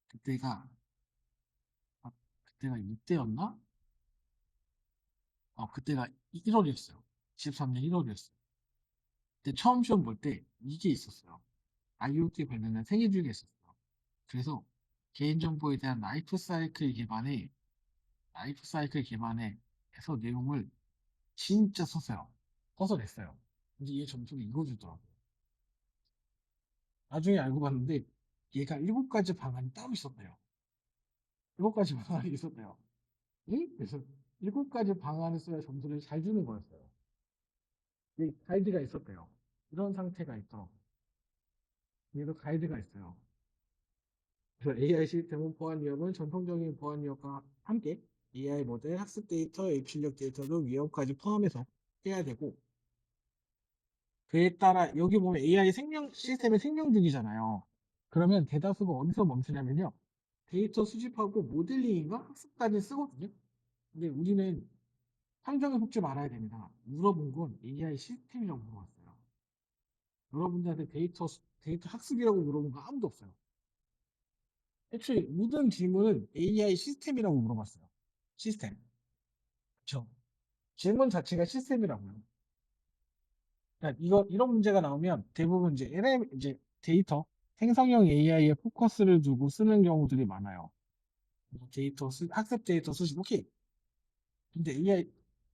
그때가, 그때가 이때였나? 그때가 1월이었어요. 23년 1월이었어요. 그때 처음 시험 볼 때 이게 있었어요. IoT 관련된 생애주기가 있었어요. 그래서 개인정보에 대한 라이프 사이클 기반에 해서 내용을 진짜 썼어요. 써서 냈어요. 근데 얘 점수를 이거 주더라고요. 나중에 알고 봤는데 얘가 7가지 방안이 따로 있었대요. 7가지 방안이 있었대요. 응? 그래서 7가지 방안을 써야 점수를 잘 주는 거였어요. 이 가이드가 있었대요. 이런 상태가 있더라고요. 얘도 가이드가 있어요. 그래서 AI 시스템은 보안 위험은 전통적인 보안 위험과 함께 AI 모델, 학습 데이터, 입출력 데이터도 위험까지 포함해서 해야 되고 그에 따라 여기 보면 AI 시스템의 생명 중이잖아요. 그러면 대다수가 어디서 멈추냐면요. 데이터 수집하고 모델링인가 학습까지 쓰거든요. 근데 우리는 함정에 속지 말아야 됩니다. 물어본 건 AI 시스템이라고 물어봤어요. 여러분들한테 데이터 학습이라고 물어본 거 아무도 없어요. 애초에 모든 질문은 AI 시스템이라고 물어봤어요. 시스템. 그쵸? 질문 자체가 시스템이라고요. 그러니까 이런 문제가 나오면 대부분 이제 이제 데이터, 생성형 AI에 포커스를 두고 쓰는 경우들이 많아요. 뭐 학습 데이터 수집, 오케이. 근데 AI,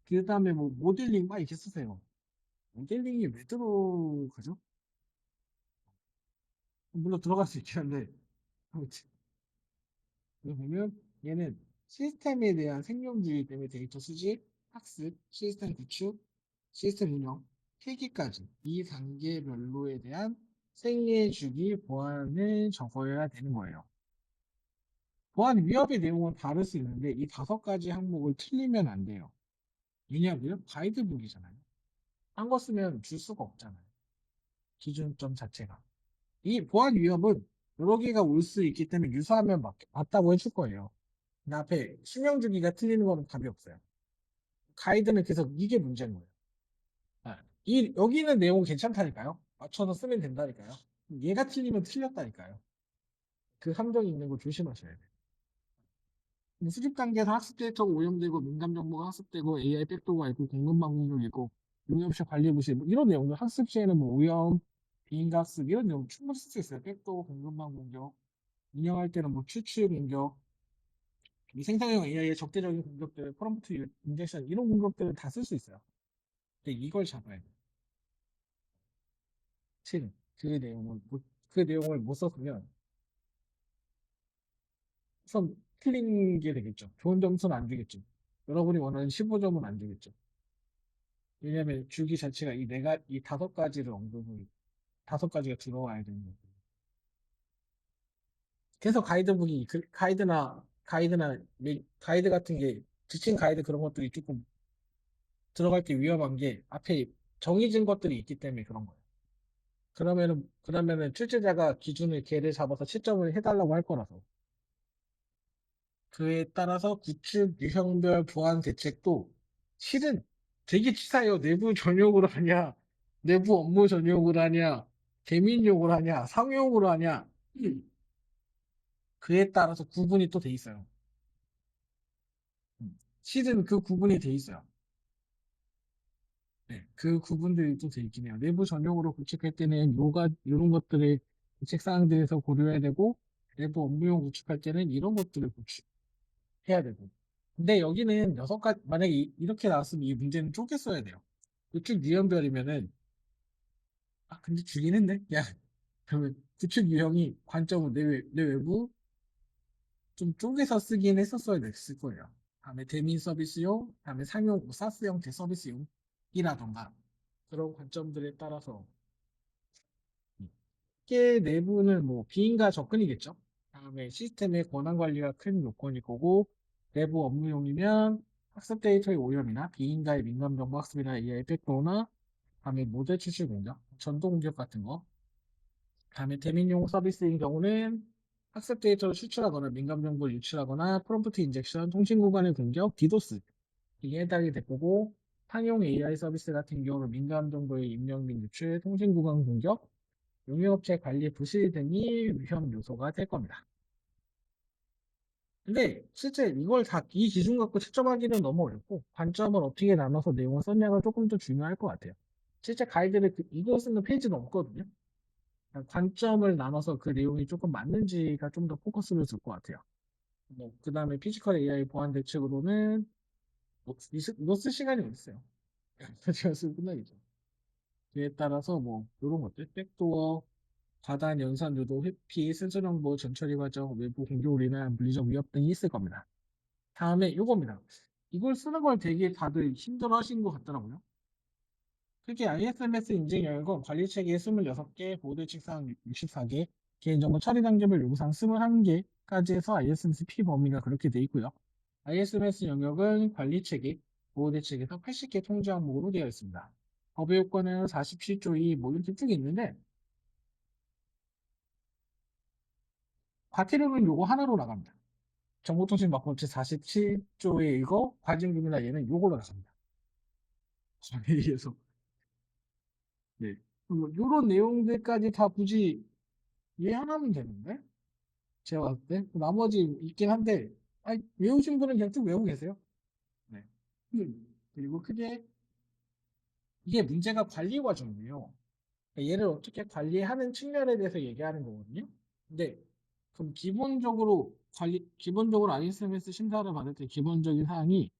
그 다음에 뭐 모델링 막 이렇게 쓰세요. 모델링이 왜 들어가죠? 물론 들어갈 수 있긴 한데, 아무튼. 여기 보면 얘는 시스템에 대한 생명주의 때문에 데이터 수집, 학습, 시스템 구축, 시스템 운영, 회기까지 이 단계별로에 대한 생애 주기 보안을 적어야 되는 거예요. 보안 위협의 내용은 다를 수 있는데 이 5가지 항목을 틀리면 안 돼요. 왜냐하면 가이드북이잖아요. 딴 거 쓰면 줄 수가 없잖아요. 기준점 자체가. 이 보안 위협은 여러 개가 올 수 있기 때문에 유사하면 맞다고 해줄 거예요. 근데 앞에 수명 주기가 틀리는 거는 답이 없어요. 가이드는 계속 이게 문제인 거예요. 아, 여기 있는 내용 괜찮다니까요. 맞춰서 쓰면 된다니까요. 얘가 틀리면 틀렸다니까요. 그 함정이 있는 거 조심하셔야 돼요. 수집 단계에서 학습 데이터가 오염되고 민감 정보가 학습되고 AI 백도가 있고 공급망 공격이 있고 용역시 관리 부실 뭐 이런 내용들 학습 시에는 뭐 오염, 비인가학습 이런 내용 충분히 쓸 수 있어요. 백도, 공급망 공격, 운영할 때는 뭐 추출 공격, 이 생성형 AI의 적대적인 공격들, 프롬프트 인젝션 이런 공격들을 다 쓸 수 있어요. 근데 이걸 잡아야 돼요. 실은 그 내용을 못 썼으면 우선 틀린 게 되겠죠. 좋은 점수는 안 주겠죠. 여러분이 원하는 15점은 안 주겠죠. 왜냐하면 주기 자체가 이 5가지를 언급을 5가지가 들어와야 되는 거고. 그래서 가이드북이 가이드 같은 게 지침 가이드 그런 것들이 조금 들어갈 게 위험한 게 앞에 정해진 것들이 있기 때문에 그런 거예요. 그러면은 출제자가 기준을 걔를 잡아서 채점을 해달라고 할 거라서. 그에 따라서 구축 유형별 보안 대책도 실은 되게 치사해요. 내부 전용으로 하냐, 내부 업무 전용으로 하냐, 개민용으로 하냐, 상용으로 하냐. 그에 따라서 구분이 또 돼 있어요. 실은 그 구분이 돼 있어요. 네, 그 구분들이 또 돼 있긴 해요. 내부 전용으로 구축할 때는 이런 것들을 구축 사항들에서 고려해야 되고, 내부 업무용 구축할 때는 이런 것들을 구축해야 되고. 근데 여기는 6가지, 만약에 이렇게 나왔으면 이 문제는 쪼개 써야 돼요. 구축 유형별이면은, 근데 주긴 했네? 야, 그러면 구축 유형이 관점은 내 외부 좀 쪼개서 쓰긴 했었어야 됐을 거예요. 다음에 대민 서비스용, 다음에 상용, 뭐 사스형 대서비스용이라던가 그런 관점들에 따라서 게 내부는 뭐 비인가 접근이겠죠. 다음에 시스템의 권한 관리가 큰 요건일 거고 내부 업무용이면 학습 데이터의 오염이나 비인가의 민감 정보 학습이나 AI 백도나 다음에 모델 추출 공격, 전도 공격 같은 거. 다음에 대민용 서비스인 경우는 학습 데이터를 추출하거나 민감 정보를 유출하거나 프롬프트 인젝션, 통신 구간의 공격, 디도스 이게 해당이 될 거고 상용 AI 서비스 같은 경우는 민감 정보의 입력 및 유출, 통신 구간 공격, 용역업체 관리 부실 등이 위험 요소가 될 겁니다. 근데 실제 이 기준 갖고 채점하기는 너무 어렵고 관점을 어떻게 나눠서 내용을 썼냐가 조금 더 중요할 것 같아요. 실제 가이드를 이거 쓰는 페이지는 없거든요. 관점을 나눠서 그 내용이 조금 맞는지가 좀 더 포커스를 줄 것 같아요. 그 다음에 피지컬 AI 보안 대책으로는 이거 쓸 시간이 어딨어요. 제가 쓰고 끝나겠죠. 그에 따라서 뭐 이런 것들 백도어 과다한 연산 유도, 회피, 센서 정보 전처리 과정, 외부 공격으로 인한 물리적 위협 등이 있을 겁니다. 다음에 이겁니다. 이걸 쓰는 걸 되게 다들 힘들어 하신 것 같더라고요. 특히 ISMS 인증 영역은 관리체계 26개, 보드 책상 64개, 개인정보 처리 단계별 요구사항 21개까지 해서 ISMS P 범위가 그렇게 돼 있고요. ISMS 영역은 관리체계, 보호대책에서 80개 통제 항목으로 되어 있습니다. 법의 요건은 47조 2, 뭐 이렇게 쭉 있는데 과태료는 요거 하나로 나갑니다. 정보통신망법제 47조의 이거 과징금이나 얘는 요걸로 나갑니다. 거기에 의해서 네. 요런 내용들까지 다 굳이 이해하면 되는데 제가 봤을 때 나머지 있긴 한데 외우신 분은 그냥 쭉 외우고 계세요. 네. 그리고 크게 이게 문제가 관리 과정이에요. 그러니까 얘를 어떻게 관리하는 측면에 대해서 얘기하는 거거든요. 근데 그럼 기본적으로 기본적으로 ISMS 심사를 받을 때 기본적인 사항이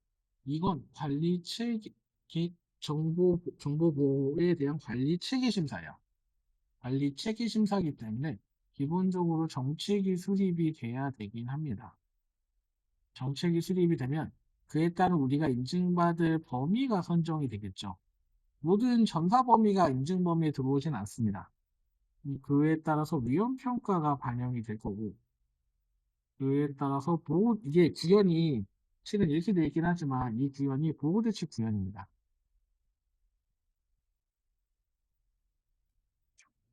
이건 관리 체계, 정보보호에 대한 관리 체계 심사예요. 관리 체계 심사이기 때문에 기본적으로 정책이 수립이 돼야 되긴 합니다. 정책이 수립이 되면 그에 따른 우리가 인증받을 범위가 선정이 되겠죠. 모든 전사 범위가 인증 범위에 들어오진 않습니다. 그에 따라서 위험 평가가 반영이 될 거고, 그에 따라서 이게 구현이 실은 이렇게 되어 있긴 하지만 이 구현이 보호대책 구현입니다.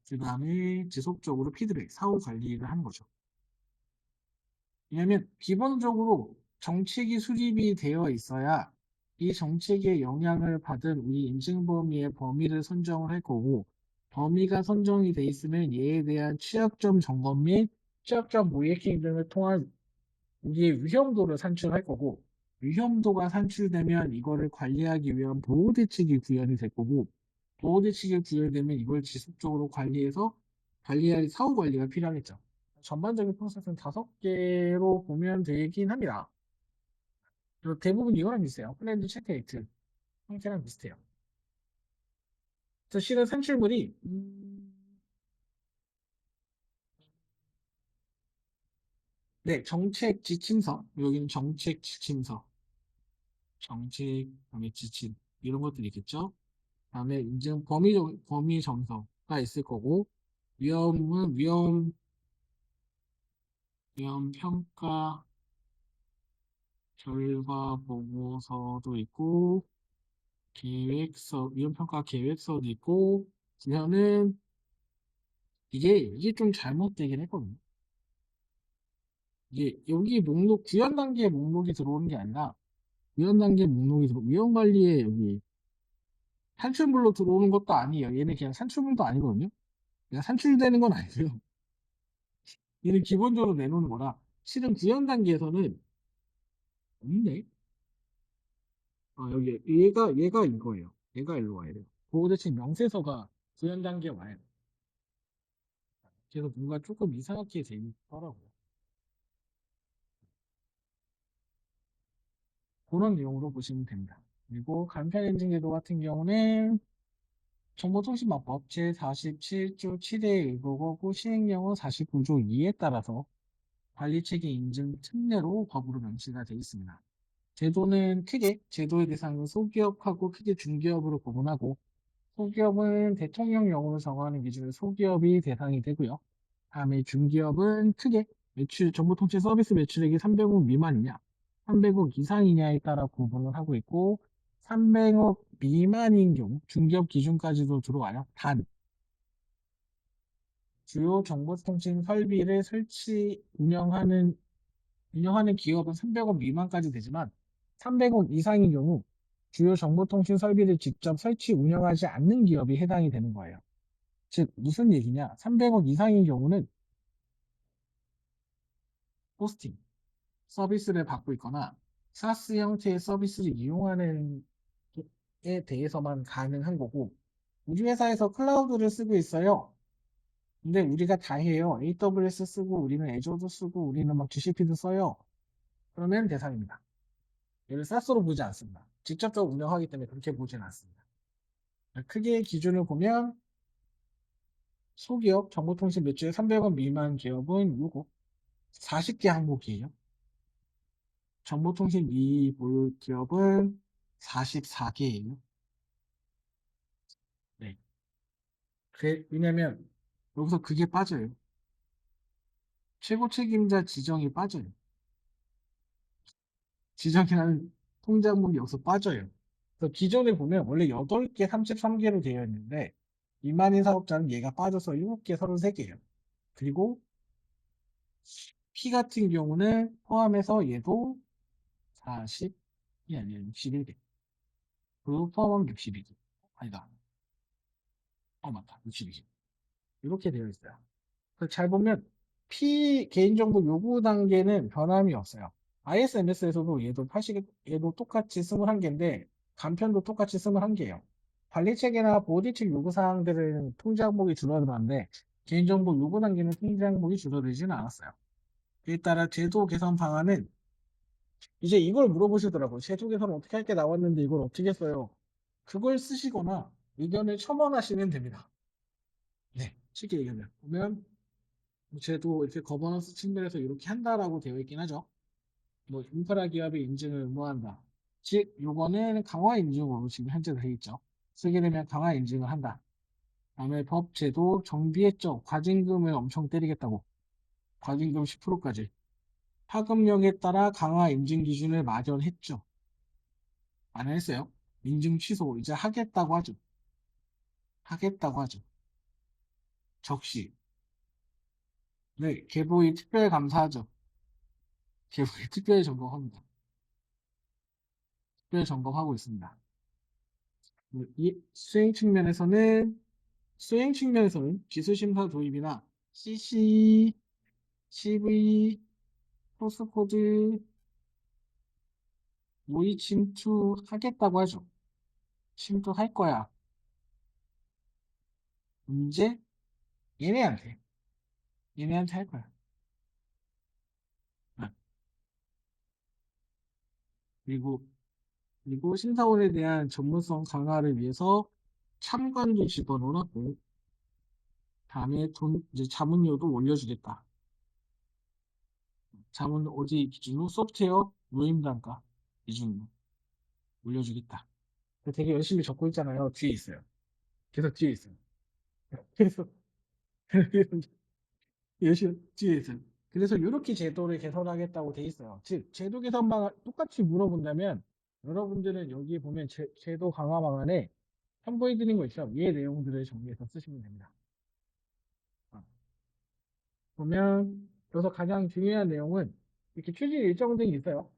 그 다음에 지속적으로 피드백, 사후 관리를 하는 거죠. 왜냐면 기본적으로 정책이 수립이 되어 있어야 이 정책의 영향을 받은 우리 인증 범위의 범위를 선정을 할 거고, 범위가 선정이 돼 있으면 이에 대한 취약점 점검 및 취약점 모의킹 등을 통한 우리의 위험도를 산출할 거고, 위험도가 산출되면 이거를 관리하기 위한 보호대책이 구현이 될 거고, 보호대책이 구현되면 이걸 지속적으로 관리해서 관리할 사후 관리가 필요하겠죠. 전반적인 프로세스는 5개로 보면 되긴 합니다. 그리고 대부분 이거랑 비슷해요. 플랜드 체크레이트 형태랑 비슷해요. 그래서 실은 산출물이 네, 정책 지침서, 여기는 정책 지침서, 정책, 그다음에 지침 이런 것들이 있겠죠. 다음에 인증 범위 정서가 있을 거고, 위험은 위험 평가 결과 보고서도 있고, 위험 평가 계획서도 있고, 그러면은 이게 좀 잘못되긴 했거든요. 이게 여기 목록 구현 단계 목록이 들어오는 게 아니라 위험 관리에 여기 산출물로 들어오는 것도 아니에요. 얘는 그냥 산출물도 아니거든요. 그냥 산출되는 건 아니고요. 얘는 기본적으로 내놓는 거라 실은 구현 단계에서는 없네. 여기 얘가 이거예요. 얘가 일로 와야 돼요. 보호대책 명세서가 구현 단계에 와야 돼요. 그래서 뭔가 조금 이상하게 돼 있더라고요. 그런 내용으로 보시면 됩니다. 그리고 간편 인증 제도 같은 경우는 정보통신망법 제47조 7의 의거고 시행령은 49조 2에 따라서 관리체계 인증 특례로 법으로 명시가 되어 있습니다. 제도는 크게 제도의 대상은 소기업하고 크게 중기업으로 구분하고, 소기업은 대통령령으로 정하는 기준으로 소기업이 대상이 되고요. 다음에 중기업은 크게 정보통신 서비스 매출액이 300억 미만이냐, 300억 이상이냐에 따라 구분을 하고 있고, 300억 미만인 경우 중기업 기준까지도 들어와요. 단 주요 정보통신 설비를 운영하는 기업은 300억 미만까지 되지만 300억 이상인 경우 주요 정보통신 설비를 직접 설치 운영하지 않는 기업이 해당이 되는 거예요. 즉 무슨 얘기냐? 300억 이상인 경우는 호스팅 서비스를 받고 있거나 사스 형태의 서비스를 이용하는 에 대해서만 가능한 거고, 우리 회사에서 클라우드를 쓰고 있어요. 근데 우리가 다 해요. AWS 쓰고 우리는 애저도 쓰고 우리는 막 GCP도 써요. 그러면 대상입니다. 얘를 사스로 보지 않습니다. 직접적으로 운영하기 때문에 그렇게 보진 않습니다. 크게 기준을 보면 소기업 정보통신 매출 300원 미만 기업은 요거 40개 항목이에요. 정보통신 미보유 기업은 44개예요. 네. 왜냐면 여기서 그게 빠져요. 최고 책임자 지정이 빠져요. 지정이라는 통장목이 여기서 빠져요. 그래서 기존에 보면 원래 8개 33개로 되어 있는데 이만인 사업자는 얘가 빠져서 7개 33개예요. 그리고 P 같은 경우는 포함해서 얘도 40이 아니라 61개. 그리고 포함하면 62개. 아니다. 맞다. 62개. 이렇게 되어 있어요. 잘 보면 P 개인정보 요구 단계는 변함이 없어요. ISMS에서도 얘도 똑같이 21개인데 간편도 똑같이 21개예요. 관리체계나 보호대책 요구사항들은 통제 항목이 줄어들었는데 개인정보 요구 단계는 통제 항목이 줄어들지는 않았어요. 에 따라 제도 개선 방안은 이제 이걸 물어보시더라고요. 제도 개선 어떻게 할 게 나왔는데 이걸 어떻게 써요? 그걸 쓰시거나 의견을 첨언하시면 됩니다. 네, 쉽게 얘기하면 보면 뭐 제도 이렇게 거버넌스 측면에서 이렇게 한다라고 되어 있긴 하죠. 뭐 인프라 기업의 인증을 의무화한다. 즉 요거는 강화 인증으로 지금 현재 되어 있죠. 쓰게 되면 강화 인증을 한다. 다음에 법 제도 정비했죠. 과징금을 엄청 때리겠다고. 과징금 10%까지. 파급력에 따라 강화 인증 기준을 마련했죠. 안 했어요. 인증 취소 이제 하겠다고 하죠. 하겠다고 하죠. 적시. 네, 계보의 특별 감사하죠. 계보의 특별 점검합니다. 특별 점검하고 있습니다. 이 수행 측면에서는 기술심사 도입이나 CC, CV, 소스코드, 모의 침투 하겠다고 하죠. 침투할 거야. 문제? 얘네한테. 얘네한테 할 거야. 아, 그리고, 그리고 심사원에 대한 전문성 강화를 위해서 참관도 집어넣어놨고, 다음에 이제 자문료도 올려주겠다. 자문 어디 기준으로? 소프트웨어 무임단가 기준으로 올려주겠다. 되게 열심히 적고 있잖아요. 뒤에 있어요. 계속 뒤에 있어요. 그래서 열심히 뒤에 있어요. 그래서 이렇게 제도를 개선하겠다고 돼 있어요. 즉 제도 개선만 똑같이 물어본다면 여러분들은 여기 보면 제도 강화 방안에 첨부해드린 거 있죠. 이 내용들을 정리해서 쓰시면 됩니다. 어, 보면 여기서 가장 중요한 내용은 이렇게 취지 일정 등이 있어요.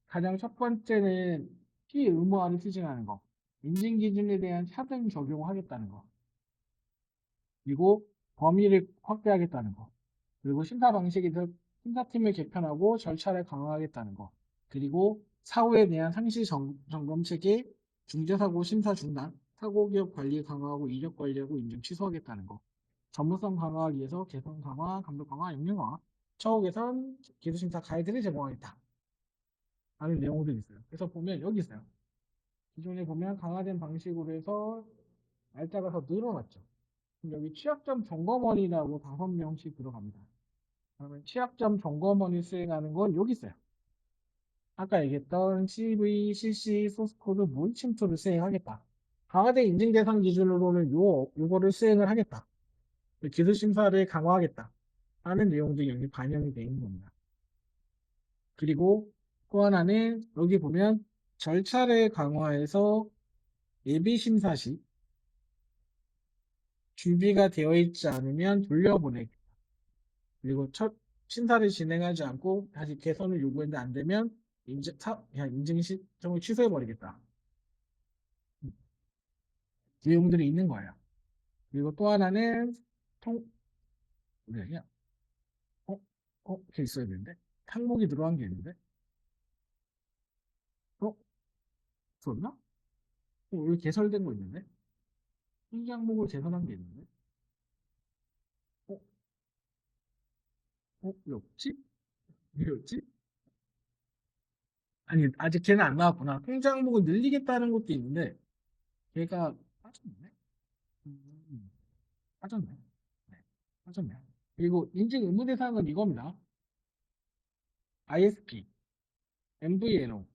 가장 첫 번째는 피의무화를 추진하는 거. 인증 기준에 대한 차등 적용하겠다는 거. 그리고 범위를 확대하겠다는 거. 그리고 심사 방식에서 심사팀을 개편하고 절차를 강화하겠다는 거. 그리고 사후에 대한 상시 점검 체계, 중재사고 심사 중단, 사고기업 관리 강화하고 이력 관리하고 인증 취소하겠다는 거. 전문성 강화하기 위해서 개선 강화, 감독 강화, 역량 강화, 처우 개선, 기술심사 가이드를 제공하겠다. 라는 내용들이 있어요. 그래서 보면 여기 있어요. 기존에 보면 강화된 방식으로 해서 날짜가 더 늘어났죠. 그럼 여기 취약점 점검원이라고 5명씩 들어갑니다. 그러면 취약점 점검원이 수행하는 건 여기 있어요. 아까 얘기했던 CV, CC, 소스코드 모의 침투를 수행하겠다. 강화된 인증 대상 기준으로는 요거를 수행을 하겠다. 기술 심사를 강화하겠다. 하는 내용들이 여기 반영이 되어 있는 겁니다. 그리고 또 하나는 여기 보면 절차를 강화해서 예비 심사 시 준비가 되어 있지 않으면 돌려보내기. 그리고 첫 심사를 진행하지 않고 다시 개선을 요구했는데 안 되면 그냥 인증 신청을 취소해버리겠다. 내용들이 있는 거예요. 그리고 또 하나는 뭐냐? 어? 이렇게 있어야 되는데? 항목이 들어간 게 있는데? 어? 들었나? 여기 개설된 거 있는데? 이 항목을 개선한 게 있는데? 어? 왜 없지? 왜 없지? 아니, 아직 걔는 안 나왔구나. 통장 항목을 늘리겠다는 것도 있는데, 걔가 빠졌네? 음, 빠졌네. 네, 빠졌네. 그리고 인증 의무 대상은 이겁니다. ISP, MVNO.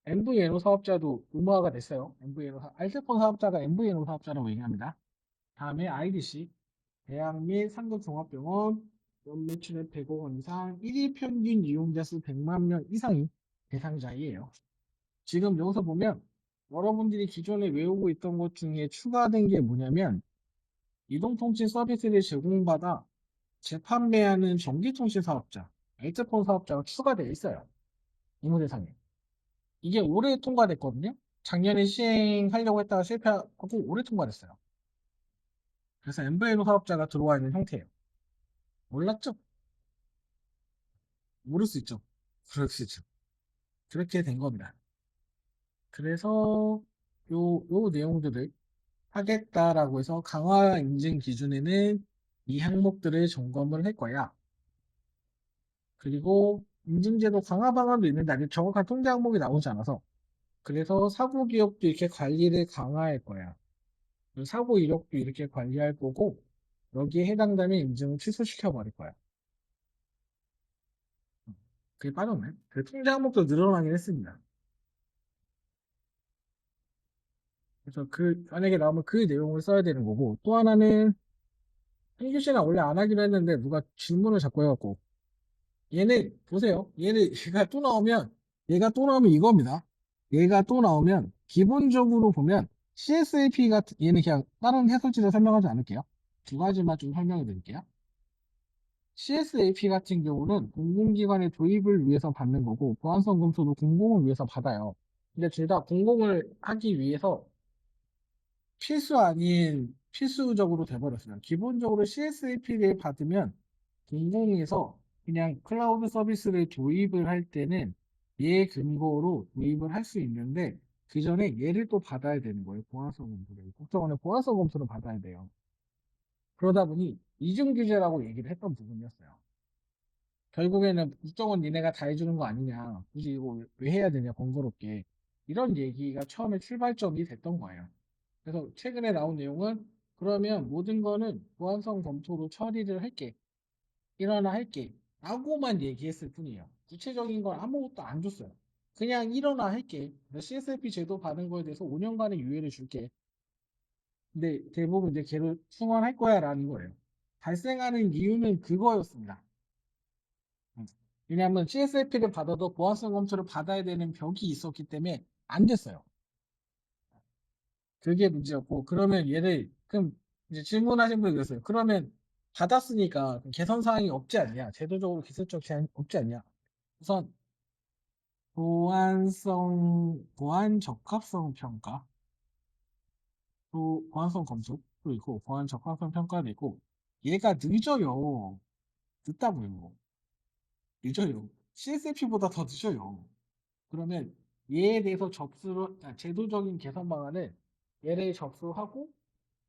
MVNO 사업자도 의무화가 됐어요. MVNO 알뜰폰 사업자가 MVNO 사업자라고 얘기합니다. 다음에 IDC, 대학 및 상급 종합병원, 연 매출액 100억 원 이상, 1일 평균 이용자 수 100만 명 이상이 대상자이에요. 지금 여기서 보면 여러분들이 기존에 외우고 있던 것 중에 추가된 게 뭐냐면 이동통신 서비스를 제공받아 재판매하는 전기통신 사업자, 알뜰폰 사업자가 추가되어 있어요. 의무 대상에. 이게 올해 통과됐거든요. 작년에 시행하려고 했다가 실패하고 올해 통과됐어요. 그래서 MVNO 사업자가 들어와 있는 형태예요. 몰랐죠? 모를 수 있죠. 그럴 수 있죠. 그렇게 된 겁니다. 그래서 요 내용들을 하겠다라고 해서 강화 인증 기준에는 이 항목들을 점검을 할 거야. 그리고 인증제도 강화 방안도 있는데 아직 정확한 통제 항목이 나오지 않아서 그래서 사고 기록도 이렇게 관리를 강화할 거야. 사고 이력도 이렇게 관리할 거고 여기에 해당되면 인증을 취소시켜 버릴 거야. 그게 빠졌네. 그 통제 항목도 늘어나긴 했습니다. 그래서 그 만약에 나오면 그 내용을 써야 되는 거고 또 하나는 한규 씨가 원래 안 하기로 했는데 누가 질문을 자꾸 해갖고 얘는 보세요. 얘는 얘가 또 나오면 이겁니다. 얘가 또 나오면 기본적으로 보면 CSAP 같은 얘는 그냥 다른 해설지를 설명하지 않을게요. 두 가지만 좀 설명해 드릴게요. CSAP 같은 경우는 공공기관의 도입을 위해서 받는 거고 보안성 검토도 공공을 위해서 받아요. 근데 둘 다 공공을 하기 위해서 필수 아닌 필수적으로 돼버렸어요. 기본적으로 CSAP를 받으면 공공에서 그냥 클라우드 서비스를 도입을 할 때는 얘 근거로 도입을 할 수 있는데 그 전에 얘를 또 받아야 되는 거예요. 보안성 검토를. 국정원의 보안성 검토를 받아야 돼요. 그러다 보니 이중 규제라고 얘기를 했던 부분이었어요. 결국에는 국정원 니네가 다 해주는 거 아니냐. 굳이 이거 왜 해야 되냐, 번거롭게. 이런 얘기가 처음에 출발점이 됐던 거예요. 그래서 최근에 나온 내용은 그러면 모든 거는 보안성 검토로 처리를 할게. 일어나 할게. 라고만 얘기했을 뿐이에요. 구체적인 건 아무것도 안 줬어요. 그냥 일어나 할게. CSFP 제도 받은 거에 대해서 5년간의 유예를 줄게. 근데 대부분 이제 걔를 충원할 거야 라는 거예요. 발생하는 이유는 그거였습니다. 음. 왜냐하면 CSFP를 받아도 보안성 검토를 받아야 되는 벽이 있었기 때문에 안 됐어요. 그게 문제였고, 그러면 그럼 이제 질문하신 분이 그랬어요. 그러면 받았으니까 개선 사항이 없지 않냐? 제도적으로 기술적 제한이 없지 않냐? 우선, 보안 적합성 평가, 또 보안성 검토도 있고, 보안 적합성 평가도 있고, 얘가 늦어요. 늦다고요. 늦어요. CSFP보다 더 늦어요. 그러면 얘에 대해서 제도적인 개선 방안은 얘를 접수하고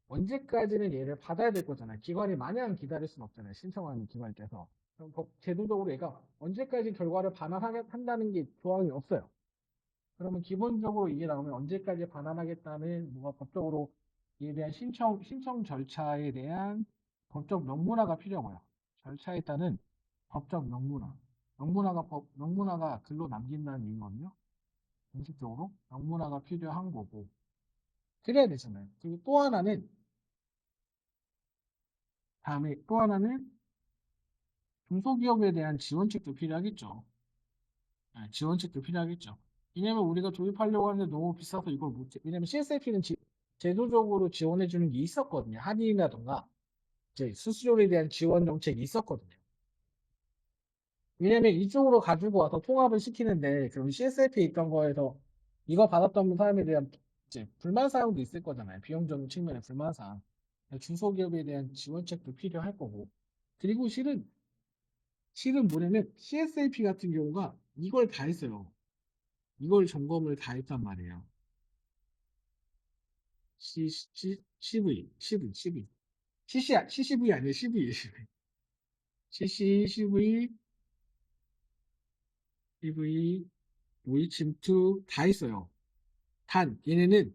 언제까지는 얘를 받아야 될 거잖아요. 기관이 마냥 기다릴 수는 없잖아요. 신청하는 기관에서. 그럼 제도적으로 얘가 언제까지 결과를 반환한다는 게 조항이 없어요. 그러면 기본적으로 이게 나오면 언제까지 반환하겠다는 뭐가 법적으로 이에 대한 신청 절차에 대한 법적 명문화가 필요하고요. 절차에 따른 법적 명문화. 명문화가 글로 남긴다는 이유거든요. 공식적으로 명문화가 필요한 거고. 그래야 되잖아요. 그리고 다음에 또 하나는 중소기업에 대한 지원책도 필요하겠죠. 네, 지원책도 필요하겠죠. 왜냐면 우리가 도입하려고 하는데 너무 비싸서 이걸 못해. 왜냐면 CSFP는 제도적으로 지원해주는 게 있었거든요. 할인이라던가 이제 수수료에 대한 지원 정책이 있었거든요. 왜냐면 이쪽으로 가지고 와서 통합을 시키는데 그럼 CSF에 있던 거에서 이거 받았던 사람에 대한 이제 불만 사항도 있을 거잖아요. 비용적인 측면의 불만 사항. 중소기업에 대한 지원책도 필요할 거고. 그리고 실은 뭐냐면 CSAP 같은 경우가 이걸 다 했어요. 이걸 점검을 다 했단 말이에요. CV. CCV 아니에요. CV. CCV, CV, 오이 침투 다 했어요. 단, 얘네는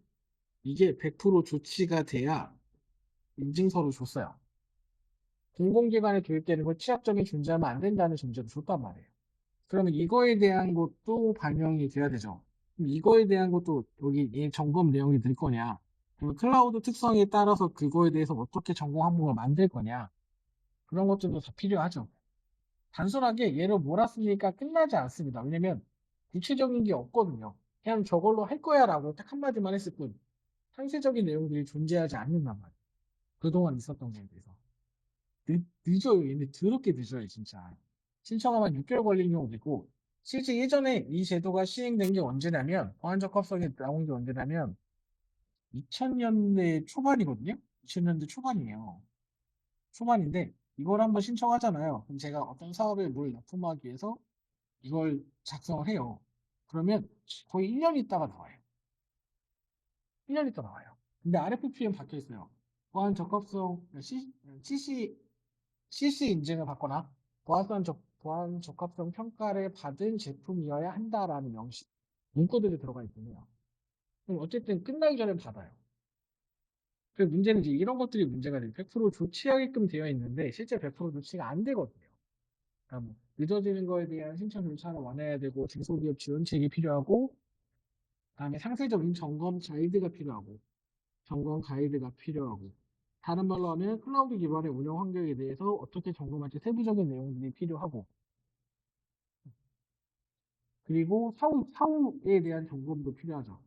이게 100% 조치가 돼야 인증서를 줬어요. 공공기관에 도입되는 걸 취약점이 존재하면 안 된다는 전제도 줬단 말이에요. 그러면 이거에 대한 것도 반영이 돼야 되죠. 그럼 이거에 대한 것도 여기 이 점검 내용이 늘 거냐? 그리고 클라우드 특성에 따라서 그거에 대해서 어떻게 점검 항목을 만들 거냐? 그런 것들도 다 필요하죠. 단순하게 얘를 몰았으니까 끝나지 않습니다. 왜냐면 구체적인 게 없거든요. 그냥 저걸로 할 거야 라고 딱 한마디만 했을 뿐 상세적인 내용들이 존재하지 않는단 말이에요. 그동안 있었던 거에 대해서. 늦어요. 얘네 더럽게 늦어요, 진짜. 신청하면 6개월 걸리는 경우도 있고, 실제 예전에 이 제도가 시행된 게 언제냐면, 보안적 합성이 나온 게 언제냐면, 2000년대 초반이거든요? 2000년대 초반이에요. 초반인데, 이걸 한번 신청하잖아요. 그럼 제가 어떤 사업에 뭘 납품하기 위해서 이걸 작성을 해요. 그러면 거의 1년 있다가 나와요. 1년 있다 나와요. 근데 RFP는 박혀 있어요. 보안 적합성, CC 인증을 받거나 보안 적합성 평가를 받은 제품이어야 한다라는 문구들이 들어가 있군요. 그럼 어쨌든 끝나기 전에 받아요. 그 문제는 이제 이런 것들이 문제가 돼요. 100% 조치하게끔 되어 있는데 실제 100% 조치가 안 되거든요. 그러니까 뭐 늦어지는 거에 대한 신청 절차를 완화해야 되고 중소기업 지원책이 필요하고 그다음에 상세적인 점검 가이드가 필요하고 다른 말로 하면 클라우드 기반의 운영 환경에 대해서 어떻게 점검할지 세부적인 내용들이 필요하고 그리고 사후에 대한 점검도 필요하죠.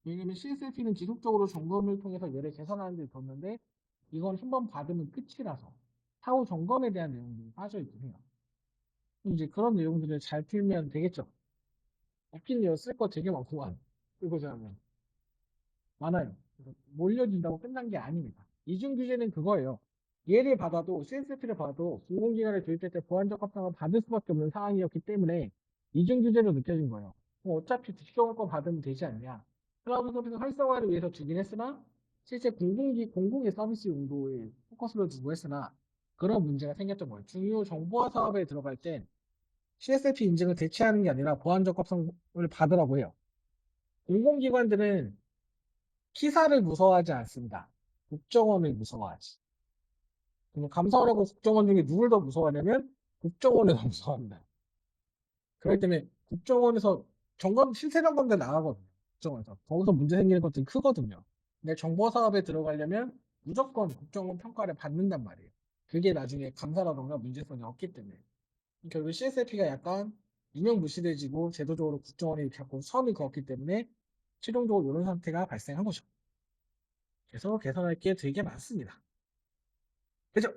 왜냐면 CSF는 지속적으로 점검을 통해서 얘를 개선하는 데 뒀는데 이건 한 번 받으면 끝이라서 사후 점검에 대한 내용들이 빠져있긴 해요. 이제 그런 내용들을 잘 풀면 되겠죠. 없긴 해요. 쓸 거 되게 많구만. 이거지 하면. 많아요. 그래서 몰려진다고 끝난 게 아닙니다. 이중 규제는 그거예요. 얘를 받아도 CSF를 받아도 공공기관을 도입할 때 보안적 합성을 받을 수밖에 없는 상황이었기 때문에 이중 규제로 느껴진 거예요. 어차피 뒷정을 거 받으면 되지 않냐. 클라우드 서비스 활성화를 위해서 주긴 했으나 실제 공공의 서비스 용도에 포커스를 두고 했으나 그런 문제가 생겼던 거예요. 중요 정보화 사업에 들어갈 땐 CSF 인증을 대체하는 게 아니라 보안적 합성을 받으라고 해요. 공공기관들은 키사를 무서워하지 않습니다. 국정원을 무서워하지. 그럼 감사원하고 국정원 중에 누굴 더 무서워하냐면 국정원을 더 무서워합니다. 그렇기 때문에 국정원에서 실태 점검대 나가거든요. 국정원에서. 거기서 문제 생기는 것들이 크거든요. 근데 정보 사업에 들어가려면 무조건 국정원 평가를 받는단 말이에요. 그게 나중에 감사라던가 문제성이 없기 때문에. 결국 CSF가 약간 유명무실해지고 제도적으로 국정원이 자꾸 선을 그었기 때문에 최종적으로 이런 상태가 발생한 거죠. 그래서 개선할 게 되게 많습니다. 그죠?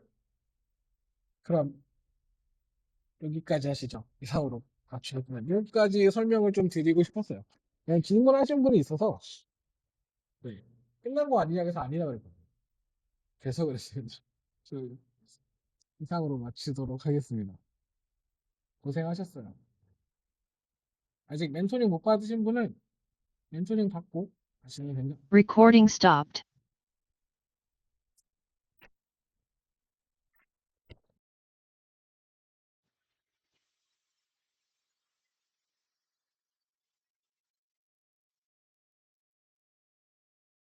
그럼 여기까지 하시죠. 이상으로 맞추셨구나. 여기까지 설명을 좀 드리고 싶었어요. 그냥 질문하신 분이 있어서 네. 끝난 거 아니냐 해서 아니라 그랬거든요. 그래서 그랬습니다. 저 이상으로 마치도록 하겠습니다. 고생하셨어요. 아직 멘토링 못 받으신 분은 멘토링 받고 하시면 됩니다. Recording stopped.